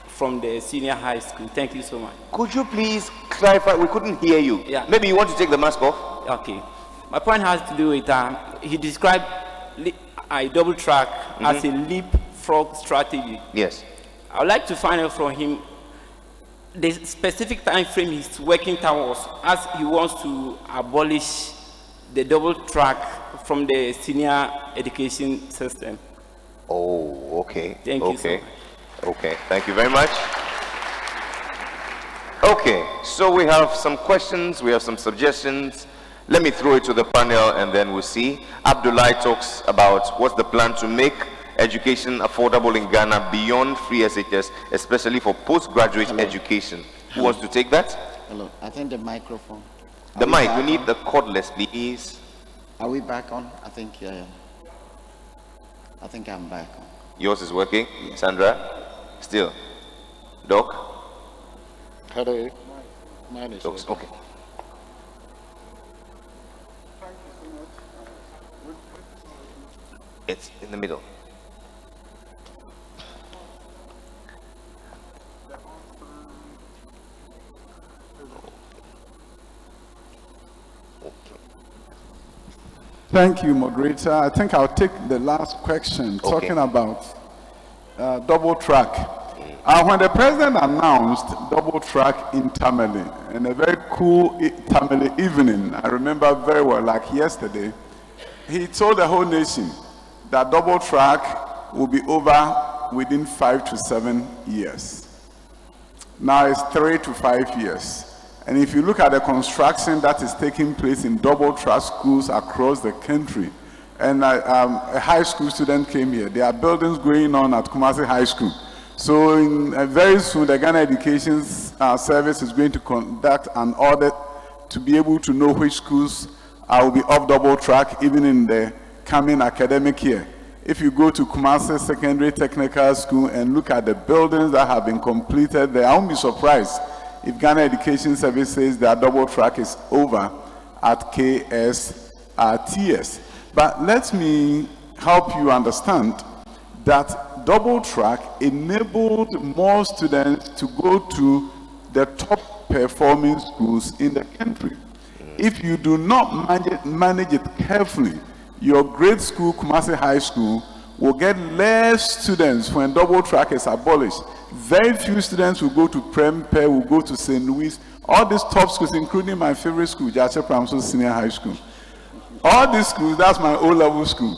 from the senior high school. Thank you so much. Could you please clarify? We couldn't hear you. Yeah. Maybe you want to take the mask off? Okay. My point has to do with, he described a double track as a leapfrog strategy. Yes. I would like to find out from him the specific time frame he's working towards as he wants to abolish the double track from the senior education system. Oh, okay. Thank you so much. Okay, thank you very much. Okay, so we have some questions, we have some suggestions. Let me throw it to the panel and then we'll see. Abdullah talks about what's the plan to make education affordable in Ghana beyond free SHS, especially for postgraduate education. Who wants to take that? Hello, I think the microphone. The mic, we need the cordless, please. Are we back on? I think, yeah. I think I'm back on. Yours is working, Sandra? Still? Doc? Hello. Mine is Doc's, okay. It's in the middle. Thank you, moderator. I think I'll take the last question, talking about double track. When the president announced double track in Tamale, in a very cool Tamale evening, I remember very well, like yesterday, he told the whole nation that double track will be over within 5 to 7 years. Now it's 3 to 5 years. And if you look at the construction that is taking place in double track schools across the country, and a high school student came here, there are buildings going on at Kumasi High School. So very soon, the Ghana Education Service is going to conduct an audit to be able to know which schools will be off double track even in the coming academic year. If you go to Kumasi Secondary Technical School and look at the buildings that have been completed there, I won't be surprised if Ghana Education Service says that double track is over at KSTS. But let me help you understand that double track enabled more students to go to the top performing schools in the country. If you do not manage it carefully, your grade school, Kumasi High School, will get less students when double track is abolished. Very few students will go to Prempeh, will go to St. Louis, all these top schools, including my favorite school, Jache Pramso Senior High School. All these schools, that's my O-level school.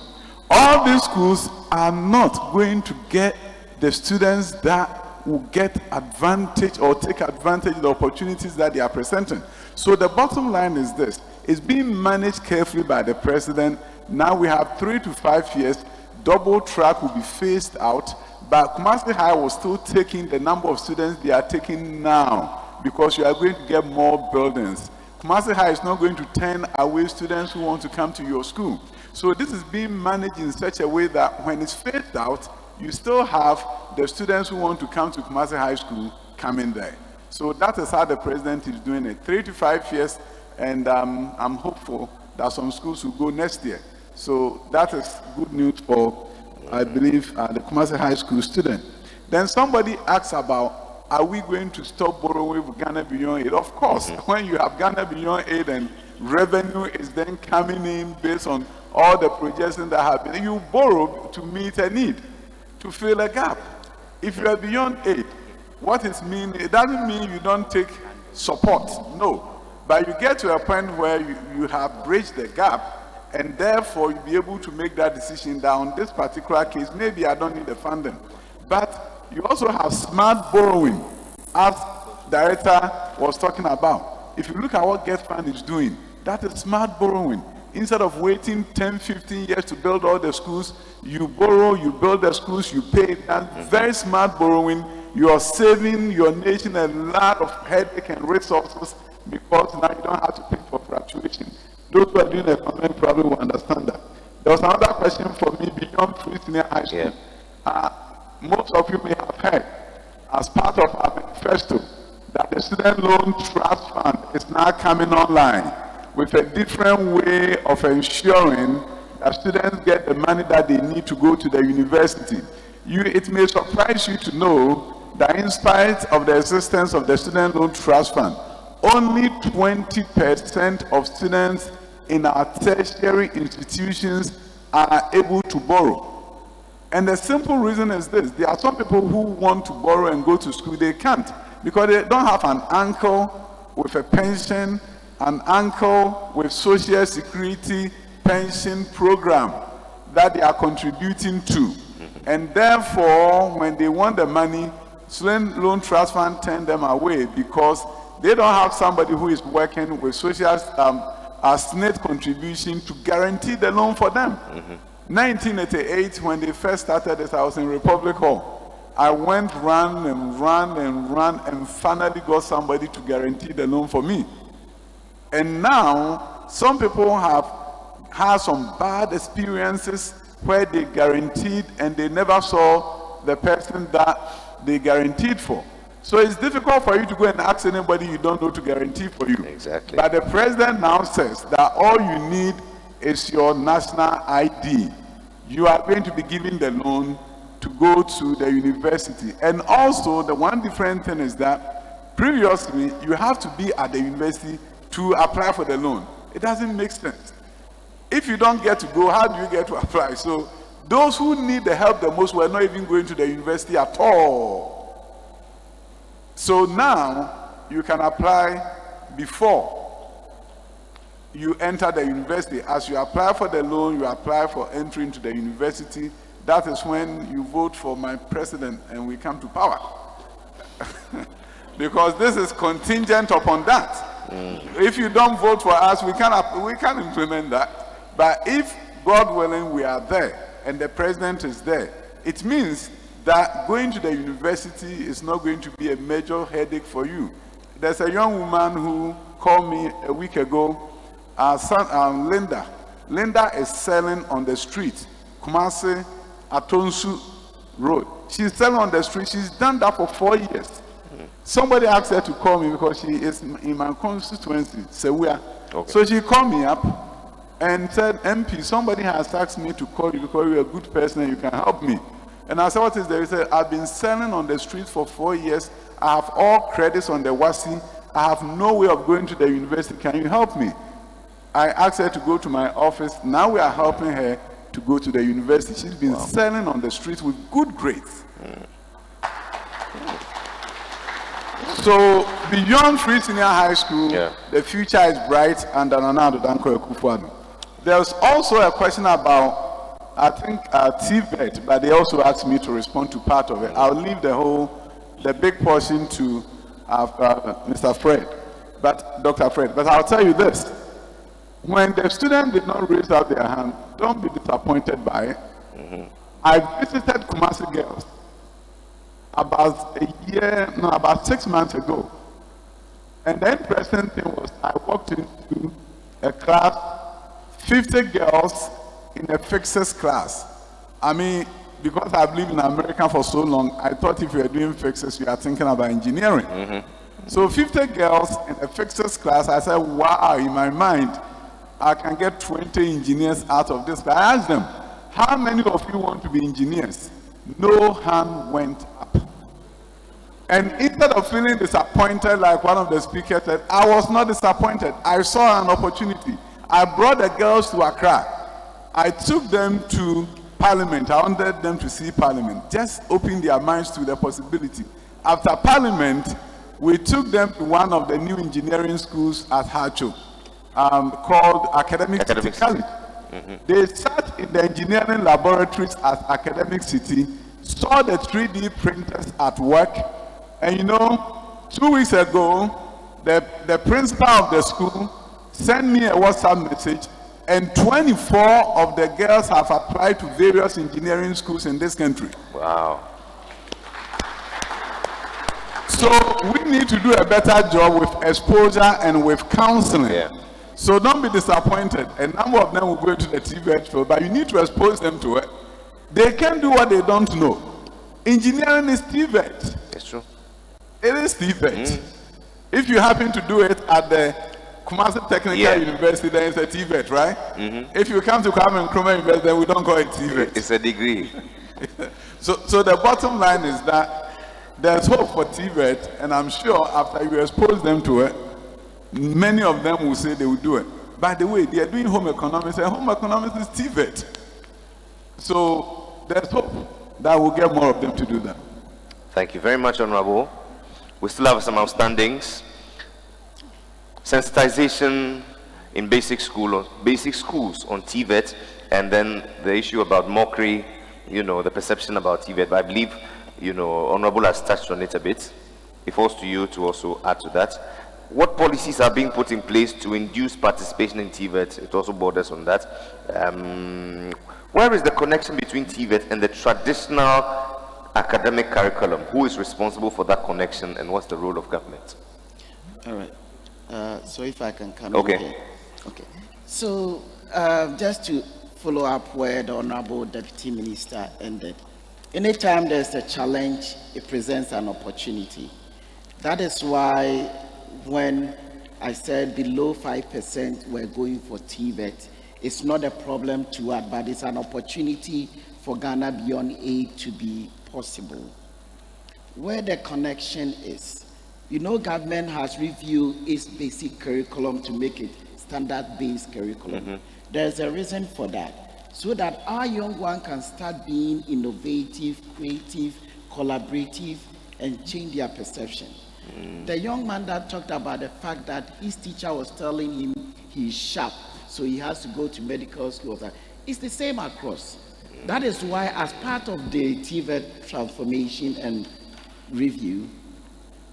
All these schools are not going to get the students that will get advantage or take advantage of the opportunities that they are presenting. So the bottom line is this: it's being managed carefully by the president. Now we have 3 to 5 years, double track will be phased out, but Kumasi High was still taking the number of students they are taking now because you are going to get more buildings. Kumasi High is not going to turn away students who want to come to your school. So this is being managed in such a way that when it's phased out, you still have the students who want to come to Kumasi High School coming there. So that is how the president is doing it. 3 to 5 years, and I'm hopeful that some schools will go next year. So that is good news for, I believe, the Kumasi High School student. Then somebody asks about, are we going to stop borrowing with Ghana Beyond Aid? Of course, when you have Ghana Beyond Aid and revenue is then coming in based on all the projections that have been, you borrow to meet a need, to fill a gap. If you are beyond aid, what it means, it doesn't mean you don't take support, no. But you get to a point where you have bridged the gap, and therefore you'll be able to make that decision that on this particular case, maybe I don't need the funding. But you also have smart borrowing, as Director was talking about. If you look at what Get Fund is doing, that is smart borrowing. Instead of waiting 10, 15 years to build all the schools, you borrow, you build the schools, you pay. That's very smart borrowing. You are saving your nation a lot of headache and resources because now you don't have to pay for fluctuation. Those who are doing economic probably will understand that. There was another question for me beyond Free Senior High School. Most of you may have heard, as part of our manifesto, that the Student Loan Trust Fund is now coming online with a different way of ensuring that students get the money that they need to go to the university. It may surprise you to know that in spite of the existence of the Student Loan Trust Fund, only 20% of students in our tertiary institutions are able to borrow. And the simple reason is this: there are some people who want to borrow and go to school, they can't, because they don't have an uncle with a pension, an uncle with social security pension program that they are contributing to. And therefore, when they want the money, Student Loan Trust Fund turn them away because they don't have somebody who is working with social SNAP contribution to guarantee the loan for them. 1988, when they first started this, I was in Republic Hall. I ran and finally got somebody to guarantee the loan for me. And now, some people have had some bad experiences where they guaranteed and they never saw the person that they guaranteed for. So it's difficult for you to go and ask anybody you don't know to guarantee for you. Exactly. But the president now says that all you need is your national ID. You are going to be given the loan to go to the university. And also, the one different thing is that previously, you have to be at the university to apply for the loan. It doesn't make sense. If you don't get to go, how do you get to apply? So those who need the help the most were not even going to the university at all. So now you can apply before you enter the university. As you apply for the loan, you apply for entry into the university. That is when you vote for my president and we come to power. Because this is contingent upon that. If you don't vote for us, we can't implement that. But if, God willing, we are there and the president is there, it means that going to the university is not going to be a major headache for you. There's a young woman who called me a week ago, Linda. Linda is selling on the street, Kumasi, Atonsu Road. She's selling on the street. She's done that for 4 years. Somebody asked her to call me because she is in my constituency, Sewia. Okay. So she called me up and said, MP, somebody has asked me to call you because you're a good person and you can help me. And I said, what is there? He said, I've been selling on the street for 4 years. I have all credits on the WASI. I have no way of going to the university. Can you help me? I asked her to go to my office. Now we are helping her to go to the university. She's been selling on the street with good grades. So beyond Free Senior High School, the future is bright under Nana Addo Dankwa Akufo-Addo. There's also a question about, I think, TVET, but they also asked me to respond to part of it. I'll leave the big portion to Mr. Fred, Dr. Fred. But I'll tell you this. When the student did not raise out their hand, don't be disappointed by it. I visited Kumasi girls about 6 months ago. And the interesting thing was I walked into a class, 50 girls in a fixers class. I mean, because I've lived in America for so long, I thought if you are doing fixers, you are thinking about engineering. So 50 girls in a fixers class, I said, wow, in my mind, I can get 20 engineers out of this. I asked them, how many of you want to be engineers? No hand went up. And instead of feeling disappointed like one of the speakers said, I was not disappointed. I saw an opportunity. I brought the girls to Accra. I took them to Parliament. I wanted them to see Parliament. Just open their minds to the possibility. After Parliament, we took them to one of the new engineering schools at Hacho, called Academic City College. They sat in the engineering laboratories at Academic City, saw the 3D printers at work, and 2 weeks ago, the principal of the school sent me a WhatsApp message, and 24 of the girls have applied to various engineering schools in this country. Wow. So we need to do a better job with exposure and with counseling. So don't be disappointed. A number of them will go into the TVET field, but you need to expose them to it. They can do what they don't know. Engineering is TVET. It's true. It is TVET. If you happen to do it at the Kumasi Technical University, then it's a TVET, right? If you come to Kwame Nkrumah University, then we don't call it TVET. It's a degree. So the bottom line is that there's hope for TVET, and I'm sure after you expose them to it, many of them will say they will do it. By the way, they are doing home economics, and home economics is TVET. So there's hope that we'll get more of them to do that. Thank you very much, Honorable. We still have some outstandings. Sensitization in basic schools on TVET, and then the issue about mockery, the perception about TVET. But I believe, Honorable has touched on it a bit. It falls to you to also add to that. What policies are being put in place to induce participation in TVET? It also borders on that. Where is the connection between TVET and the traditional academic curriculum, who is responsible for that connection and what's the role of government? All right. So if I can come Okay. in here. Okay. So just to follow up where the Honorable Deputy Minister ended. Anytime there's a challenge, it presents an opportunity. That is why when I said below 5% we're going for TVET, it's not a problem to add, but it's an opportunity for Ghana Beyond Aid to be possible. Where the connection is, you know, government has reviewed its basic curriculum to make it standard-based curriculum. There's a reason for that, so that our young one can start being innovative, creative, collaborative, and change their perception. The young man that talked about the fact that his teacher was telling him he's sharp, so he has to go to medical school. It's the same across. That is why, as part of the TVET transformation and review,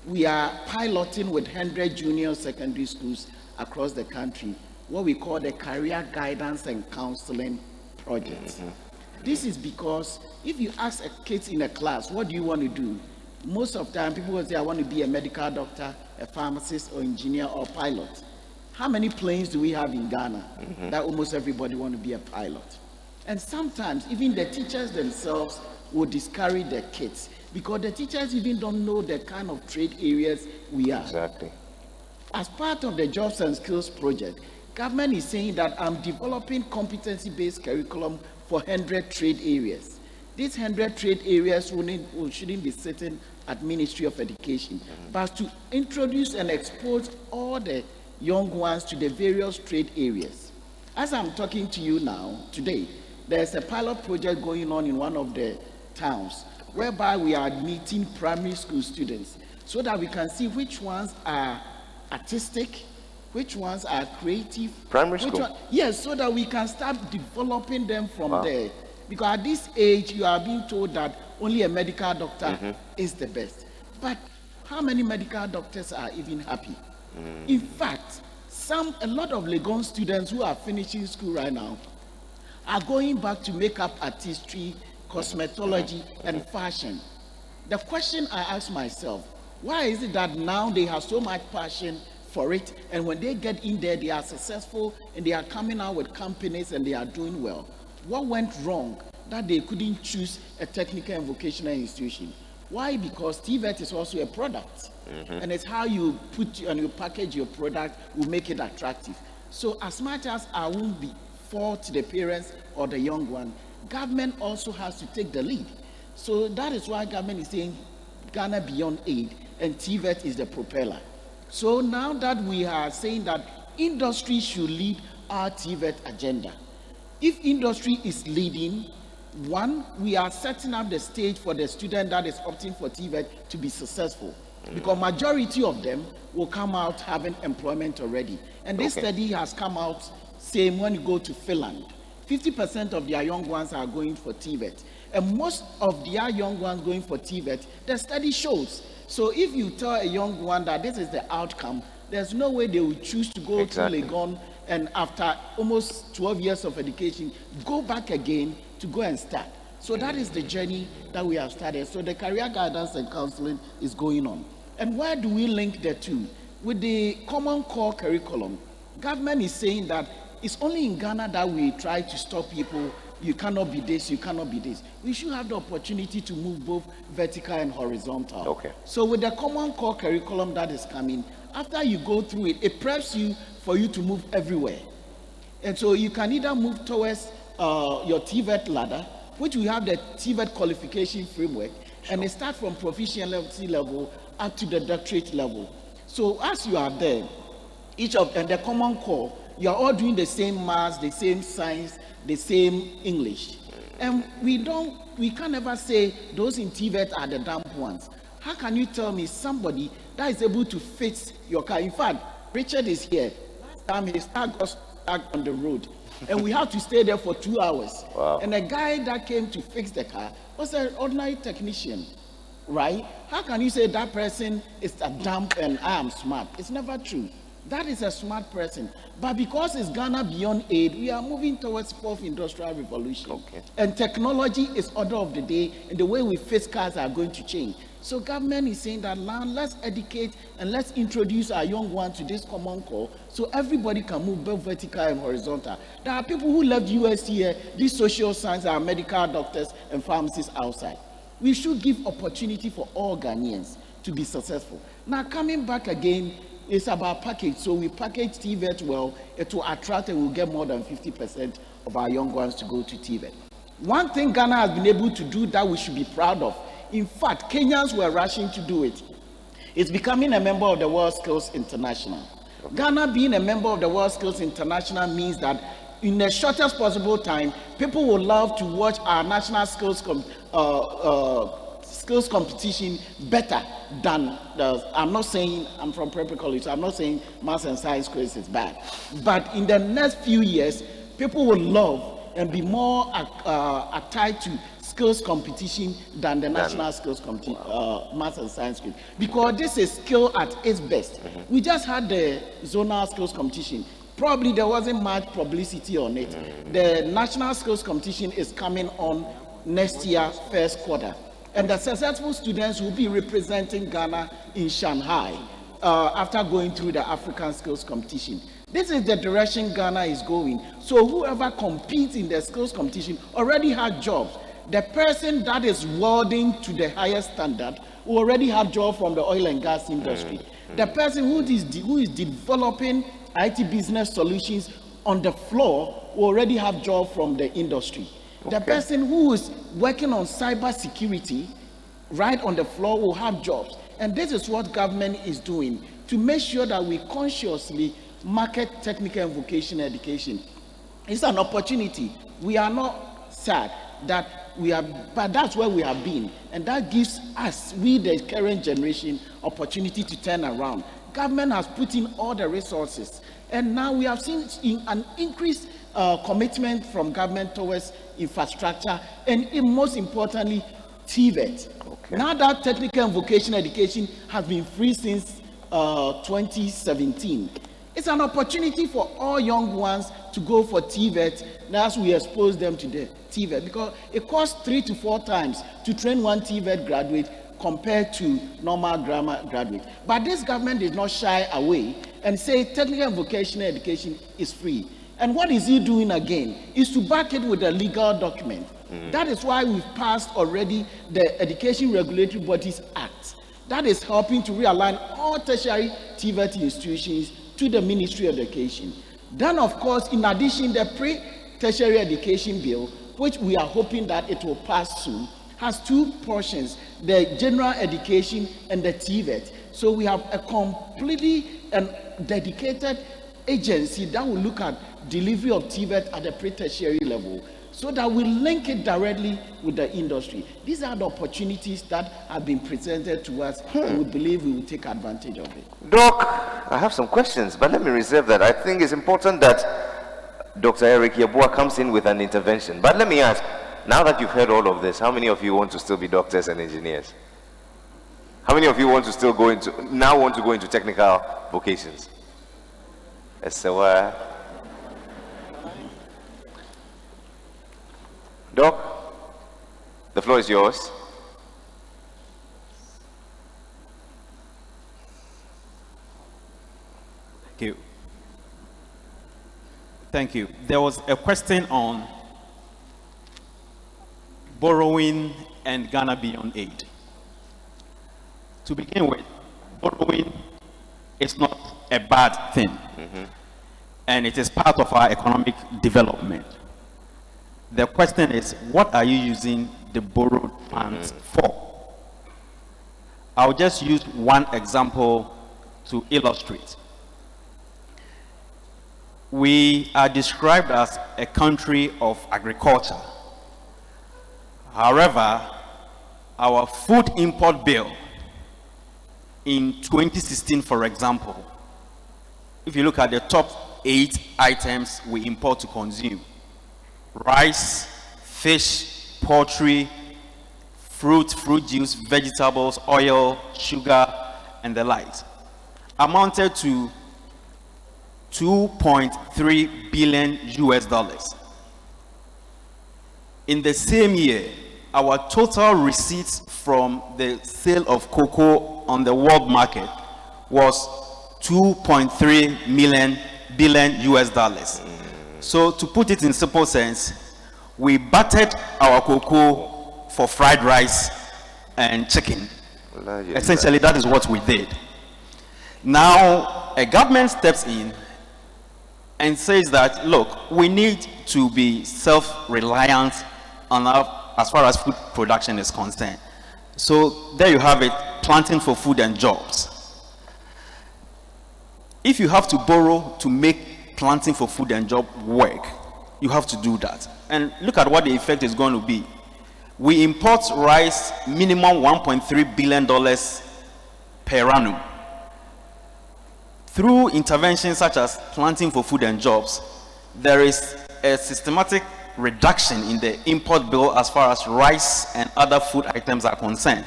we are piloting with 100 junior secondary schools across the country what we call the Career Guidance and Counseling Project. This is because if you ask a kid in a class, what do you want to do? Most of the time, people will say, I want to be a medical doctor, a pharmacist, or engineer, or pilot. How many planes do we have in Ghana that almost everybody want to be a pilot? And sometimes, even the teachers themselves will discourage their kids because the teachers even don't know the kind of trade areas we are. Exactly. As part of the Jobs and Skills Project, government is saying that I'm developing competency-based curriculum for 100 trade areas. These 100 trade areas shouldn't be sitting at Ministry of Education, but to introduce and expose all the young ones to the various trade areas. As I'm talking to you now, today, there's a pilot project going on in one of the towns, whereby we are meeting primary school students so that we can see which ones are artistic, which ones are creative. Primary school? Yes, so that we can start developing them from there. Because at this age, you are being told that only a medical doctor is the best. But how many medical doctors are even happy? In fact, a lot of Legon students who are finishing school right now are going back to makeup artistry, cosmetology, and fashion. The question I ask myself, why is it that now they have so much passion for it, and when they get in there, they are successful, and they are coming out with companies, and they are doing well? What went wrong that they couldn't choose a technical and vocational institution? Why? Because TVET is also a product, and it's how you put and you package your product will make it attractive. So as much as I won't be fault to the parents or the young one, government also has to take the lead. So that is why government is saying Ghana Beyond Aid, and TVET is the propeller. So now that we are saying that industry should lead our TVET agenda, if industry is leading, one, we are setting up the stage for the student that is opting for TVET to be successful, because majority of them will come out having employment already. And this study has come out saying when you go to Finland, 50% of their young ones are going for TVET. And most of their young ones going for TVET, the study shows. So if you tell a young one that this is the outcome, there's no way they will choose to go to Legon and after almost 12 years of education, go back again to go and start. So that is the journey that we have started. So the career guidance and counseling is going on. And where do we link the two? With the common core curriculum, government is saying that it's only in Ghana that we try to stop people. You cannot be this, you cannot be this. We should have the opportunity to move both vertical and horizontal. So with the common core curriculum that is coming, after you go through it, it preps you for you to move everywhere. And so you can either move towards your TVET ladder, which we have the TVET qualification framework, and it starts from proficiency level up to the doctorate level. So as you are there, and the common core, you are all doing the same maths, the same science, the same English. And we can never say those in TVET are the dumb ones. How can you tell me somebody that is able to fix your car? In fact, Richard is here. Last time his car got stuck on the road, and we had to stay there for 2 hours. And the guy that came to fix the car was an ordinary technician, right? How can you say that person is a dumb and I am smart? It's never true. That is a smart person. But because it's Ghana beyond aid, we are moving towards fourth industrial revolution. Okay. And technology is order of the day, and the way we face cars are going to change. So government is saying that now let's educate and let's introduce our young ones to this common core so everybody can move both vertical and horizontal. There are people who left US here, these social science, our medical doctors and pharmacists outside. We should give opportunity for all Ghanaians to be successful. Now coming back again, it's about package. So we package TVET well, it will attract and we'll get more than 50% of our young ones to go to TVET. One thing Ghana has been able to do that we should be proud of, in fact, Kenyans were rushing to do it. It's becoming a member of the World Skills International. Okay. Ghana being a member of the World Skills International means that in the shortest possible time, people will love to watch our national skills competition better than I'm not saying I'm from prep college, so I'm not saying maths and science quiz is bad. But in the next few years, people will love and be more tied to skills competition than the national skills competition, maths and science quiz, because this is skill at its best. We just had the zonal skills competition. Probably there wasn't much publicity on it. The national skills competition is coming on next year, first quarter. And the successful students will be representing Ghana in Shanghai after going through the African skills competition. This is the direction Ghana is going. So whoever competes in the skills competition already had jobs. The person that is welding to the highest standard will already have job from the oil and gas industry. The person who is developing IT business solutions on the floor will already have job from the industry. Okay. The person who is working on cyber security right on the floor will have jobs. And this is what government is doing to make sure that we consciously market technical and vocational education. It's an opportunity. We are not sad that we are, but that's where we have been. And that gives us, we the current generation, opportunity to turn around. Government has put in all the resources. And now we have seen an increased commitment from government towards infrastructure and most importantly, TVET. Okay. Now that technical and vocational education has been free since 2017, it's an opportunity for all young ones to go for TVET as we expose them to the TVET, because it costs 3 to 4 times to train one TVET graduate compared to normal grammar graduate. But this government did not shy away and say technical and vocational education is free. And what is he doing again? Is to back it with a legal document. That is why we've passed already the Education Regulatory Bodies Act. That is helping to realign all tertiary TVET institutions to the Ministry of Education. Then, of course, in addition, the pre-tertiary education bill, which we are hoping that it will pass soon, has 2 portions, the general education and the TVET. So we have a completely dedicated agency that will look at delivery of TVET at the pre-tertiary level so that we link it directly with the industry. These are the opportunities that have been presented to us, and we believe we will take advantage of it. Doc, I have some questions, but let me reserve that. I think it's important that Dr. Eric Yeboah comes in with an intervention. But let me ask, now that you've heard all of this, how many of you want to still be doctors and engineers? How many of you want to still go into technical vocations? Doc, the floor is yours. Thank you. Thank you. There was a question on borrowing and Ghana beyond aid. To begin with, borrowing is not a bad thing, and it is part of our economic development. The question is, what are you using the borrowed funds for? I'll just use one example to illustrate. We are described as a country of agriculture. However, our food import bill in 2016, for example, if you look at the top 8 items we import to consume, rice, fish, poultry, fruit juice, vegetables, oil, sugar, and the like, amounted to $2.3 billion US dollars. In the same year, our total receipts from the sale of cocoa on the world market was 2.3 billion US dollars. So to put it in simple sense, we battered our cocoa for fried rice and chicken. Essentially, that is what we did. Now, a government steps in and says that, look, we need to be self-reliant on as far as food production is concerned. So there you have it, planting for food and jobs. If you have to borrow to make planting for food and job work, you have to do that. And look at what the effect is going to be. We import rice minimum $1.3 billion per annum. Through interventions such as planting for food and jobs, there is a systematic reduction in the import bill as far as rice and other food items are concerned.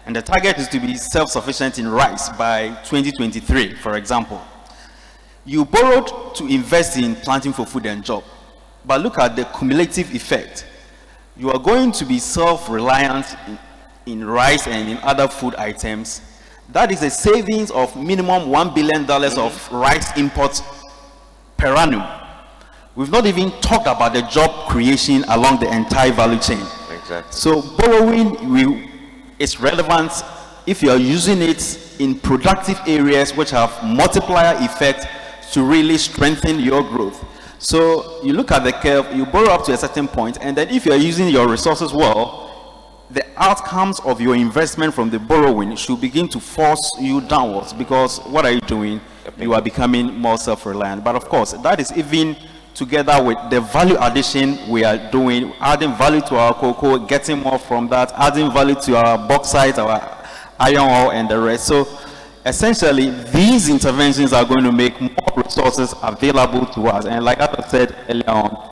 And the target is to be self-sufficient in rice by 2023, for example. You borrowed to invest in planting for food and job, but look at the cumulative effect. You are going to be self-reliant in rice and in other food items. That is a savings of minimum $1 billion of rice imports per annum. We've not even talked about the job creation along the entire value chain. Exactly. So borrowing is relevant if you are using it in productive areas which have multiplier effect to really strengthen your growth. So you look at the curve, you borrow up to a certain point, and then if you are using your resources well, the outcomes of your investment from the borrowing should begin to force you downwards, because what are you doing? You are becoming more self-reliant. But of course, that is even together with the value addition we are doing, adding value to our cocoa, getting more from that, adding value to our bauxite, our iron ore, and the rest. So essentially, these interventions are going to make more resources available to us. And like I said earlier on,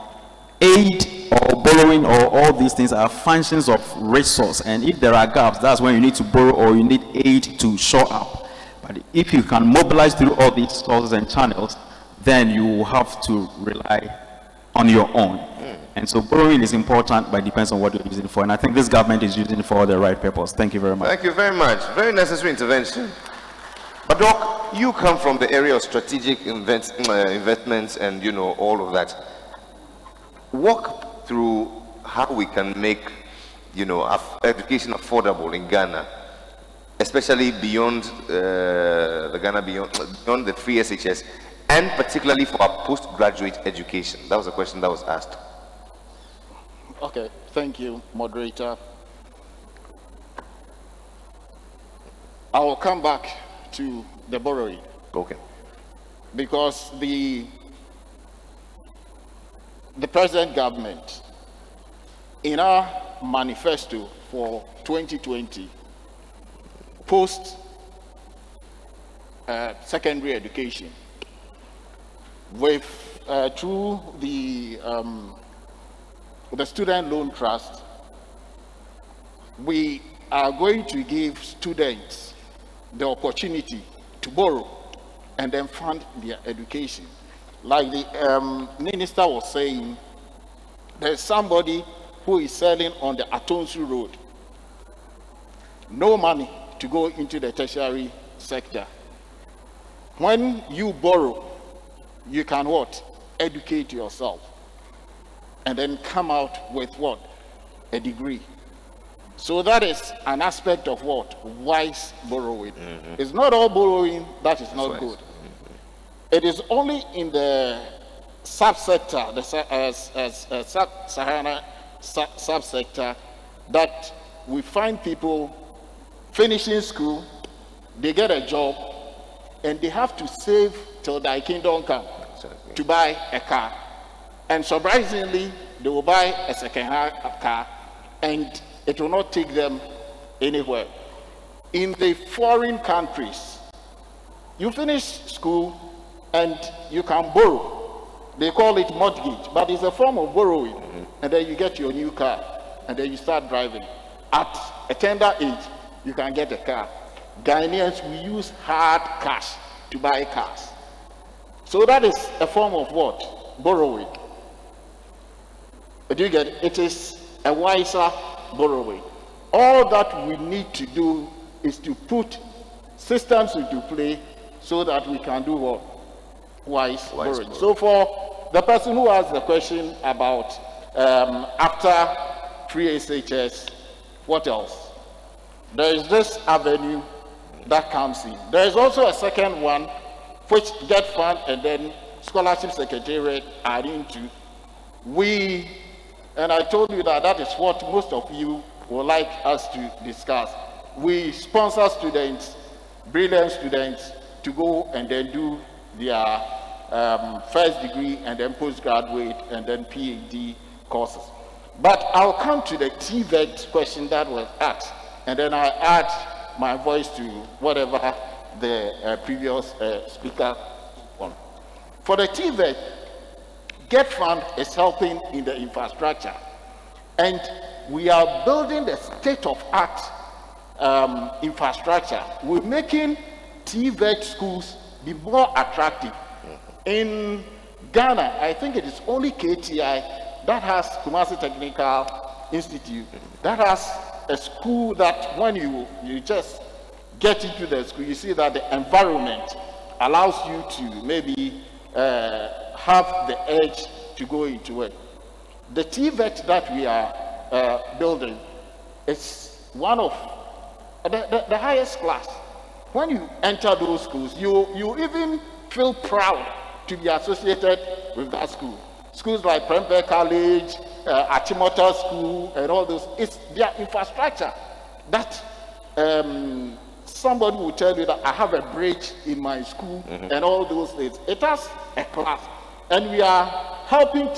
aid or borrowing or all these things are functions of resource. And if there are gaps, that's when you need to borrow or you need aid to shore up. But if you can mobilize through all these sources and channels, then you will have to rely on your own. And so borrowing is important, but it depends on what you're using it for. And I think this government is using it for the right purpose. Thank you very much. Thank you very much. Very necessary intervention. But Doc, you come from the area of strategic investments and, you know, all of that. Walk through how we can make, you know, education affordable in Ghana, especially beyond beyond the free SHS, and particularly for our postgraduate education. That was a question that was asked. Okay, thank you, moderator. I will come back to the borrowing. Okay. Because the present government, in our manifesto for 2020, post secondary education, with through the student loan trust, we are going to give students the opportunity to borrow and then fund their education. Like the minister was saying, there's somebody who is selling on the Atonsu Road. No money to go into the tertiary sector. When you borrow, you can what? Educate yourself. And then come out with what? A degree. So that is an aspect of what? Wise borrowing. It's not all borrowing that is not good. It is only in the subsector, the sub-Saharan subsector, that we find people finishing school, they get a job, and they have to save till their kingdom come to buy a car. And surprisingly, they will buy a second-hand car, and it will not take them anywhere. In the foreign countries, you finish school and you can borrow. They call it mortgage, but it's a form of borrowing. And then you get your new car, and then you start driving. At a tender age, you can get a car. Ghanaians, we use hard cash to buy cars. So that is a form of what? Borrowing. Do you get it? It is a wiser borrowing. All that we need to do is to put systems into play so that we can do what? Wise borrowing. So for the person who asked the question about after free SHS, what else? There is this avenue that comes in. There is also a second one which Get Fund and then Scholarship Secretariat are into. And I told you that that is what most of you would like us to discuss. We sponsor students, brilliant students, to go and then do their first degree and then postgraduate and then PhD courses. But I'll come to the TVET question that was asked, and then I add my voice to whatever the previous speaker won. For the TVET, Get Fund is helping in the infrastructure, and we are building the state-of-art infrastructure. We're making TVET schools be more attractive. In Ghana, I think it is only KTI that has Kumasi Technical Institute, that has a school that when you just get into the school, you see that the environment allows you to maybe have the edge to go into it. The TVET that we are building is one of the highest class. When you enter those schools, you even feel proud to be associated with that school. Schools like Prempeh College, Achimota School, and all those, it's their infrastructure that somebody will tell you that I have a bridge in my school and all those things. It has a class. And we are helping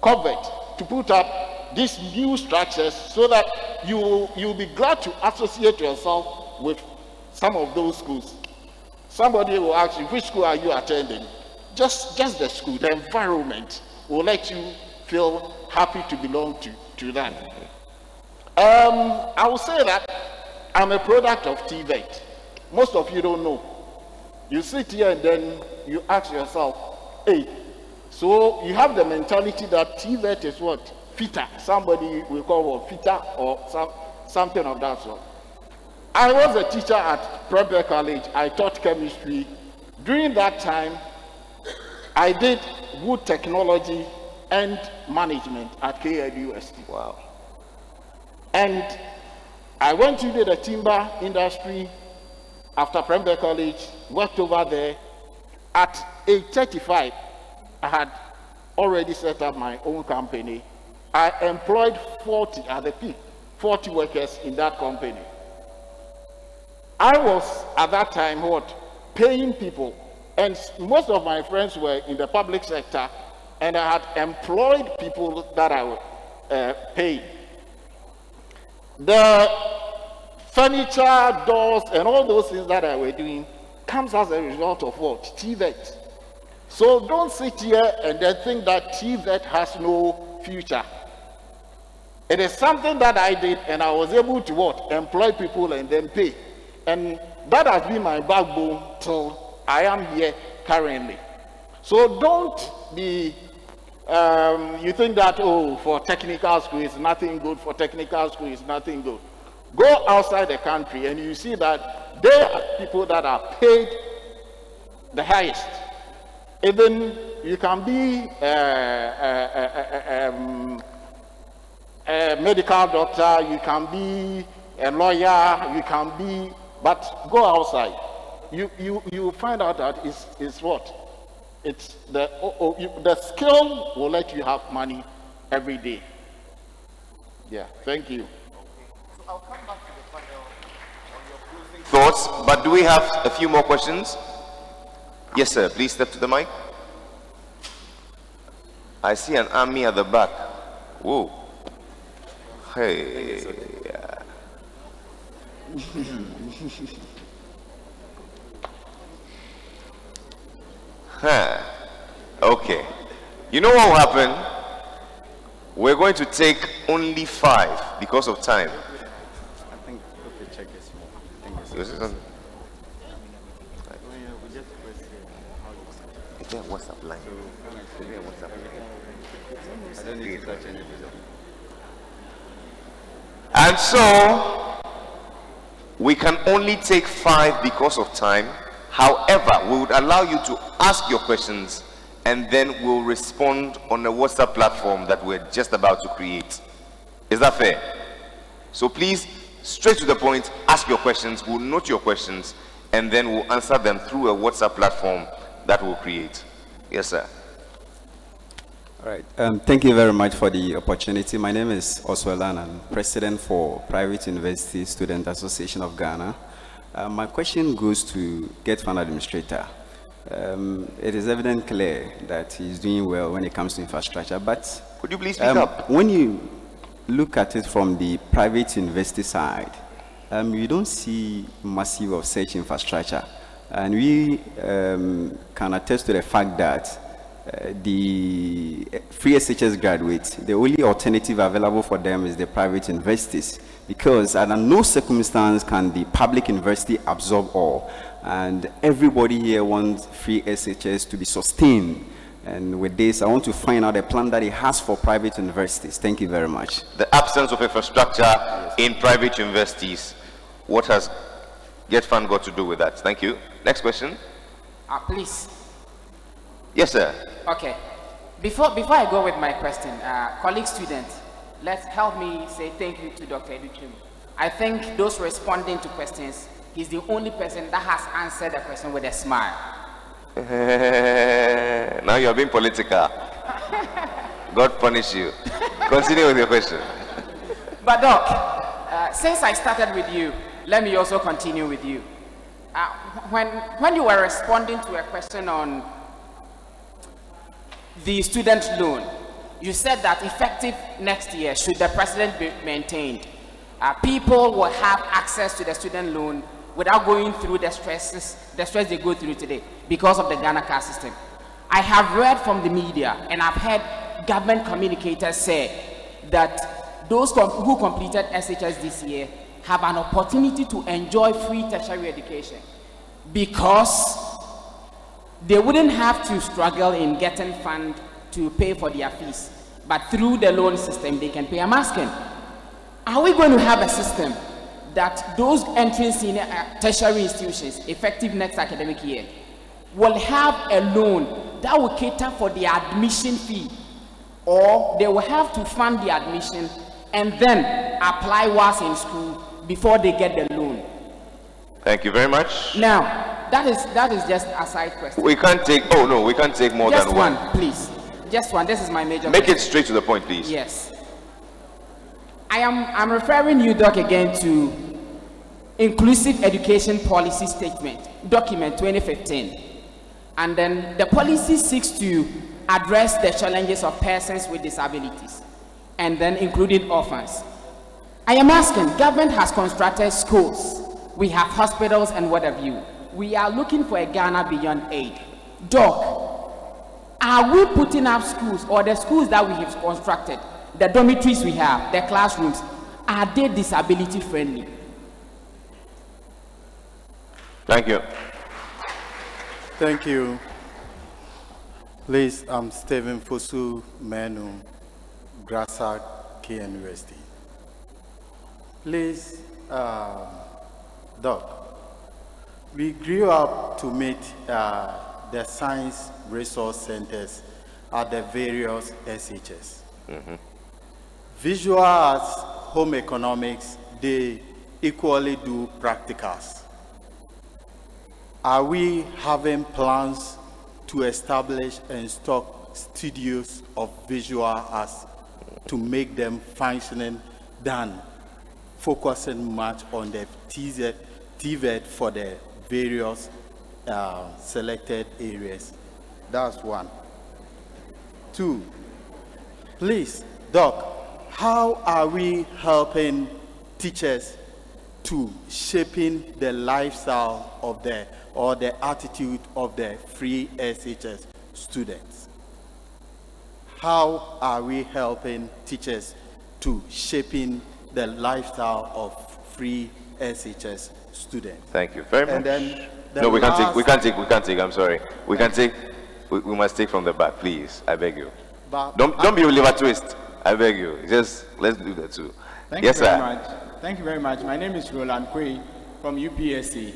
COVID to put up these new structures so that you'll be glad to associate yourself with some of those schools. Somebody will ask you, which school are you attending? Just the school, the environment will let you feel happy to belong to that. I will say that I'm a product of TVET. Most of you don't know. You sit here and then you ask yourself, hey, so you have the mentality that TVET is what? FITA. Somebody will call it FITA or something of that sort. I was a teacher at Prempeh College. I taught chemistry. During that time, I did wood technology and management at KUST. Wow. And I went into the timber industry after Prempeh College, worked over there. At age 35, I had already set up my own company. I employed 40 at the peak, 40 workers in that company. I was at that time paying people, and most of my friends were in the public sector, and I had employed people that I was paying. The furniture, doors, and all those things that I were doing comes as a result of what? TVET. So don't sit here and then think that TVET has no future. It is something that I did, and I was able to what? Employ people and then pay. And that has been my backbone till I am here currently. So don't be, you think that, oh, for technical school is nothing good, for technical school is nothing good. Go outside the country and you see that there are people that are paid the highest. Even you can be a medical doctor, you can be a lawyer, you can be, but go outside. You find out that it's what? It's the skill will let you have money every day. Yeah, thank you. So I'll come back to the panel on your closing thoughts, but do we have a few more questions? Yes, sir. Please step to the mic. I see an army at the back. Whoa. Hey. Huh. Okay. You know what will happen? We're going to take only 5 because of time. I think okay, check this more. I think it's Is there a WhatsApp line? Is there a WhatsApp line? I don't need to touch anything. And so, we can only take 5 because of time. However, we would allow you to ask your questions and then we'll respond on a WhatsApp platform that we're just about to create. Is that fair? So please, straight to the point, ask your questions. We'll note your questions and then we'll answer them through a WhatsApp platform that we'll create. Yes, sir. All right. Thank you very much for the opportunity. My name is Oswald. I'm president for Private University Student Association of Ghana. My question goes to Get Fund Administrator. It is evident clear that he's doing well when it comes to infrastructure, but could you please speak up? When you look at it from the private university side, you don't see massive of such infrastructure. And we can attest to the fact that the free SHS graduates, the only alternative available for them is the private universities, because under no circumstance can the public university absorb all. And everybody here wants free SHS to be sustained. And with this, I want to find out a plan that he has for private universities. Thank you very much. The absence of infrastructure in private universities, what has Get Fund got to do with that? Thank you. Next question. Please. Yes, sir. Okay. Before I go with my question, colleague students, let's help me say thank you to Dr. Edukim. I think those responding to questions, he's the only person that has answered the question with a smile. Now you're being political. God punish you. Continue with your question. But Doc, since I started with you, let me also continue with you. When you were responding to a question on the student loan, you said that effective next year, should the president be maintained, people will have access to the student loan without going through the stress they go through today because of the Ghana car system. I have read from the media and I've heard government communicators say that those who completed SHS this year have an opportunity to enjoy free tertiary education because they wouldn't have to struggle in getting funds to pay for their fees, but through the loan system they can pay. I'm asking, are we going to have a system that those entering senior tertiary institutions effective next academic year will have a loan that will cater for the admission fee, or they will have to fund the admission and then apply whilst in school before they get the loan? Thank you very much. Now, that is just a side question. We can't take, oh no, we can't take more just than one. Please. Just one. This is my major Make question. it straight to the point, please. Yes. I'm referring you, Doc, again to Inclusive Education Policy Statement, document 2015. And then the policy seeks to address the challenges of persons with disabilities, and then including orphans. I am asking, government has constructed schools, we have hospitals and what have you. We are looking for a Ghana beyond aid. Doc, are we putting up schools, or the schools that we have constructed, the dormitories we have, the classrooms, are they disability friendly? Thank you. Thank you. Please, I'm Stephen Fosu Menu, Grassa K University. Please, Doc, we grew up to meet the science resource centers at the various SHS. Visual arts, home economics, they equally do practicals. Are we having plans to establish and stock studios of visual arts to make them functioning than focusing much on the TVET for the various selected areas? That's one. Two, please, Doc, how are we helping teachers to shaping the lifestyle of the or the attitude of the free SHS students? How are we helping teachers to shaping the lifestyle of free SHS students? Thank you very much. And then no, we can't take. I'm sorry. We can take we must take from the back, please. I beg you. But Don't be a liver twist. I beg you. Just let's do that too. Thank Yes, you very sir. much. Thank you very much. My name is Roland Kwe from UPSC.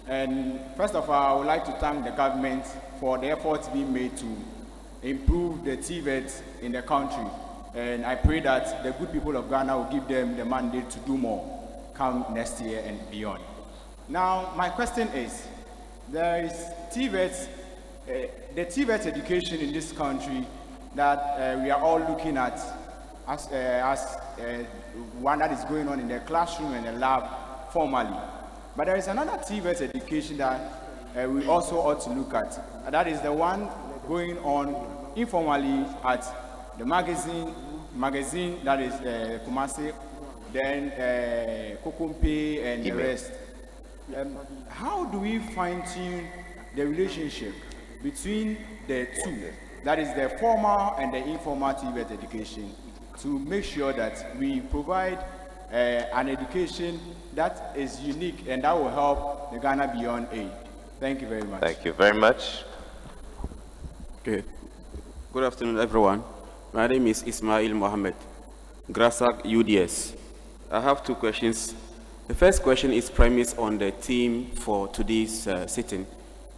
And first of all, I would like to thank the government for the efforts being made to improve the TVET in the country. And I pray that the good people of Ghana will give them the mandate to do more come next year and beyond. Now, my question is, there is TVET, the TVET education in this country that we are all looking at as one that is going on in the classroom and the lab formally. But there is another TVET education that we also ought to look at. And that is the one going on informally at the magazine that is Kumasi, then Kokumpe and the rest. How do we fine-tune the relationship between the two, that is the formal and the informal TVET education, to make sure that we provide an education that is unique and that will help the Ghana Beyond Aid? Thank you very much. Thank you very much. Okay. Good afternoon, everyone. My name is Ismail Mohammed, Grasak UDS. I have two questions. The first question is premised on the theme for today's sitting.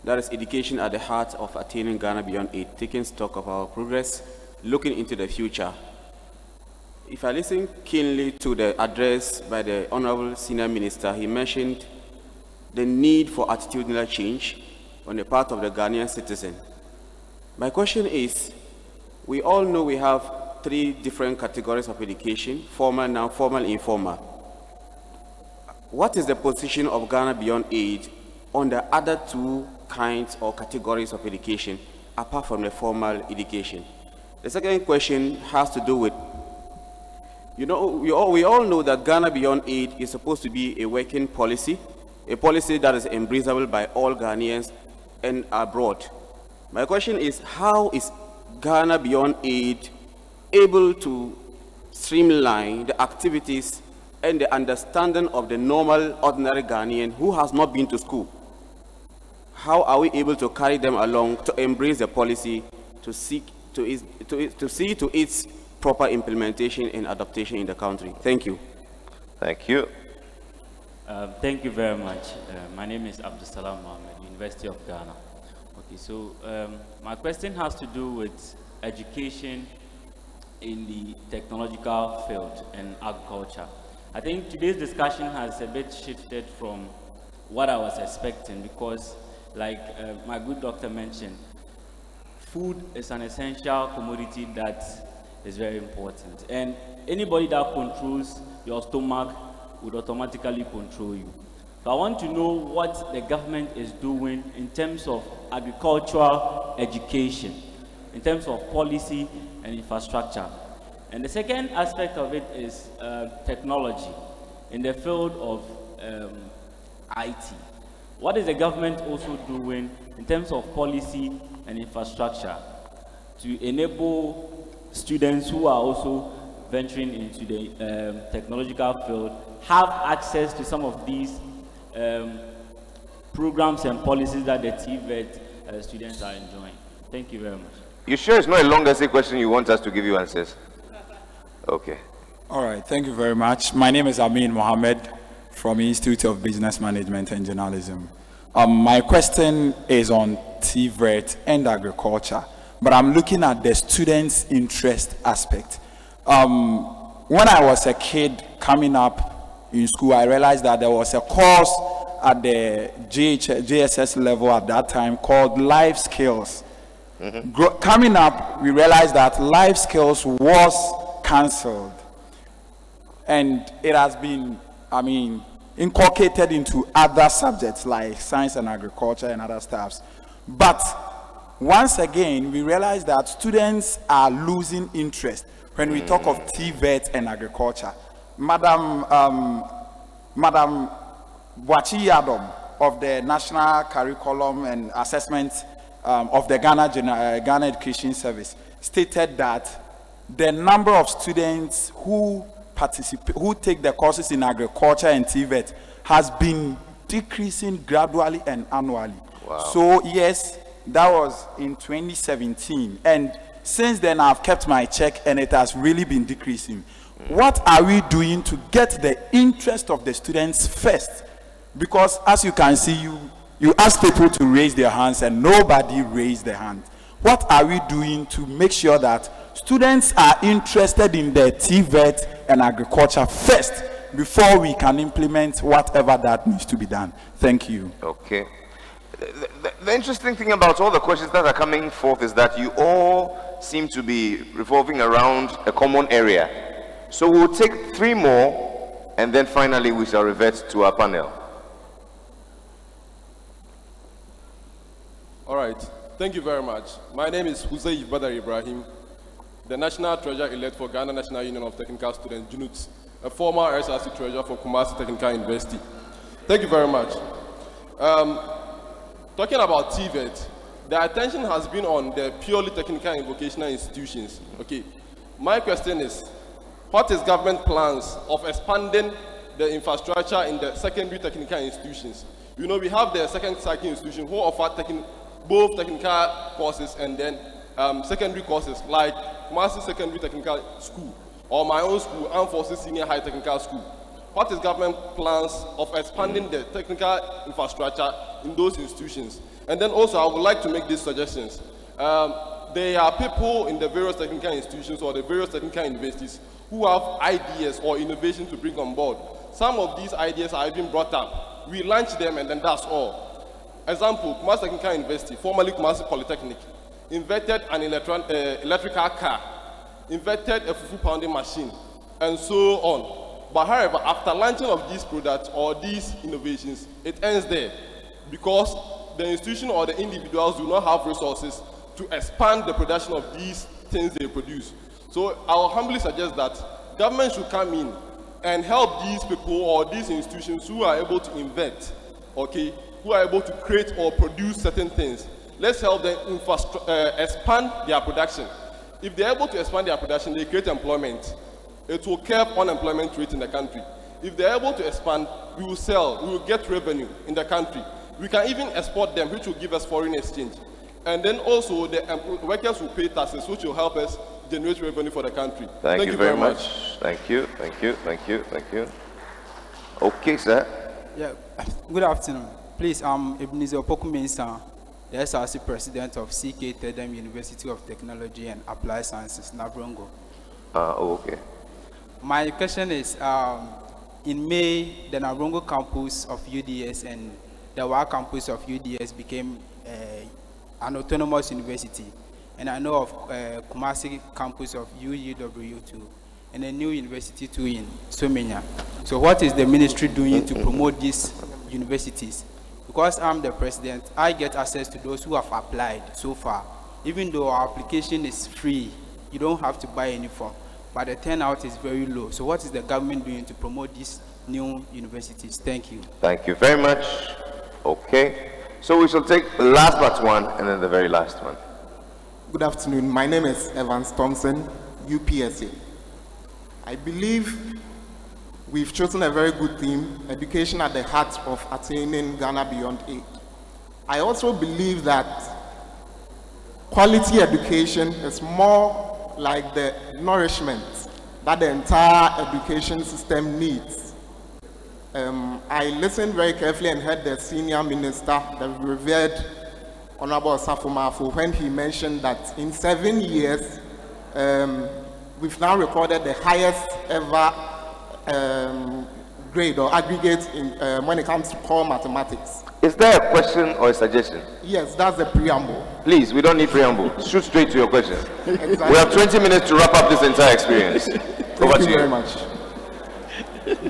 That is education at the heart of attaining Ghana Beyond Aid, taking stock of our progress, looking into the future. If I listen keenly to the address by the Honorable Senior Minister, he mentioned the need for attitudinal change on the part of the Ghanaian citizen. My question is, we all know we have three different categories of education: formal, non-formal, informal. What is the position of Ghana Beyond Aid on the other two kinds or categories of education, apart from the formal education? The second question has to do with, you know, we all know that Ghana Beyond Aid is supposed to be a working policy, a policy that is embraceable by all Ghanaians and abroad. My question is, how is Ghana Beyond Aid able to streamline the activities and the understanding of the normal, ordinary Ghanaian who has not been to school? How are we able to carry them along to embrace the policy, to see to its proper implementation and adaptation in the country? Thank you. Thank you. Thank you very much. My name is Abdul Salam Mohammed, University of Ghana. Okay, so my question has to do with education in the technological field and agriculture. I think today's discussion has a bit shifted from what I was expecting, because like my good doctor mentioned, food is an essential commodity that is very important. And anybody that controls your stomach would automatically control you. So I want to know what the government is doing in terms of agricultural education, in terms of policy and infrastructure. And the second aspect of it is technology in the field of IT. What is the government also doing in terms of policy and infrastructure to enable students who are also venturing into the technological field have access to some of these programs and policies that the TVET students are enjoying? Thank you very much. You sure it's not a long essay question you want us to give you answers? Okay. All right, thank you very much. My name is Amin Mohammed from Institute of Business Management and Journalism. My question is on TVET and agriculture, but I'm looking at the students' interest aspect. When I was a kid coming up in school, I realized that there was a course at the JSS level at that time called Life Skills. Coming up, we realized that Life Skills was cancelled, and it has been, inculcated into other subjects like science and agriculture and other stuffs. But once again, we realize that students are losing interest when we talk of TVET and agriculture. Madam Boachi Yadom of the National Curriculum and Assessment of the Ghana Education Service stated that the number of students who take the courses in agriculture and TVET has been decreasing gradually and annually. Wow. So yes, that was in 2017. And since then, I've kept my check and it has really been decreasing. What are we doing to get the interest of the students first? Because as you can see, you ask people to raise their hands and nobody raised their hand. What are we doing to make sure that students are interested in the TVET and agriculture first before we can implement whatever that needs to be done? Thank you. Okay. The interesting thing about all the questions that are coming forth is that you all seem to be revolving around a common area. So we'll take 3 more and then finally we shall revert to our panel. All right. Thank you very much. My name is Hussein Badar Ibrahim, the National Treasurer-elect for Ghana National Union of Technical Students, JUNUT, a former SRC Treasurer for Kumasi Technical University. Thank you very much. Talking about TVET, the attention has been on the purely technical and vocational institutions. Okay. My question is, what is government plans of expanding the infrastructure in the secondary technical institutions? You know, we have the second cycle institution who offer both technical courses and then secondary courses, like Kumasi Secondary Technical School or my own school, Armed Forces Senior High Technical School. What is government plans of expanding the technical infrastructure in those institutions? And then also, I would like to make these suggestions. There are people in the various technical institutions or the various technical universities who have ideas or innovation to bring on board. Some of these ideas are even brought up. We launch them and then that's all. Example, Kumasi Technical University, formerly Kumasi Polytechnic, invented an electrical car, invented a fufu pounding machine, and so on. But however, after launching of these products or these innovations, it ends there because the institution or the individuals do not have resources to expand the production of these things they produce. So I will humbly suggest that government should come in and help these people or these institutions who are able to invent, okay, who are able to create or produce certain things. Let's help them expand their production. If they're able to expand their production, they create employment. It will curb unemployment rate in the country. If they're able to expand, we will sell, we will get revenue in the country. We can even export them, which will give us foreign exchange. And then also the workers will pay taxes, which will help us generate revenue for the country. Thank you very much. Thank you, thank you, thank you, thank you. Okay, sir. Yeah, good afternoon. Please, I'm Ebenezer Opoku-Mensah, the SRC president of CK Tedem University of Technology and Applied Sciences, Navrongo. Okay. My question is, in May, the Navrongo campus of UDS and the WA campus of UDS became an autonomous university. And I know of Kumasi campus of UUW2 and a new university too in Somenya. So what is the ministry doing to promote these universities? Because I'm the president, I get access to those who have applied so far. Even though our application is free, you don't have to buy any form, but the turnout is very low. So what is the government doing to promote these new universities? Thank you. Thank you very much. Okay. So we shall take the last but one and then the very last one. Good afternoon. My name is Evans Thompson, UPSA. I believe we've chosen a very good theme, education at the heart of attaining Ghana beyond aid. I also believe that quality education is more like the nourishment that the entire education system needs. I listened very carefully and heard the senior minister, the revered Honorable Safo Mafu, when he mentioned that in 7 years, we've now recorded the highest ever grade or aggregate in, when it comes to core mathematics. Is there a question or a suggestion? Yes, that's the preamble. Please, we don't need preamble. Shoot straight to your question. Exactly. We have 20 minutes to wrap up this entire experience. Thank you very much.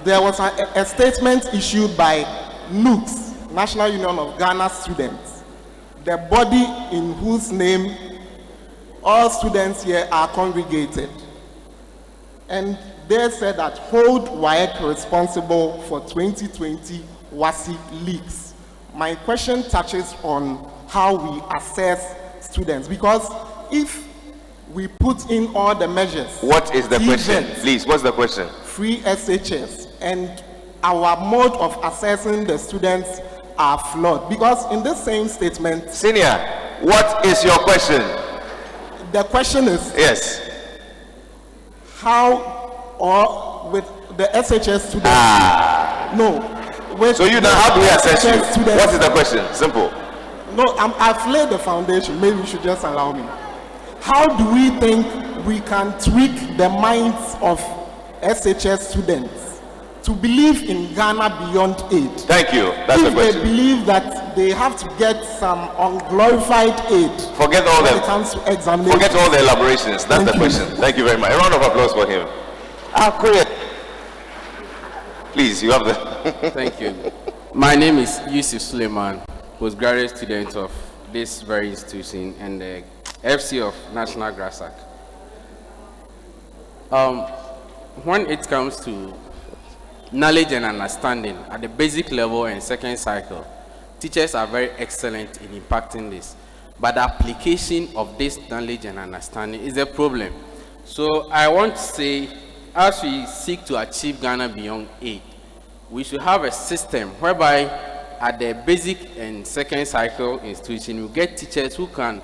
There was a statement issued by NUGS, National Union of Ghana Students, the body in whose name all students here are congregated. And they said that hold WAEC responsible for 2020 WASI leaks. My question touches on how we assess students, because if we put in all the measures. What is the question? Please, what's the question? Free SHS, and our mode of assessing the students are flawed, because in this same statement. Senior, What is your question? The question is, Yes. how, or with the SHS students? No. With So you now, how do we assess you? What is the question? Simple. No, I've laid the foundation. Maybe you should just allow me. How do we think we can tweak the minds of SHS students to believe in Ghana beyond aid? Thank you. That's the If question. they believe that they have to get some unglorified aid Forget all when the it comes to examination. Forget all the elaborations. That's the question. Thank you very much. A round of applause for him. Please, you have the. Thank you. My name is Yusuf Suleiman, postgraduate student of this very institution and the FC of National Grassac. When it comes to knowledge and understanding at the basic level and second cycle, teachers are very excellent in impacting this. But the application of this knowledge and understanding is a problem. So I want to say, as we seek to achieve Ghana beyond aid, we should have a system whereby at the basic and second cycle institution, we get teachers who can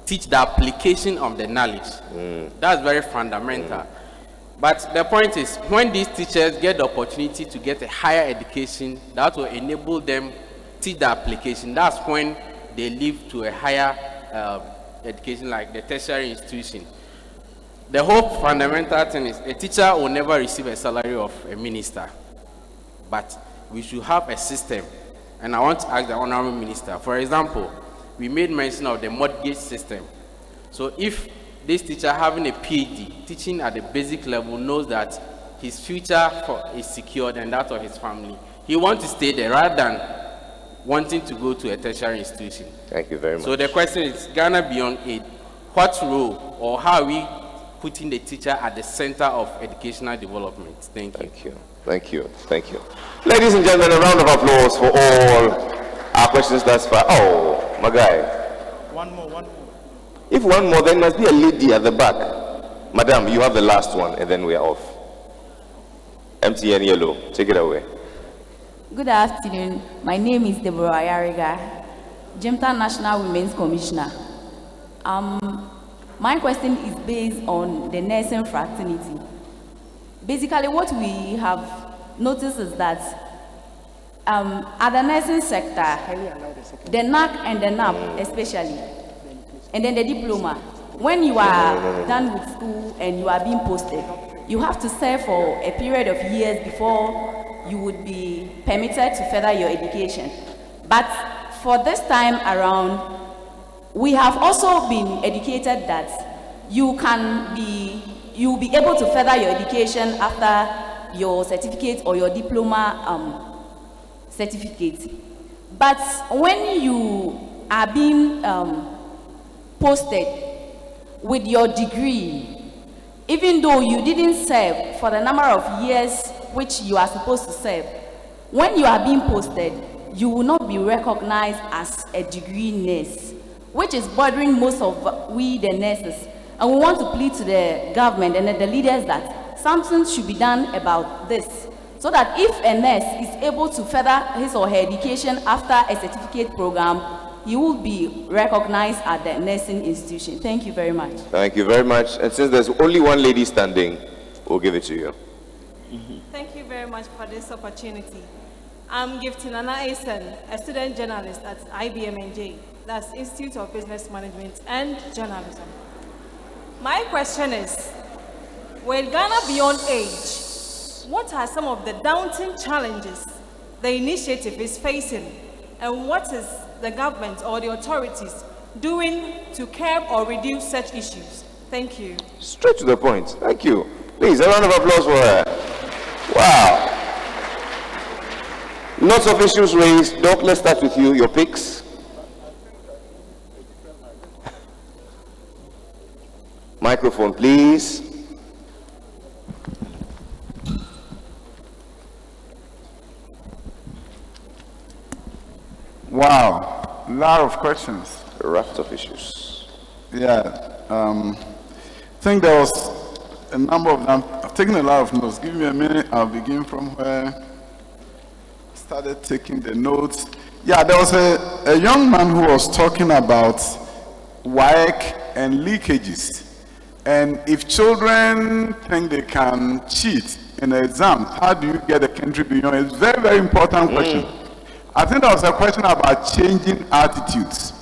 teach the application of the knowledge. That's very fundamental. But the point is, when these teachers get the opportunity to get a higher education, that will enable them teach the application. That's when they lead to a higher education, like the tertiary institution. The whole fundamental thing is a teacher will never receive a salary of a minister, but we should have a system. And I want to ask the Honorable Minister, for example, we made mention of the mortgage system. So if this teacher having a PhD, teaching at the basic level, knows that his future is secured and that of his family, he wants to stay there rather than wanting to go to a tertiary institution. Thank you very much. So the question is, Ghana beyond aid, what role or how are we putting the teacher at the center of educational development? Thank you. Thank you. Thank you. Thank you. Ladies and gentlemen, a round of applause for all our questions thus far. Oh, my guy. One more. If one more, then must be a lady at the back. Madam, you have the last one, and then we are off. MTN Yellow, take it away. Good afternoon. My name is Deborah Ayariga, Jemta National Women's Commissioner. My question is based on the nursing fraternity. Basically, what we have noticed is that at the nursing sector, the NAC and the NAP especially, and then the diploma, when you are done with school and you are being posted, you have to serve for a period of years before you would be permitted to further your education. But for this time around, we have also been educated that you will be able to further your education after your certificate or your diploma certificate. But when you are being posted with your degree, even though you didn't serve for the number of years which you are supposed to serve, when you are being posted, you will not be recognized as a degree nurse, which is bothering most of we the nurses. And we want to plead to the government and the leaders that something should be done about this, so that if a nurse is able to further his or her education after a certificate program, he will be recognized at the nursing institution. Thank you very much. Thank you very much. And since there's only one lady standing, we'll give it to you. Thank you very much for this opportunity. I'm Giftinana Asen, a student journalist at IBMNJ, that's Institute of Business Management and Journalism. My question is, with Ghana beyond age, what are some of the daunting challenges the initiative is facing, and what is the government or the authorities doing to curb or reduce such issues? Thank you. Straight to the point. Thank you. Please, a round of applause for her. Wow. Lots of issues raised. Doc, let's start with you. Your picks. Microphone, please. Wow, a lot of questions. A raft of issues. Yeah, I think there was a number of them. I've taken a lot of notes. Give me a minute. I'll begin from where I started taking the notes. Yeah, there was a young man who was talking about WAEC and leakages. And if children think they can cheat in the exams, how do you get the country beyond? It's a very, very important question. I think that was a question about changing attitudes.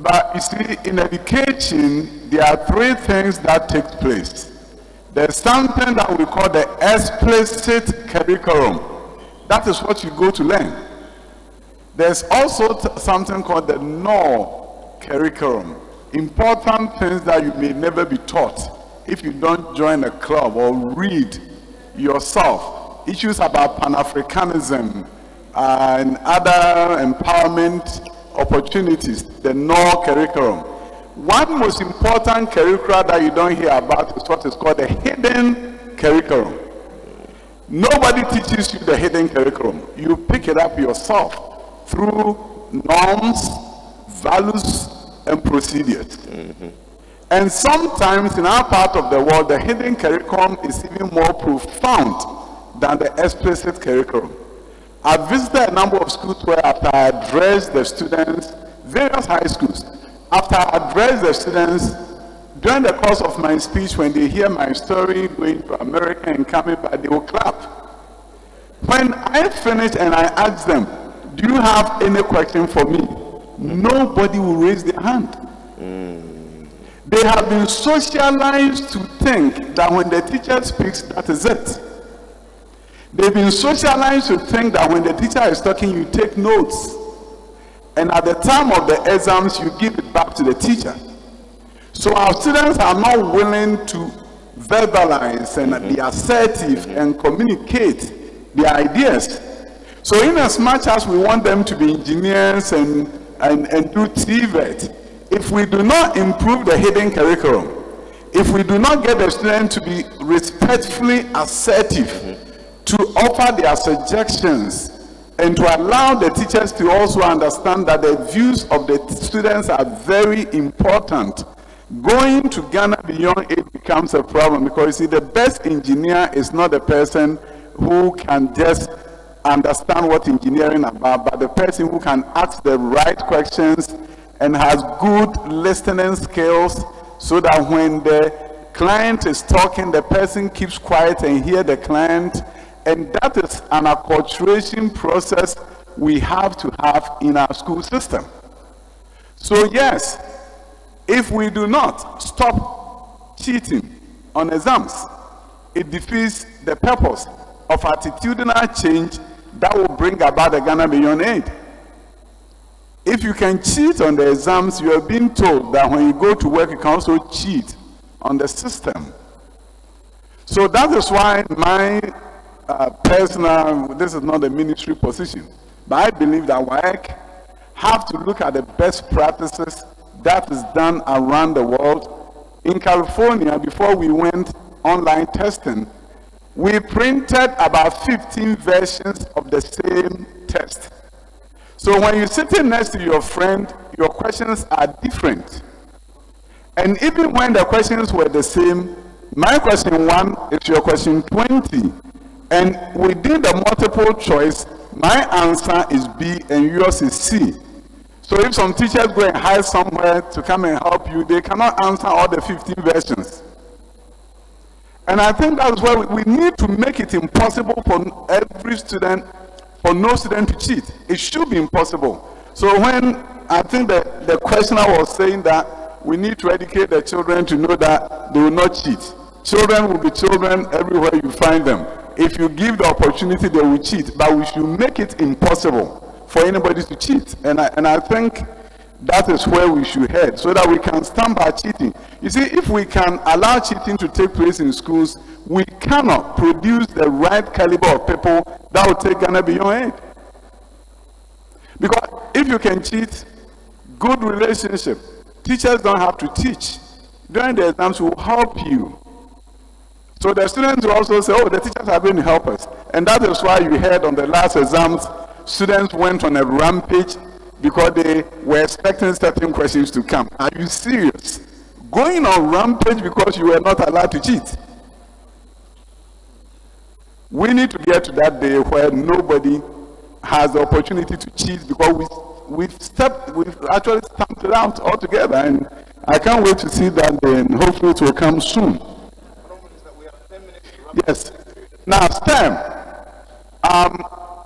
But you see, in education, there are three things that take place. There's something that we call the explicit curriculum. That is what you go to learn. There's also something called the null curriculum. Important things that you may never be taught if you don't join a club or read yourself. Issues about Pan-Africanism and other empowerment opportunities, the null curriculum. One most important curriculum that you don't hear about is what is called the hidden curriculum. Nobody teaches you the hidden curriculum. You pick it up yourself through norms, values, and procedures. And sometimes in our part of the world, the hidden curriculum is even more profound than the explicit curriculum. I visited a number of schools where after I addressed the students, various high schools, after I addressed the students, during the course of my speech, when they hear my story, going to America and coming back, they will clap. When I finished and I asked them, do you have any question for me? Nobody will raise their hand. They have been socialized to think that when the teacher speaks, that is it. They've been socialized to think that when the teacher is talking, you take notes. And at the time of the exams, you give it back to the teacher. So our students are not willing to verbalize and be assertive and communicate their ideas. So in as much as we want them to be engineers and do TVET, if we do not improve the hidden curriculum, if we do not get the students to be respectfully assertive, to offer their suggestions, and to allow the teachers to also understand that the views of the students are very important, going to Ghana beyond it becomes a problem, because you see, the best engineer is not the person who can just understand what engineering is about, but the person who can ask the right questions and has good listening skills, so that when the client is talking, the person keeps quiet and hear the client. And that is an acculturation process we have to have in our school system. So yes, if we do not stop cheating on exams, it defeats the purpose of attitudinal change that will bring about the Ghana Beyond Aid. If you can cheat on the exams, you are being told that when you go to work, you can also cheat on the system. So that is why my personal, this is not a ministry position, but I believe that WAEC have to look at the best practices that is done around the world. In California, before we went online testing, we printed about 15 versions of the same test. So when you're sitting next to your friend, your questions are different. And even when the questions were the same, my question 1 is your question 20. And within the multiple choice, my answer is B and yours is C. So if some teachers go and hire somewhere to come and help you, they cannot answer all the 15 versions. And I think that's why we need to make it impossible for every student, for no student to cheat. It should be impossible. So when I think that the questioner was saying that we need to educate the children to know that they will not cheat. Children will be children everywhere you find them. If you give the opportunity, they will cheat. But we should make it impossible for anybody to cheat. And I think that is where we should head, so that we can stamp our cheating. You see, if we can allow cheating to take place in schools, we cannot produce the right caliber of people that will take Ghana beyond aid. Because if you can cheat, good relationship. Teachers don't have to teach. During the exams, will help you. So the students will also say, oh, the teachers are going to help us. And that is why you heard on the last exams, students went on a rampage because they were expecting certain questions to come. Are you serious? Going on rampage because you were not allowed to cheat? We need to get to that day where nobody has the opportunity to cheat because we've actually stamped it out altogether, and I can't wait to see that day, and hopefully it will come soon. Yes. Now, STEM,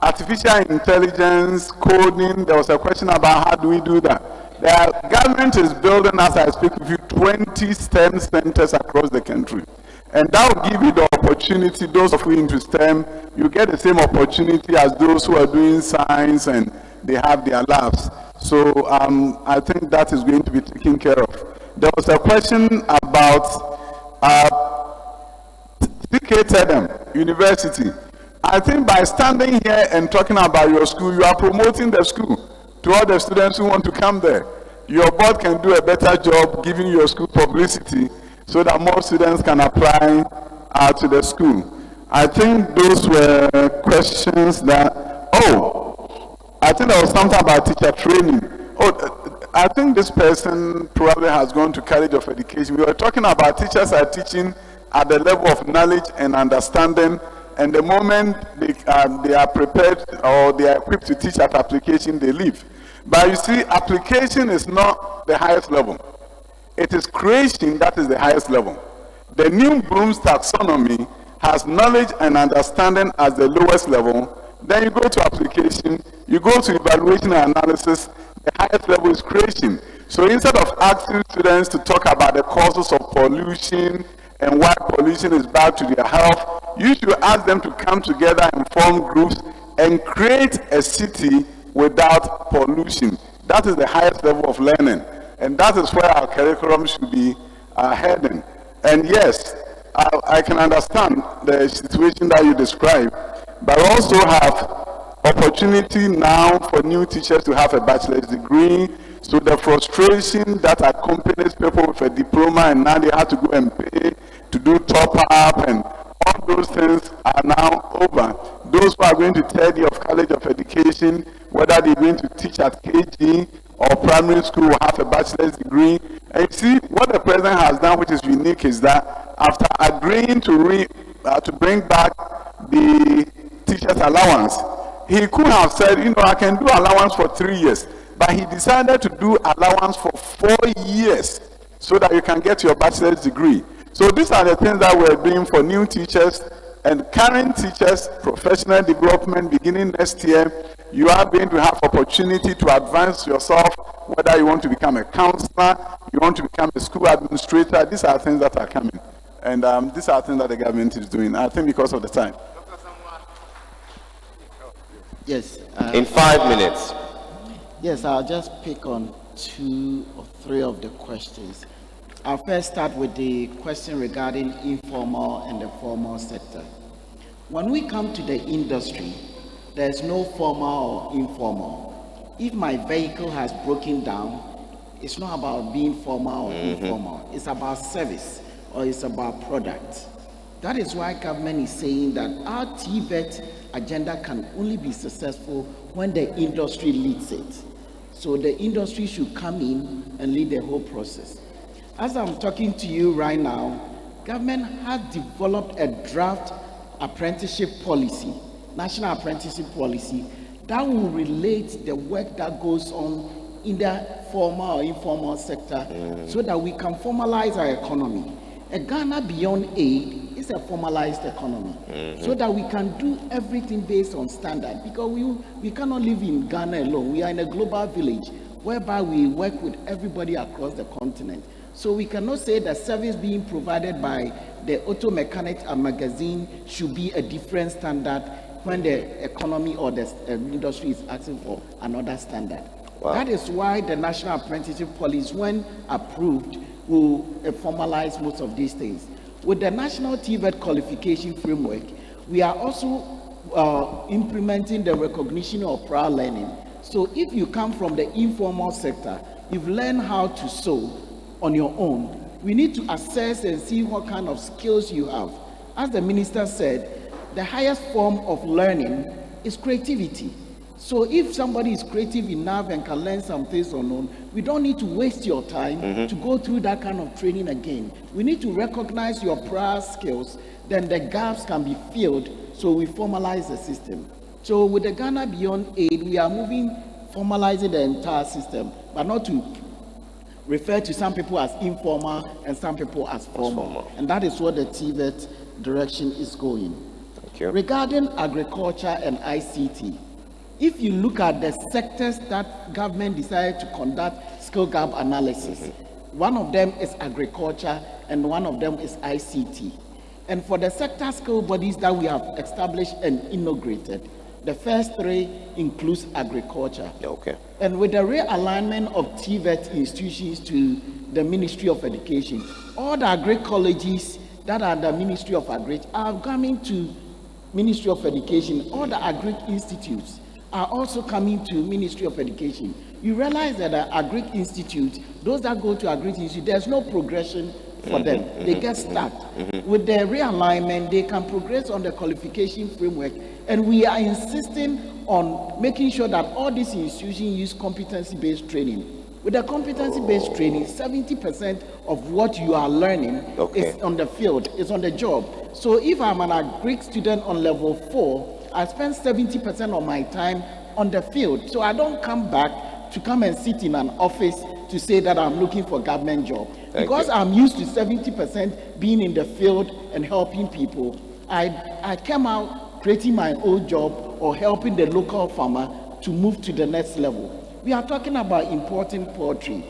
artificial intelligence, coding, there was a question about how do we do that. The government is building, as I speak with you, 20 STEM centers across the country. And that will give you the opportunity, those of you into STEM, you get the same opportunity as those who are doing science and they have their labs. So I think that is going to be taken care of. There was a question about CKTM University. I think by standing here and talking about your school, you are promoting the school to all the students who want to come there. Your board can do a better job giving your school publicity so that more students can apply to the school. I think those were questions that, I think there was something about teacher training. I think this person probably has gone to College of Education. We were talking about teachers are teaching at the level of knowledge and understanding, and the moment they are prepared or they are equipped to teach at application, they leave. But you see, application is not the highest level. It is creation that is the highest level. The new Bloom's taxonomy has knowledge and understanding as the lowest level. Then you go to application, you go to evaluation and analysis, the highest level is creation. So instead of asking students to talk about the causes of pollution and why pollution is bad to their health, you should ask them to come together and form groups and create a city without pollution. That is the highest level of learning. And that is where our curriculum should be heading. And yes, I can understand the situation that you described, but also have opportunity now for new teachers to have a bachelor's degree. So the frustration that accompanies people with a diploma and now they have to go and pay to do top up and all those things are now over. Those who are going to third year of College of Education, whether they're going to teach at KG or primary school, will have a bachelor's degree. And you see, what the president has done, which is unique, is that after agreeing to bring back the teacher's allowance, he could have said, I can do allowance for 3 years. But he decided to do allowance for 4 years so that you can get your bachelor's degree. So these are the things that we're doing for new teachers and current teachers, professional development beginning next year. You are going to have opportunity to advance yourself, whether you want to become a counselor, you want to become a school administrator. These are things that are coming. And these are things that the government is doing, I think, because of the time. Yes. In 5 minutes. Yes, I'll just pick on 2 or 3 of the questions. I'll first start with the question regarding informal and the formal sector. When we come to the industry, there's no formal or informal. If my vehicle has broken down, it's not about being formal or informal. It's about service or it's about product. That is why government is saying that our TVET agenda can only be successful when the industry leads it. So the industry should come in and lead the whole process. As I'm talking to you right now, government has developed a draft apprenticeship policy, national apprenticeship policy, that will relate the work that goes on in the formal or informal sector so that we can formalize our economy. A Ghana beyond aid is a formalized economy so that we can do everything based on standard, because we cannot live in Ghana alone. We are in a global village whereby we work with everybody across the continent. So we cannot say that service being provided by the auto mechanics and magazine should be a different standard when the economy or the industry is asking for another standard. Wow. That is why the National Apprenticeship Policy, when approved, will formalize most of these things. With the National TVET Qualification Framework, we are also implementing the recognition of prior learning. So if you come from the informal sector, you've learned how to sew on your own, we need to assess and see what kind of skills you have. As the minister said, the highest form of learning is creativity. So if somebody is creative enough and can learn some things on own, we don't need to waste your time to go through that kind of training again. We need to recognize your prior skills, then the gaps can be filled, so we formalize the system. So with the Ghana Beyond Aid, we are formalizing the entire system, but not to refer to some people as informal and some people as formal. And that is what the TVET direction is going. Regarding agriculture and ICT, if you look at the sectors that government decided to conduct skill gap analysis, one of them is agriculture and one of them is ICT. And for the sector skill bodies that we have established and inaugurated, the first three includes agriculture. And with the realignment of TVET institutions to the Ministry of Education, all the agri colleges that are the Ministry of Agri are coming to Ministry of Education. All the agri institutes are also coming to Ministry of Education. You realize that the agri institute, those that go to agri institute, there's no progression for them. They get stuck. With the realignment, they can progress on the qualification framework. And we are insisting on making sure that all these institutions use competency-based training. With the competency-based training, 70% of what you are learning is on the field, is on the job. So if I'm an agri student on level 4, I spend 70% of my time on the field. So I don't come back to come and sit in an office to say that I'm looking for a government job. Because I'm used to 70% being in the field and helping people, I came out creating my own job or helping the local farmer to move to the next level. We are talking about importing poultry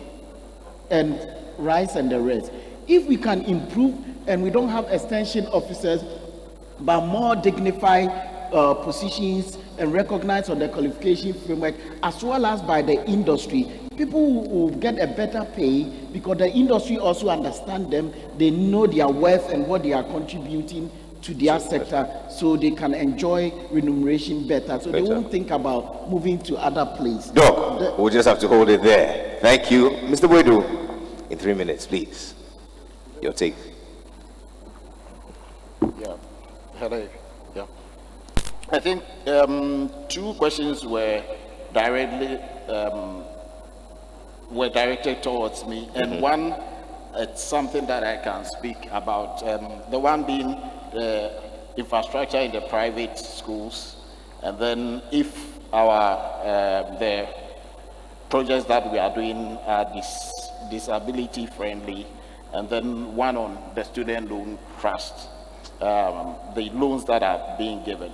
and rice and the rest. If we can improve and we don't have extension officers, but more dignified positions and recognized on the qualification framework, as well as by the industry, people will get a better pay because the industry also understands them. They know their worth and what they are contributing to their sector, so they can enjoy remuneration better. So they won't think about moving to other places. Doc, we'll just have to hold it there. Thank you. Mr. Boydu, in 3 minutes, please. Your take. Yeah. Hello. Yeah. I think two questions were directed towards me, and one, it's something that I can speak about. The one being infrastructure in the private schools, and then if the projects that we are doing are disability friendly, and then one on the student loan trust, the loans that are being given.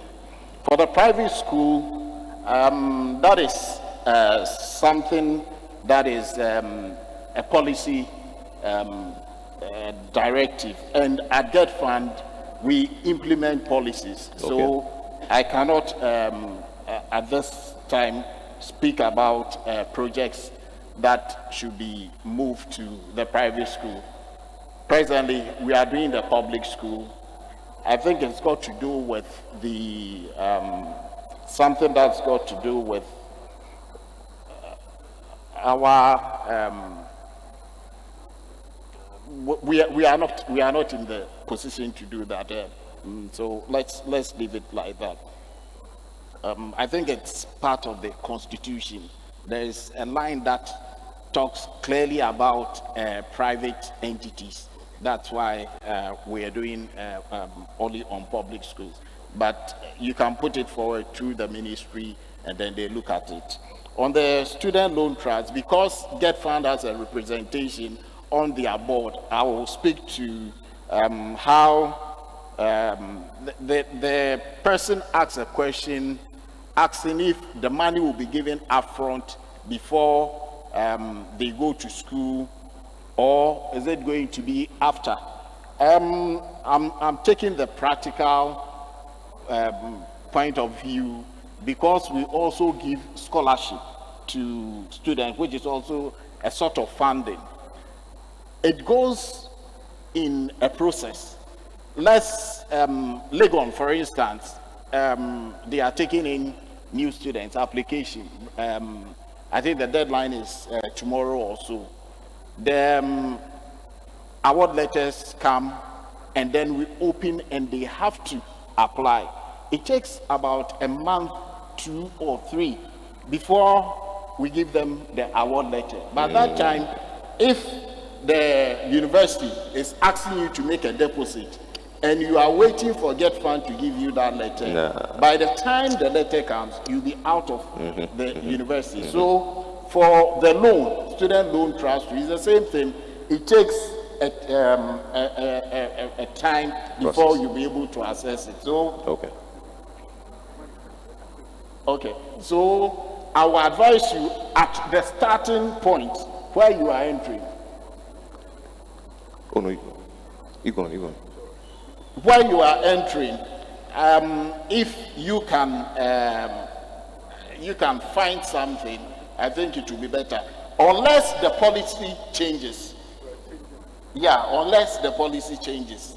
For the private school, that is something that is a policy directive, and at Get Fund we implement policies. So I cannot at this time speak about projects that should be moved to the private school. Presently, we are doing the public school. I think it's got to do with the something that's got to do with our we are not in the position to do that. So let's leave it like that. I think it's part of the Constitution. There is a line that talks clearly about private entities. That's why we are doing only on public schools. But you can put it forward through the ministry, and then they look at it. On the student loan trust, because Get Fund has a representation on their board, I will speak to how the person asks a question asking if the money will be given upfront before they go to school, or is it going to be after? I'm taking the practical point of view, because we also give scholarship to students, which is also a sort of funding. It goes in a process. Let's Legon, for instance, they are taking in new students application. I think the deadline is tomorrow or so. The award letters come, and then we open, and they have to apply. It takes about a month, 2 or 3 before we give them the award letter. By that time, if the university is asking you to make a deposit, and you are waiting for Get Fund to give you that letter, by the time the letter comes, you'll be out of the university. So for the loan, student loan trust, it's the same thing. It takes a time before you'll be able to access it. So okay. So I will advise you at the starting point where you are entering. Oh no, you go on. Where you are entering, if you can find something, I think it will be better. Unless the policy changes. Yeah, unless the policy changes.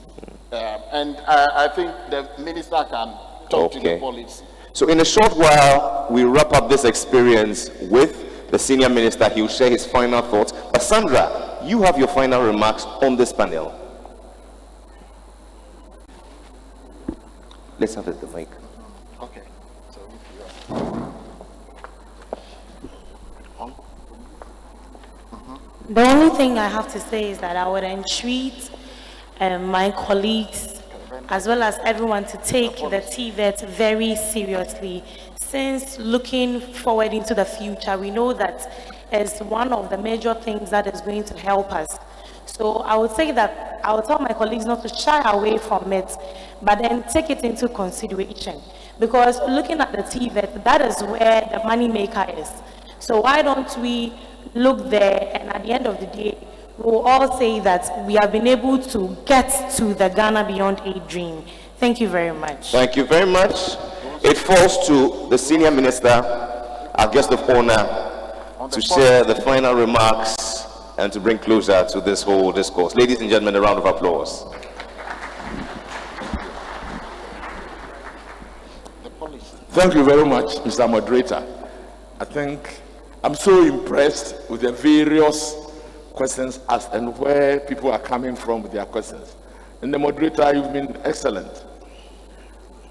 And I think the minister can talk to the policy. So in a short while, we wrap up this experience with the senior minister. He will share his final thoughts. But Sandra, you have your final remarks on this panel. Let's have the mic. Okay. The only thing I have to say is that I would entreat my colleagues as well as everyone to take the TVET very seriously, since looking forward into the future, we know that is one of the major things that is going to help us. So I would say that I would tell my colleagues not to shy away from it, but then take it into consideration. Because looking at the TVET, that is where the money maker is. So why don't we look there, and at the end of the day, we'll all say that we have been able to get to the Ghana Beyond Aid dream. Thank you very much. Thank you very much. It falls to the senior minister, our guest of honor, to share the final remarks and to bring closure to this whole discourse. Ladies and gentlemen, a round of applause. Thank you very much, Mr. Moderator. I think I'm so impressed with the various questions asked and where people are coming from with their questions. And the moderator, you've been excellent.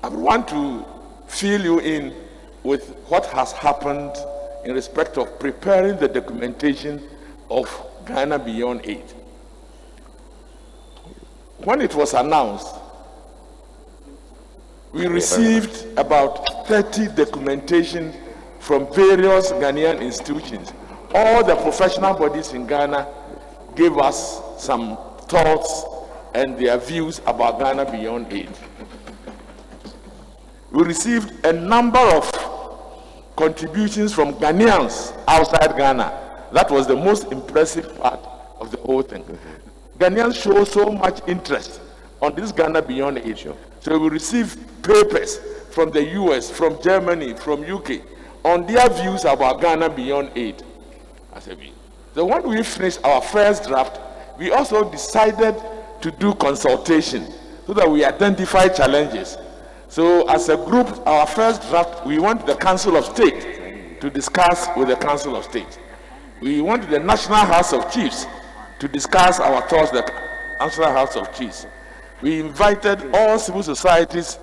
I want to fill you in with what has happened in respect of preparing the documentation of Ghana Beyond Aid. When it was announced, we received about 30 documentation from various Ghanaian institutions. All the professional bodies in Ghana gave us some thoughts and their views about Ghana Beyond Aid. We received a number of contributions from Ghanaians outside Ghana. That was the most impressive part of the whole thing. Ghanaians show so much interest on this Ghana Beyond Aid. So we received papers from the US, from Germany, from UK, on their views about Ghana Beyond Aid. So when we finished our first draft, we also decided to do consultation so that we identify challenges. So as a group, our first draft, we went to the Council of State to discuss with the Council of State. We went to the National House of Chiefs to discuss our thoughts, the National House of Chiefs. We invited all civil societies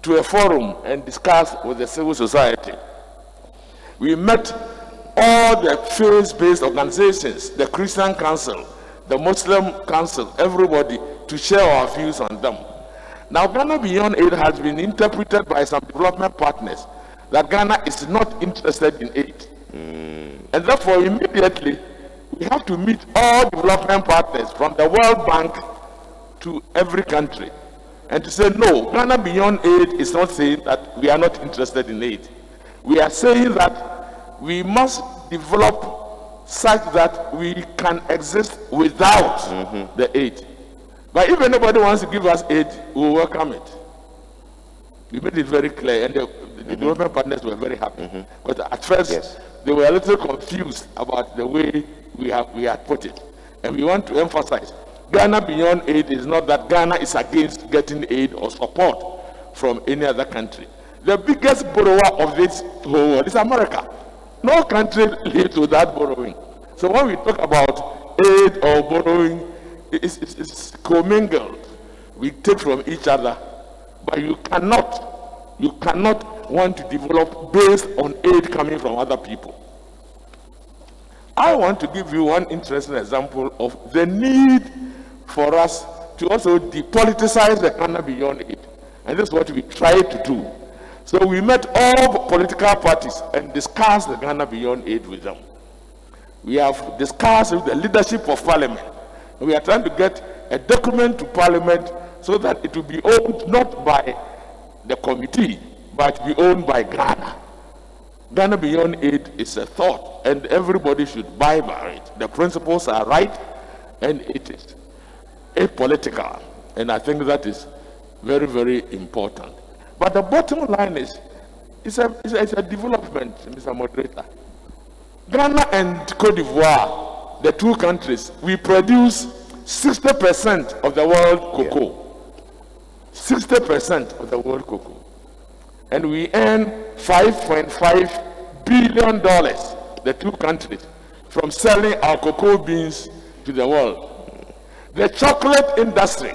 to a forum and discussed with the civil society. We met all the faith-based organizations, the Christian Council, the Muslim Council, everybody, to share our views on them. Now, Ghana Beyond Aid has been interpreted by some development partners that Ghana is not interested in aid. And therefore, immediately, we have to meet all development partners from the World Bank to every country and to say, no, Ghana Beyond Aid is not saying that we are not interested in aid. We are saying that we must develop such that we can exist without the aid. But if anybody wants to give us aid, we will welcome it. We made it very clear, and the development partners were very happy. But at first, they were a little confused about the way we had put it. And we want to emphasize, Ghana Beyond Aid is not that Ghana is against getting aid or support from any other country. The biggest borrower of this whole world is America. No country lives without borrowing. So when we talk about aid or borrowing, it's commingled. We take from each other, but you cannot want to develop based on aid coming from other people. I want to give you one interesting example of the need for us to also depoliticize the Ghana Beyond Aid. And this is what we try to do. So we met all political parties and discussed the Ghana Beyond Aid with them. We have discussed with the leadership of Parliament. We are trying to get a document to Parliament so that it will be owned not by the committee, but be owned by Ghana. Ghana Beyond Aid is a thought, and everybody should buy by it. The principles are right, and it is apolitical, and I think that is very, very important. But the bottom line is, it's a development, Mr. Moderator. Ghana and Cote d'Ivoire, the two countries, we produce 60% of the world cocoa. 60% of the world cocoa. And we earn $5.5 billion, the two countries, from selling our cocoa beans to the world. The chocolate industry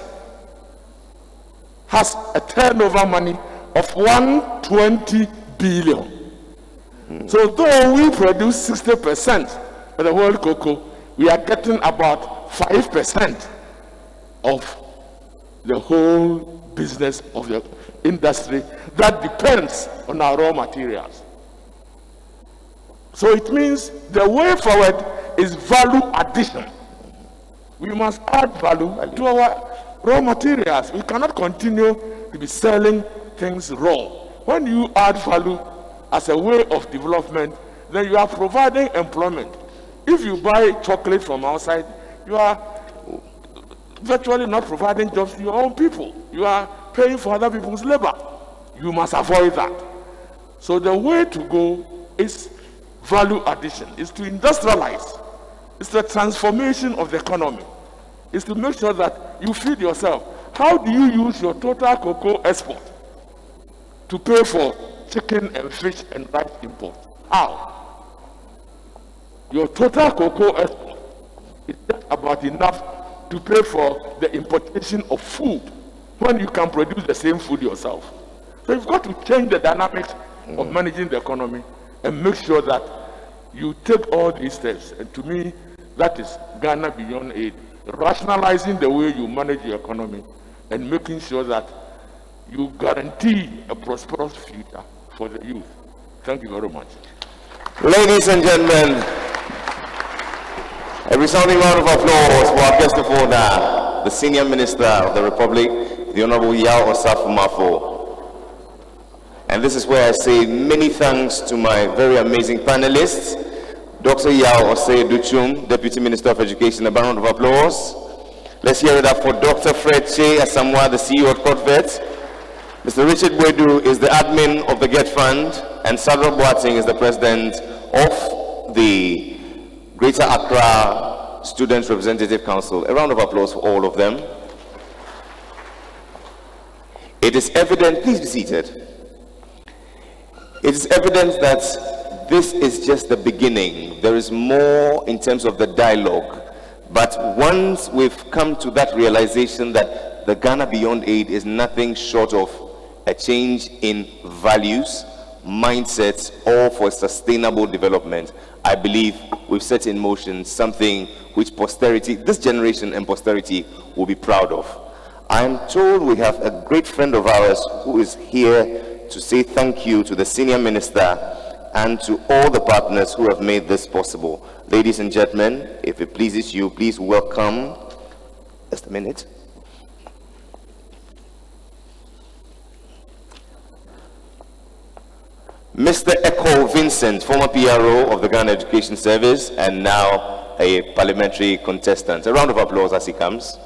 has a turnover money of 120 billion. So though we produce 60% of the world cocoa, we are getting about 5% of the whole business of the industry that depends on our raw materials. So it means the way forward is value addition. We must add value to our raw materials. We cannot continue to be selling things raw. When you add value as a way of development, then you are providing employment. If you buy chocolate from outside, you are virtually not providing jobs to your own people. You are paying for other people's labor. You must avoid that. So the way to go is value addition, is to industrialize. It's the transformation of the economy. It's to make sure that you feed yourself. How do you use your total cocoa export to pay for chicken and fish and rice import? How? Your total cocoa export is just about enough to pay for the importation of food when you can produce the same food yourself. So you've got to change the dynamics of managing the economy and make sure that you take all these steps. And to me, that is Ghana Beyond Aid. Rationalizing the way you manage your economy and making sure that you guarantee a prosperous future for the youth. Thank you very much. Ladies and gentlemen, a resounding round of applause for our guest of honor, the Senior Minister of the Republic, the Honorable Yao Osafo-Mafo. And this is where I say many thanks to my very amazing panelists, Dr. Yao Osei-Duchum, Deputy Minister of Education. A round of applause. Let's hear it up for Dr. Fred Che Asamoah, the CEO of COTVET. Mr. Richard Boedu is the admin of the GET Fund, and Sadra Boating is the president of the Greater Accra Students Representative Council. A round of applause for all of them. It is evident, please be seated. It is evident that this is just the beginning. There is more in terms of the dialogue. But once we've come to that realization that the Ghana Beyond Aid is nothing short of a change in values, mindsets, all for sustainable development, I believe we've set in motion something which posterity, this generation and posterity, will be proud of. I'm told we have a great friend of ours who is here to say thank you to the Senior Minister and to all the partners who have made this possible. Ladies and gentlemen, if it pleases you, please welcome, just a minute. Mr. Echo Vincent, former PRO of the Ghana Education Service and now a parliamentary contestant. A round of applause as he comes.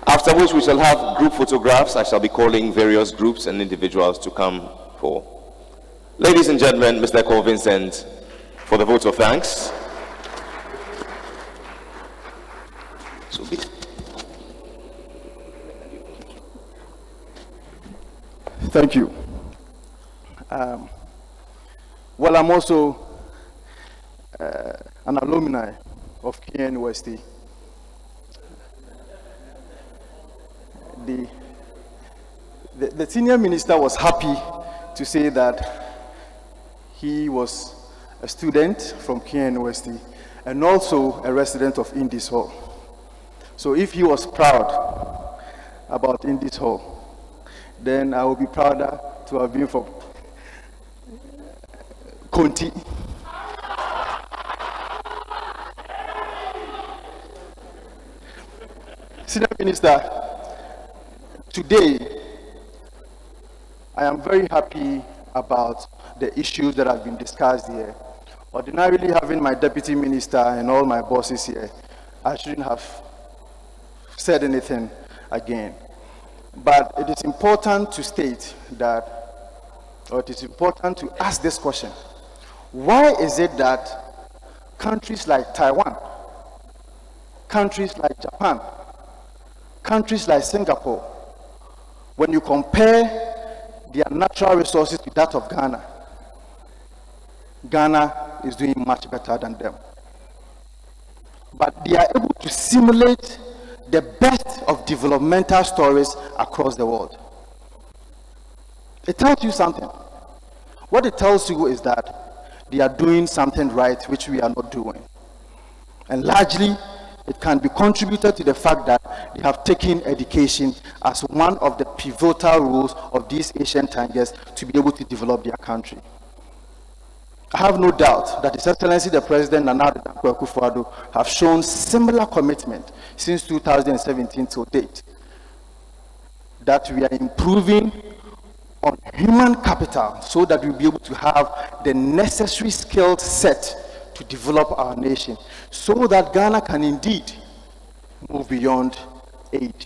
After which we shall have group photographs. I shall be calling various groups and individuals to come for. Ladies and gentlemen, Mr. Echo Vincent for the vote of thanks. Thank you. Well, I'm also an alumni of Kenya University. The senior minister was happy to say that he was a student from Kenya University, and also a resident of Indies Hall. So if he was proud about Indies Hall, then I would be prouder to have been from Conti. Senior Minister, today I am very happy about the issues that have been discussed here. Ordinarily, having my deputy minister and all my bosses here, I shouldn't have said anything again. But it is important to state that, or it is important to ask this question: why is it that countries like Taiwan, countries like Japan, countries like Singapore, when you compare their natural resources to that of Ghana, Ghana is doing much better than them? But they are able to simulate the best of developmental stories across the world. It tells you something. What it tells you is that they are doing something right, which we are not doing. And largely, it can be contributed to the fact that they have taken education as one of the pivotal roles of these Asian tigers to be able to develop their country. I have no doubt that His Excellency the President Nana Addo Akufo-Addo have shown similar commitment since 2017 to date, that we are improving on human capital so that we'll be able to have the necessary skill set to develop our nation, so that Ghana can indeed move beyond aid.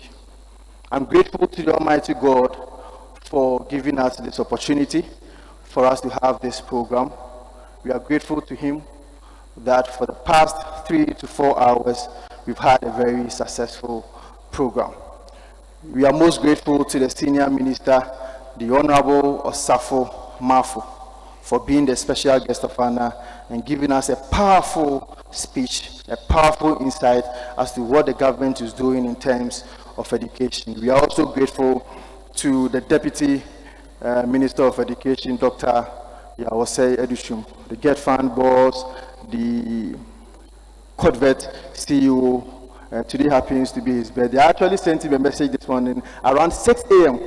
I'm grateful to the Almighty God for giving us this opportunity for us to have this program. We are grateful to him that for the past 3 to 4 hours, we've had a very successful program. We are most grateful to the Senior Minister, the Honorable Osafo Mafu, for being the special guest of honor and giving us a powerful speech, a powerful insight as to what the government is doing in terms of education. We are also grateful to the Deputy Minister of Education, Dr. Yawose Edushum, the Get Fund boss, the Codvet CEO. Today happens to be his birthday. I actually sent him a message this morning around 6 a.m.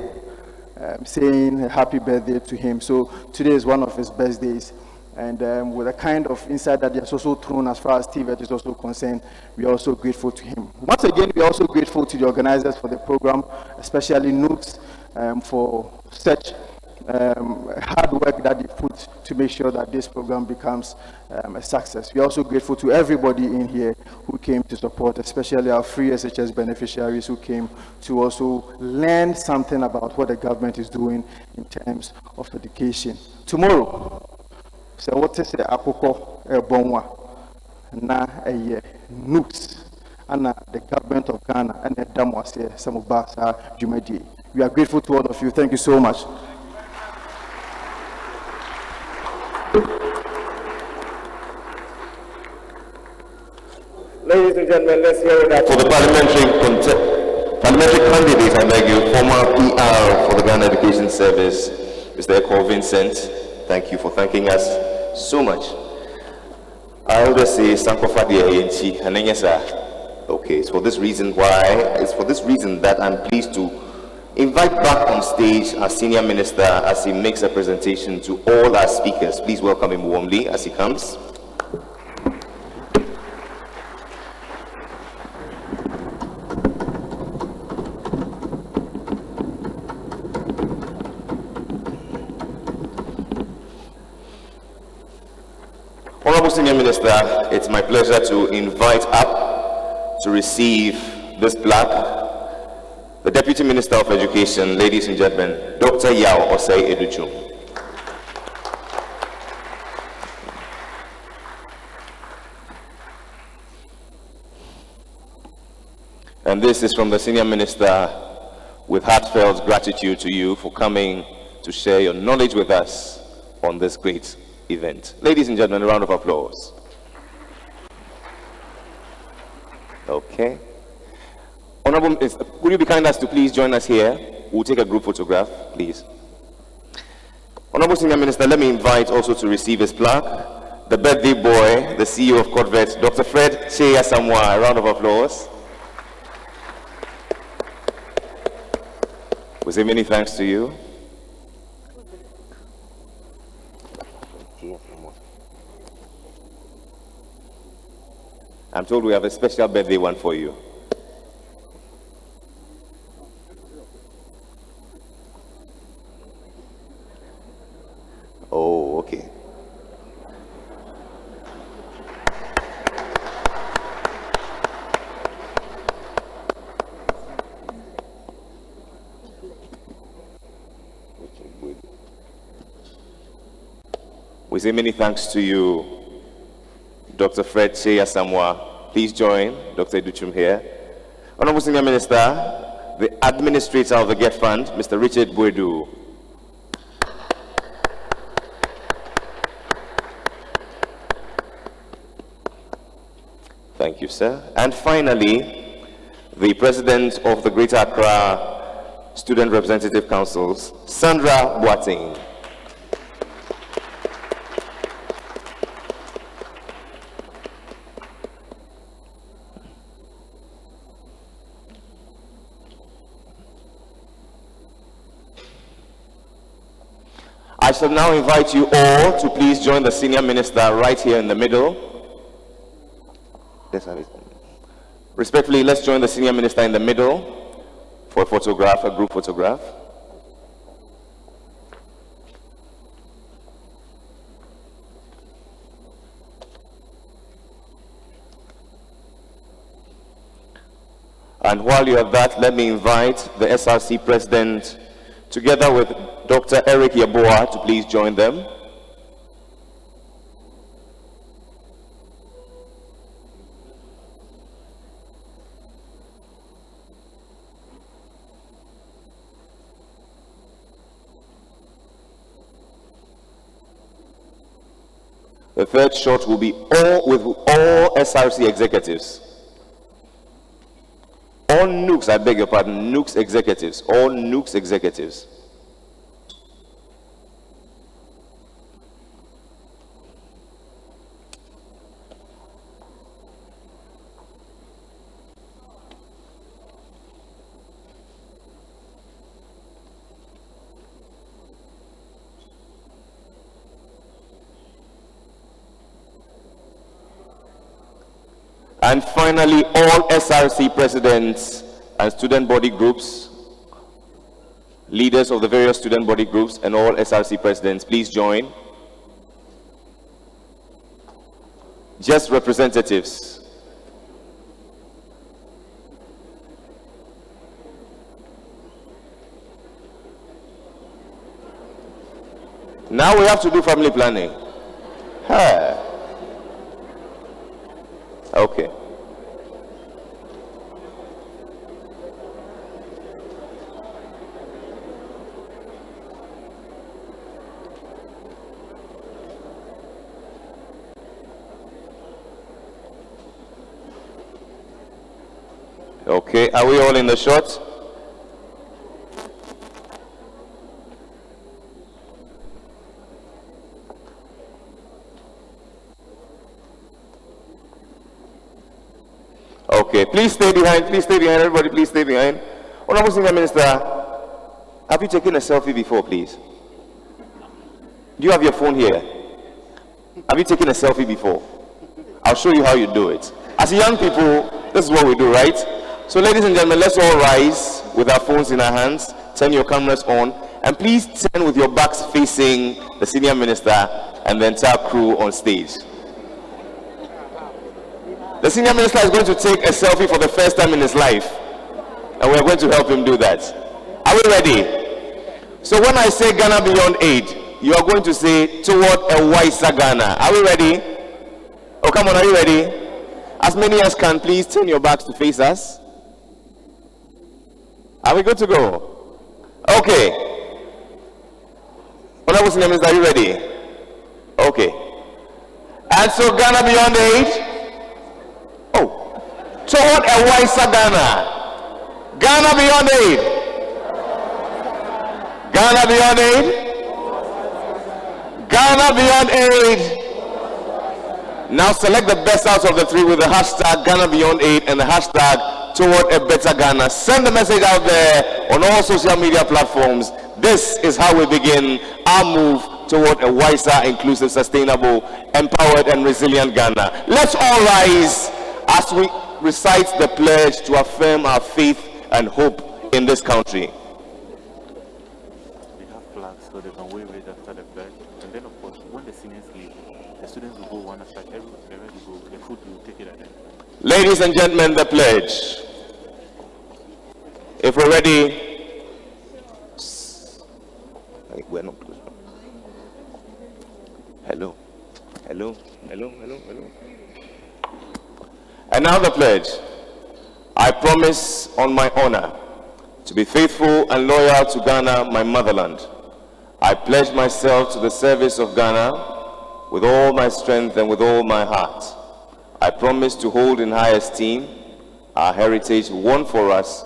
Saying a happy birthday to him. So today is one of his birthdays. And with the kind of insight that he has also thrown as far as TVET is also concerned, we are also grateful to him. Once again, we are also grateful to the organizers for the program, especially Nooks, for such hard work that they put to make sure that this program becomes a success. We are also grateful to everybody in here who came to support, especially our free SHS beneficiaries who came to also learn something about what the government is doing in terms of education. Tomorrow, so what is the Akoko Bonwa na Nooks and the government of Ghana and the Damwase some of us are Jumedi. We are grateful to all of you. Thank you so much. Ladies and gentlemen, let's hear that for the parliamentary candidate, I beg you, former PR for the Ghana Education Service, Mr. Eko Vincent. Thank you for thanking us so much. I always say, okay, it's for this reason that I'm pleased to invite back on stage our senior minister as he makes a presentation to all our speakers. Please welcome him warmly as he comes. Honorable Senior Minister, it's my pleasure to invite up to receive this plaque the Deputy Minister of Education, ladies and gentlemen, Dr. Yao Osei Educhum. And this is from the Senior Minister with heartfelt gratitude to you for coming to share your knowledge with us on this great event. Ladies and gentlemen, a round of applause. Okay. Honorable, would you be kind as to please join us here? We'll take a group photograph, please. Honorable Senior Minister, let me invite also to receive his plaque the birthday boy, the CEO of Corvette, Dr. Fred Cheya Samwa. A round of applause. We say many thanks to you. I'm told we have a special birthday one for you. Oh, okay. We say many thanks to you, Dr. Fred Cheya Samwa. Please join Dr. Educhum here. Honorable Senior Minister, the Administrator of the Get Fund, Mr. Richard Bwedu. Thank you, sir. And finally, the President of the Greater Accra Student Representative Councils, Sandra Boateng. I shall now invite you all to please join the Senior Minister right here in the middle. Respectfully, let's join the Senior Minister in the middle for a photograph, a group photograph. And while you're at that, let me invite the SRC President, together with Dr. Eric Yaboa, to please join them. The third shot will be with all SRC executives. All NUCs, I beg your pardon, NUCs executives, all NUCs executives. And finally, all SRC presidents and student body groups, leaders of the various student body groups, and all SRC presidents, please join. Just representatives. Now we have to do family planning. Huh. Okay. Okay, are we all in the shot? Okay, please stay behind, everybody please stay behind. Honorable Senior Minister, have you taken a selfie before, please? Do you have your phone here? Have you taken a selfie before? I'll show you how you do it. As young people, this is what we do, right? So ladies and gentlemen, let's all rise with our phones in our hands, turn your cameras on, and please turn with your backs facing the Senior Minister and the entire crew on stage. The Senior Minister is going to take a selfie for the first time in his life, and we're going to help him do that. Are we ready? So when I say Ghana Beyond Aid, you are going to say toward a wiser Ghana. Are we ready? Oh, come on, are you ready? As many as can, please turn your backs to face us. Are we good to go? Okay. Honorable Senior Minister, are you ready? Okay. And so Ghana Beyond Aid, toward a wiser Ghana. Ghana Beyond Aid. Ghana Beyond Aid. Ghana Beyond Aid. Now select the best out of the three with the hashtag Ghana Beyond 8 and the hashtag Toward a Better Ghana. Send the message out there on all social media platforms. This is how we begin our move toward a wiser, inclusive, sustainable, empowered, and resilient Ghana. Let's all rise as we recite the pledge to affirm our faith and hope in this country. They have flags so they can wave it after the pledge. And then, of course, when the seniors leave, the students will go one after everyone will go. The food will take it at them. Ladies and gentlemen, the pledge. If we're ready, we're not close. Hello. And now the pledge. I promise on my honor to be faithful and loyal to Ghana, my motherland. I pledge myself to the service of Ghana with all my strength and with all my heart. I promise to hold in high esteem our heritage won for us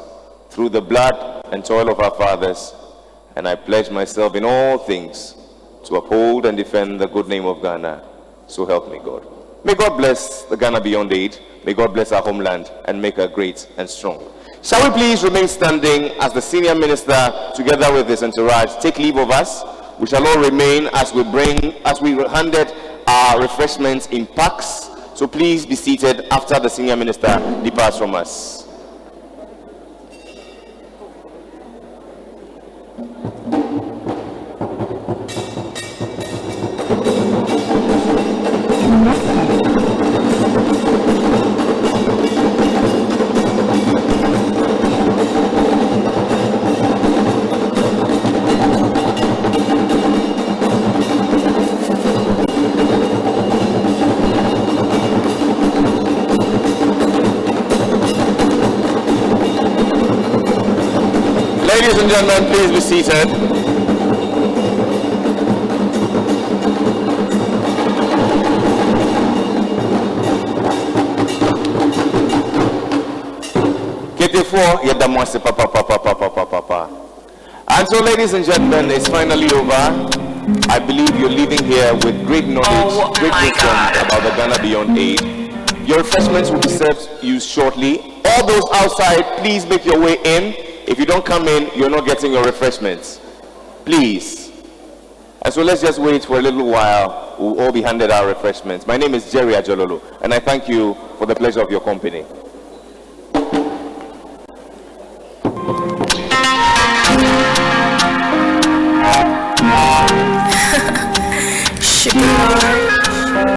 through the blood and toil of our fathers, and I pledge myself in all things to uphold and defend the good name of Ghana. So help me God. May God bless the Ghana Beyond 8. May God bless our homeland and make her great and strong. Shall we please remain standing as the senior minister, together with his entourage, take leave of us? We shall all remain as we handed our refreshments in packs. So please be seated after the senior minister departs from us. Ladies and gentlemen, please be seated. And so, ladies and gentlemen, it's finally over. I believe you're leaving here with great knowledge, great wisdom about the Ghana Beyond 8. Your refreshments will be served you shortly. All those outside, please make your way in. If you don't come in, you're not getting your refreshments. Please. And so let's just wait for a little while. We'll all be handed our refreshments. My name is Jerry Ajololo, and I thank you for the pleasure of your company.